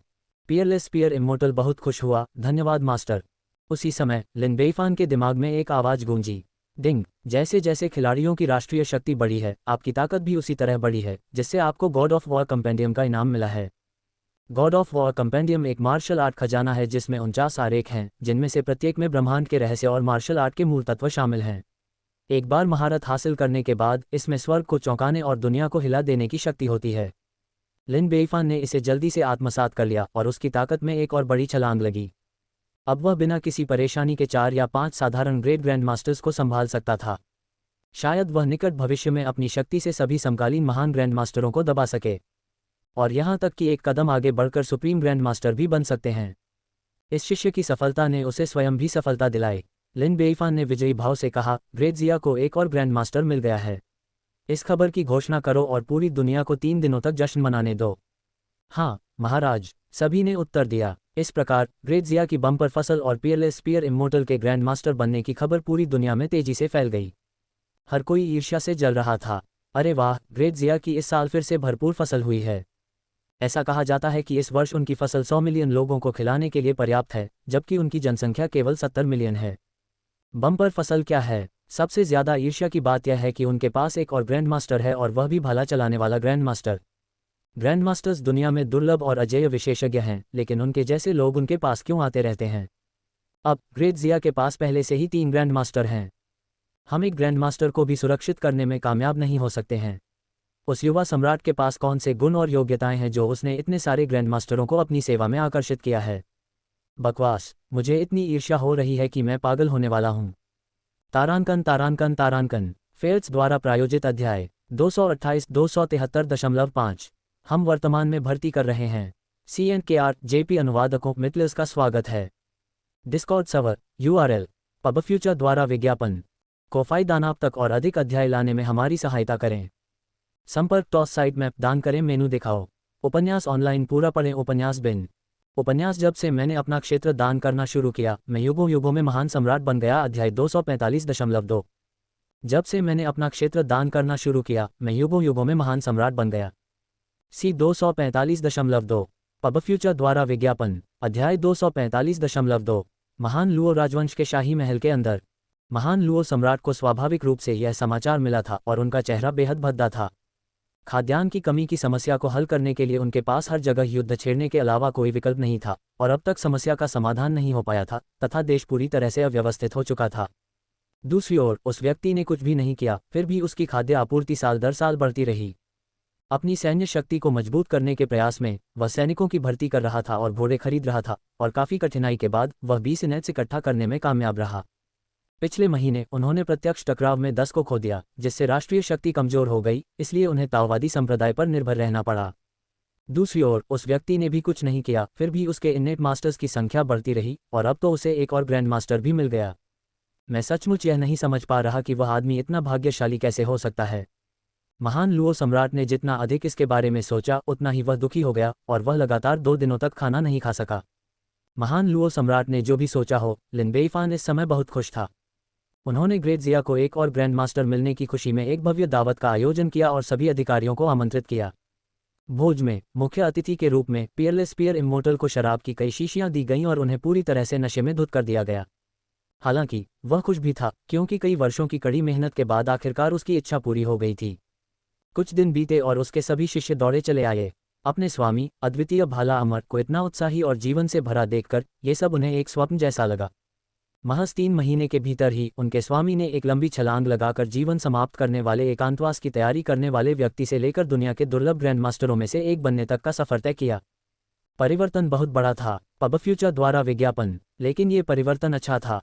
पियरलेस पियर इमोर्टल बहुत खुश हुआ, धन्यवाद मास्टर। उसी समय लिन बेइफान के दिमाग में एक आवाज़ गूंजी, डिंग। जैसे जैसे खिलाड़ियों की राष्ट्रीय शक्ति बढ़ी है, आपकी ताकत भी उसी तरह बढ़ी है, जिससे आपको गॉड ऑफ वॉर कंपेंडियम का इनाम मिला है। गॉड ऑफ वॉर कंपेंडियम एक मार्शल आर्ट खजाना है जिसमें 49 आरेख हैं, जिनमें से प्रत्येक में ब्रह्मांड के रहस्य और मार्शल आर्ट के मूल तत्व शामिल हैं। एक बार महारत हासिल करने के बाद इसमें स्वर्ग को चौंकाने और दुनिया को हिला देने की शक्ति होती है। लिन बेइफान ने इसे जल्दी से आत्मसात कर लिया और उसकी ताकत में एक और बड़ी छलांग लगी। अब वह बिना किसी परेशानी के 4 या 5 साधारण ग्रेट ग्रैंड मास्टर्स को संभाल सकता था। शायद वह निकट भविष्य में अपनी शक्ति से सभी समकालीन महान ग्रैंड मास्टरों को दबा सके, और यहाँ तक कि एक कदम आगे बढ़कर सुप्रीम ग्रैंड मास्टर भी बन सकते हैं। इस शिष्य की सफलता ने उसे स्वयं भी सफलता दिलाई। लिन बेइफान ने विजयी भाव से कहा, ग्रेट जिया को एक और ग्रैंड मास्टर मिल गया है। इस खबर की घोषणा करो और पूरी दुनिया को 3 दिनों तक जश्न मनाने दो। हाँ महाराज, सभी ने उत्तर दिया। इस प्रकार ग्रेट जिया की बम्पर फसल और पियरलेस पियर इमोर्टल के ग्रैंड मास्टर बनने की खबर पूरी दुनिया में तेजी से फैल गई। हर कोई ईर्ष्या से जल रहा था। अरे वाह, ग्रेट जिया की इस साल फिर से भरपूर फसल हुई है। ऐसा कहा जाता है कि इस वर्ष उनकी फसल 100 मिलियन लोगों को खिलाने के लिए पर्याप्त है, जबकि उनकी जनसंख्या केवल 70 मिलियन है। बम्पर फसल क्या है? सबसे ज्यादा ईर्ष्या की बात यह है कि उनके पास एक और ग्रैंड मास्टर है, और वह भी भाला चलाने वाला ग्रैंड मास्टर। ग्रैंड मास्टर्स दुनिया में दुर्लभ और अजेय विशेषज्ञ हैं, लेकिन उनके जैसे लोग उनके पास क्यों आते रहते हैं? अब ग्रेट जिया के पास पहले से ही 3 ग्रैंड मास्टर हैं। हम एक ग्रैंड मास्टर को भी सुरक्षित करने में कामयाब नहीं हो सकते हैं। उस युवा सम्राट के पास कौन से गुण और योग्यताएं हैं जो उसने इतने सारे ग्रैंड मास्टरों को अपनी सेवा में आकर्षित किया है? बकवास, मुझे इतनी ईर्ष्या हो रही है कि मैं पागल होने वाला हूँ। तारांकन तारांकन तारांकन फेल्स द्वारा प्रायोजित अध्याय 228 273.5। हम वर्तमान में भर्ती कर रहे हैं। CNKR JP अनुवादकों मिटलर्स का स्वागत है। डिस्कॉर्ड सर्वर URL पबफ्यूचर द्वारा विज्ञापन कोफाई दान आप तक और अधिक अध्याय लाने में हमारी सहायता करें। संपर्क टॉस साइट मैप दान करें, मेनू दिखाओ। उपन्यास ऑनलाइन पूरा पढ़ें। उपन्यास बिन उपन्यास जब से मैंने अपना क्षेत्र दान करना शुरू किया, मैं युगों युगों में महान सम्राट बन गया। अध्याय 245.2। जब से मैंने अपना क्षेत्र दान करना शुरू किया, मैं युगों युगों में महान सम्राट बन गया। C 245.2 पबफ्यूचर द्वारा विज्ञापन अध्याय 245.2। महान लुओ राजवंश के शाही महल के अंदर महान लुओ सम्राट को स्वाभाविक रूप से यह समाचार मिला था, और उनका चेहरा बेहद भद्दा था। खाद्यान्न की कमी की समस्या को हल करने के लिए उनके पास हर जगह युद्ध छेड़ने के अलावा कोई विकल्प नहीं था, और अब तक समस्या का समाधान नहीं हो पाया था, तथा देश पूरी तरह से अव्यवस्थित हो चुका था। दूसरी ओर उस व्यक्ति ने कुछ भी नहीं किया, फिर भी उसकी खाद्य आपूर्ति साल दर साल बढ़ती रही। अपनी सैन्य शक्ति को मजबूत करने के प्रयास में वह सैनिकों की भर्ती कर रहा था और घोड़े खरीद रहा था, और काफ़ी कठिनाई के बाद वह 20 नेट्स इकट्ठा करने में कामयाब रहा। पिछले महीने उन्होंने प्रत्यक्ष टकराव में 10 को खो दिया, जिससे राष्ट्रीय शक्ति कमजोर हो गई, इसलिए उन्हें ताओवादी संप्रदाय पर निर्भर रहना पड़ा। दूसरी ओर उस व्यक्ति ने भी कुछ नहीं किया, फिर भी उसके इन्नेट मास्टर्स की संख्या बढ़ती रही, और अब तो उसे एक और ग्रैंड मास्टर भी मिल गया। मैं सचमुच यह नहीं समझ पा रहा कि वह आदमी इतना भाग्यशाली कैसे हो सकता है। महान लुओ सम्राट ने जितना अधिक इसके बारे में सोचा, उतना ही वह दुखी हो गया, और वह लगातार 2 दिनों तक खाना नहीं खा सका। महान लुओ सम्राट ने जो भी सोचा हो, लिन बेइफान इस समय बहुत खुश था। उन्होंने ग्रेट जिया को एक और ग्रैंड मास्टर मिलने की खुशी में एक भव्य दावत का आयोजन किया और सभी अधिकारियों को आमंत्रित किया। भोज में मुख्य अतिथि के रूप में पियरलेस पियर इमोर्टल को शराब की कई शीशियां दी गईं और उन्हें पूरी तरह से नशे में धुत कर दिया गया। हालांकि वह खुश भी था, क्योंकि कई वर्षों की कड़ी मेहनत के बाद आखिरकार उसकी इच्छा पूरी हो गई थी। कुछ दिन बीते और उसके सभी शिष्य दौड़े चले आए। अपने स्वामी अद्वितीय भाला अमर को इतना उत्साही और जीवन से भरा देखकर ये सब उन्हें एक स्वप्न जैसा लगा। महज 3 महीने के भीतर ही उनके स्वामी ने एक लंबी छलांग लगाकर जीवन समाप्त करने वाले एकांतवास की तैयारी करने वाले व्यक्ति से लेकर दुनिया के दुर्लभ ग्रैंड मास्टरों में से एक बनने तक का सफर तय किया। परिवर्तन बहुत बड़ा था। पब फ्यूचर द्वारा विज्ञापन। लेकिन ये परिवर्तन अच्छा था।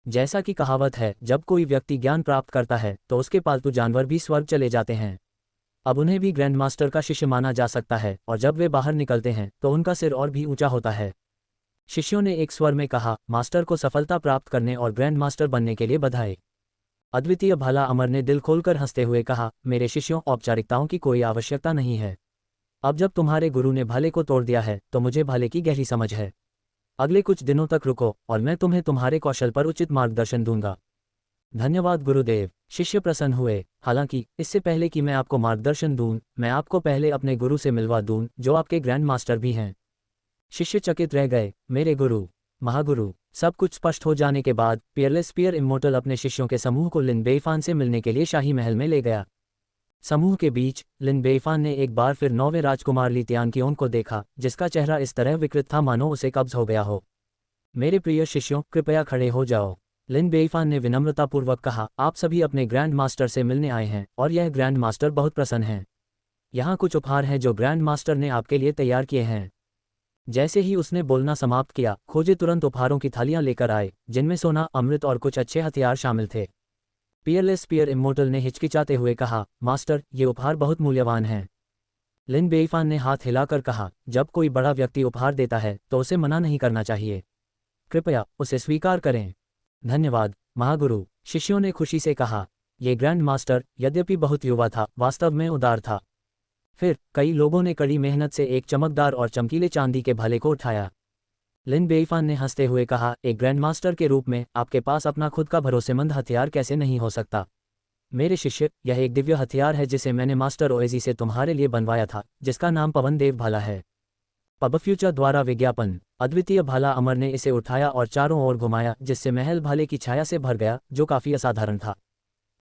जैसा कि कहावत है, जब कोई व्यक्ति ज्ञान प्राप्त करता है तो उसके पालतू जानवर भी स्वर्ग चले जाते हैं। अब उन्हें भी ग्रैंड मास्टर का शिष्य माना जा सकता है और जब वे बाहर निकलते हैं तो उनका सिर और भी ऊंचा होता है। शिष्यों ने एक स्वर में कहा, मास्टर को सफलता प्राप्त करने और ग्रैंड मास्टर बनने के लिए बधाई। अद्वितीय भाला अमर ने दिल खोलकर हंसते हुए कहा, मेरे शिष्यों, औपचारिकताओं की कोई आवश्यकता नहीं है। अब जब तुम्हारे गुरु ने भाले को तोड़ दिया है तो मुझे भाले की गहरी समझ है। अगले कुछ दिनों तक रुको और मैं तुम्हें तुम्हारे कौशल पर उचित मार्गदर्शन दूंगा। धन्यवाद गुरुदेव। शिष्य प्रसन्न हुए। हालांकि इससे पहले कि मैं आपको मार्गदर्शन दूं, मैं आपको पहले अपने गुरु से मिलवा दूं, जो आपके ग्रैंड मास्टर भी हैं। शिष्य चकित रह गए। मेरे गुरु, महागुरु। सब कुछ स्पष्ट हो जाने के बाद पियरलेस स्पीयर इमोर्टल अपने शिष्यों के समूह को लिन बेईफान से मिलने के लिए शाही महल में ले गया। समूह के बीच लिन बेईफान ने एक बार फिर 9वें राजकुमार ली तियानकियोन को देखा, जिसका चेहरा इस तरह विकृत था मानो उसे कब्ज हो गया हो। मेरे प्रिय शिष्यों, कृपया खड़े हो जाओ। लिन बेईफान ने विनम्रतापूर्वक कहा, आप सभी अपने ग्रैंड मास्टर से मिलने आए हैं और यह ग्रैंड मास्टर बहुत प्रसन्न हैं। यहाँ कुछ उपहार हैं जो ग्रैंड मास्टर ने आपके लिए तैयार किए हैं। जैसे ही उसने बोलना समाप्त किया, खोजे तुरंत उपहारों की थालियां लेकर आए, जिनमें सोना, अमृत और कुछ अच्छे हथियार शामिल थे। पियरलेस स्पीयर इमोर्टल ने हिचकिचाते हुए कहा, मास्टर, ये उपहार बहुत मूल्यवान हैं। लिन बेईफान ने हाथ हिलाकर कहा, जब कोई बड़ा व्यक्ति उपहार देता है तो उसे मना नहीं करना चाहिए। कृपया उसे स्वीकार करें। धन्यवाद महागुरु, शिष्यों ने खुशी से कहा। ये ग्रैंड मास्टर, यद्यपि बहुत युवा था, वास्तव में उदार था। फिर कई लोगों ने कड़ी मेहनत से एक चमकदार और चमकीले चांदी के भाले को उठाया। लिन बेईफान ने हंसते हुए कहा, एक ग्रैंड मास्टर के रूप में आपके पास अपना खुद का भरोसेमंद हथियार कैसे नहीं हो सकता। मेरे शिष्य, यह एक दिव्य हथियार है जिसे मैंने मास्टर ओएजी से तुम्हारे लिए बनवाया था, जिसका नाम पवन देव भाला है। पब फ्यूचर द्वारा विज्ञापन। अद्वितीय भाला अमर ने इसे उठाया और चारों ओर घुमाया, जिससे महल भाले की छाया से भर गया, जो काफी असाधारण था।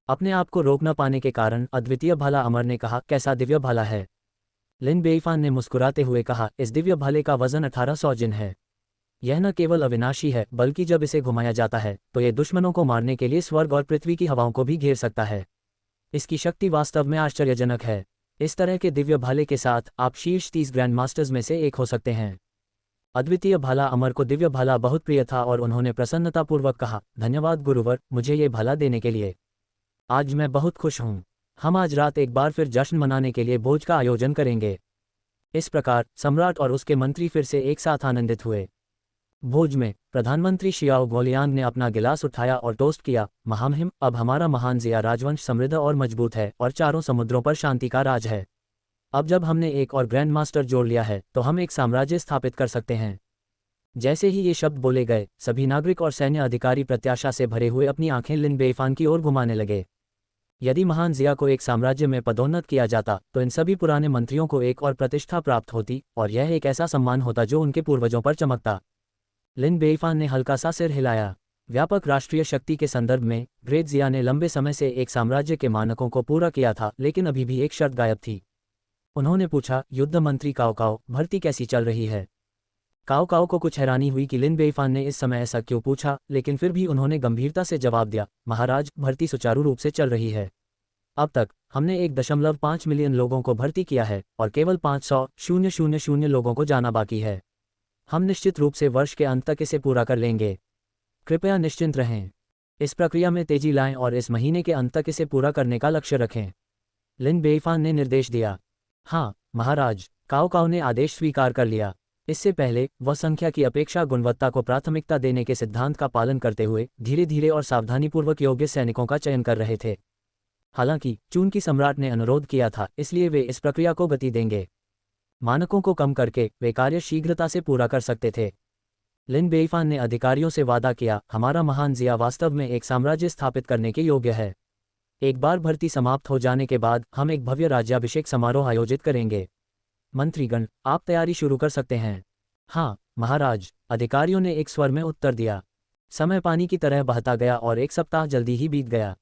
अपने आप को रोक न पाने के कारण अद्वितीय भाला अमर ने कहा, कैसा दिव्य भाला है। लिन बेईफान ने मुस्कुराते हुए कहा, इस दिव्य भाले का वजन 1800 जिन है। यह न केवल अविनाशी है, बल्कि जब इसे घुमाया जाता है तो ये दुश्मनों को मारने के लिए स्वर्ग और पृथ्वी की हवाओं को भी घेर सकता है। इसकी शक्ति वास्तव में आश्चर्यजनक है। इस तरह के दिव्य भाले के साथ आप शीर्ष 30 ग्रैंड मास्टर्स में से एक हो सकते हैं। अद्वितीय भाला अमर को दिव्य भाला बहुत प्रिय था और उन्होंने प्रसन्नतापूर्वक कहा, धन्यवाद गुरुवर, मुझे ये भाला देने के लिए। आज मैं बहुत खुश हूँ। हम आज रात एक बार फिर जश्न मनाने के लिए भोज का आयोजन करेंगे। इस प्रकार सम्राट और उसके मंत्री फिर से एक साथ आनंदित हुए। भोज में प्रधानमंत्री शियाओ गोलियांग ने अपना गिलास उठाया और टोस्ट किया, महामहिम, अब हमारा महान जिया राजवंश समृद्ध और मजबूत है और चारों समुद्रों पर शांति का राज है। अब जब हमने एक और ग्रैंड मास्टर जोड़ लिया है तो हम एक साम्राज्य स्थापित कर सकते हैं। जैसे ही ये शब्द बोले गए, सभी नागरिक और सैन्य अधिकारी प्रत्याशा से भरे हुए अपनी आंखें लिन बेईफान की ओर घुमाने लगे। यदि महान जिया को एक साम्राज्य में पदोन्नत किया जाता तो इन सभी पुराने मंत्रियों को एक और प्रतिष्ठा प्राप्त होती और यह एक ऐसा सम्मान होता जो उनके पूर्वजों पर चमकता। लिन बेईफान ने हल्का सा सिर हिलाया। व्यापक राष्ट्रीय शक्ति के संदर्भ में ग्रेट जिया ने लंबे समय से एक साम्राज्य के मानकों को पूरा किया था, लेकिन अभी भी एक शर्त गायब थी। उन्होंने पूछा, युद्ध मंत्री काओ काओ, भर्ती कैसी चल रही है। काओ काओ को कुछ हैरानी हुई कि लिन बेईफान ने इस समय ऐसा क्यों पूछा, लेकिन फिर भी उन्होंने गंभीरता से जवाब दिया, महाराज, भर्ती सुचारू रूप से चल रही है। अब तक हमने 1.5 मिलियन लोगों को भर्ती किया है और केवल 500,000 लोगों को जाना बाकी है। हम निश्चित रूप से वर्ष के अंत तक इसे पूरा कर लेंगे। कृपया निश्चिंत रहें। इस प्रक्रिया में तेजी लाएं और इस महीने के अंत तक इसे पूरा करने का लक्ष्य रखें। लिन बेईफान ने निर्देश दिया। हाँ महाराज, काओ काओ ने आदेश स्वीकार कर लिया। इससे पहले वह संख्या की अपेक्षा गुणवत्ता को प्राथमिकता देने के सिद्धांत का पालन करते हुए धीरे धीरे और सावधानीपूर्वक योग्य सैनिकों का चयन कर रहे थे। हालांकि चूंकि सम्राट ने अनुरोध किया था, इसलिए वे इस प्रक्रिया को गति देंगे। मानकों को कम करके वे कार्य शीघ्रता से पूरा कर सकते थे। लिन बेईफान ने अधिकारियों से वादा किया, हमारा महान जिया वास्तव में एक साम्राज्य स्थापित करने के योग्य है। एक बार भर्ती समाप्त हो जाने के बाद हम एक भव्य राज्याभिषेक समारोह आयोजित करेंगे। मंत्रीगण, आप तैयारी शुरू कर सकते हैं। हाँ महाराज, अधिकारियों ने एक स्वर में उत्तर दिया। समय पानी की तरह बहता गया और एक सप्ताह जल्दी ही बीत गया।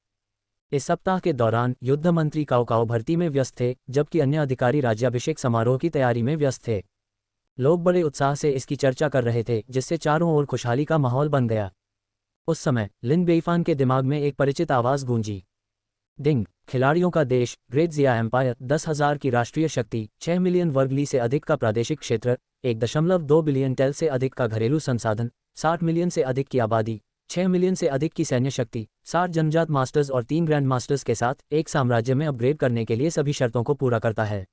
इस सप्ताह के दौरान युद्ध मंत्री काओ भर्ती में व्यस्त थे, जबकि अन्य अधिकारी राज्याभिषेक समारोह की तैयारी में व्यस्त थे। लोग बड़े उत्साह से इसकी चर्चा कर रहे थे, जिससे चारों ओर खुशहाली का माहौल बन गया। उस समय लिन बेइफान के दिमाग में एक परिचित आवाज़ गूंजी। डिंग, खिलाड़ियों का देश, ग्रेट जिया एम्पायर, 10,000 की राष्ट्रीय शक्ति, 6 मिलियन वर्ग ली से अधिक का प्रादेशिक क्षेत्र, 1.2 बिलियन टेल से अधिक का घरेलू संसाधन, 60 मिलियन से अधिक की आबादी, 6 मिलियन से अधिक की सैन्य शक्ति, 60 जन्मजात मास्टर्स और 3 ग्रैंड मास्टर्स के साथ एक साम्राज्य में अपग्रेड करने के लिए सभी शर्तों को पूरा करता है।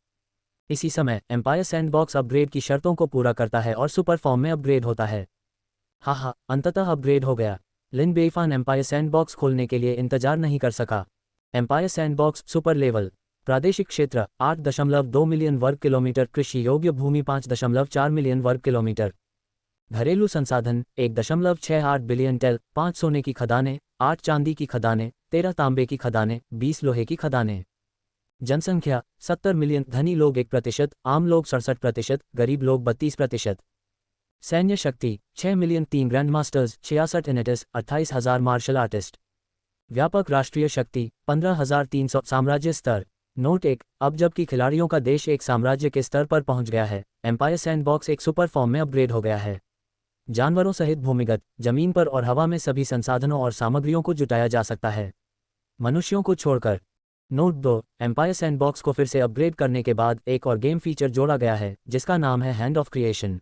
इसी समय एम्पायर सैंडबॉक्स अपग्रेड की शर्तों को पूरा करता है और सुपर फॉर्म में अपग्रेड होता है। हाँ, अंततः अपग्रेड हो गया। लिन बेइफान एम्पायर सैंडबॉक्स खोलने के लिए इंतजार नहीं कर सका। एम्पायर सैंडबॉक्स सुपर लेवल, प्रादेशिक क्षेत्र 8.2 मिलियन वर्ग किलोमीटर, कृषि योग्य भूमि 5.4 मिलियन वर्ग किलोमीटर, घरेलू संसाधन 1.68 बिलियन टेल, 5 सोने की खदानें, 8 चांदी की खदानें, 13 तांबे की खदानें, 20 लोहे की खदानें। जनसंख्या 70 मिलियन, धनी लोग 1%, आम लोग 67%, गरीब लोग 32%। सैन्य शक्ति 6 मिलियन, 3 ग्रैंड मास्टर्स, 66 एनेटिस, 28,000 मार्शल आर्टिस्ट। व्यापक राष्ट्रीय शक्ति 15,300। साम्राज्य स्तर। नोट 1, अब जबकि खिलाड़ियों का देश एक साम्राज्य के स्तर पर पहुंच गया है, एम्पायर सैंडबॉक्स एक सुपर फॉर्म में अपग्रेड हो गया है। जानवरों सहित भूमिगत, जमीन पर और हवा में सभी संसाधनों और सामग्रियों को जुटाया जा सकता है, मनुष्यों को छोड़कर। नोट 2, एम्पायर सैंडबॉक्स को फिर से अपग्रेड करने के बाद एक और गेम फीचर जोड़ा गया है, जिसका नाम है hand of creation.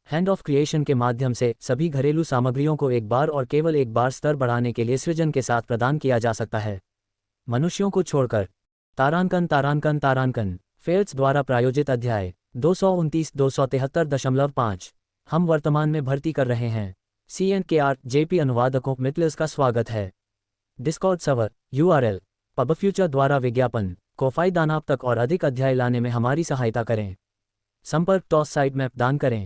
Hand of creation के माध्यम से सभी घरेलू सामग्रियों को एक बार और केवल एक बार स्तर बढ़ाने के लिए सृजन के साथ प्रदान किया जा सकता है, मनुष्यों को छोड़कर। तारांकन फेल्स द्वारा प्रायोजित अध्याय 229-273.5। हम वर्तमान में भर्ती कर रहे हैं। CNKR JP अनुवादकों मिटलर्स का स्वागत है। डिस्कॉर्ड सर्वर URL पबफ्यूचर द्वारा विज्ञापन कोफाई दानाप तक और अधिक अध्याय लाने में हमारी सहायता करें। संपर्क टॉस साइट मैप दान करें।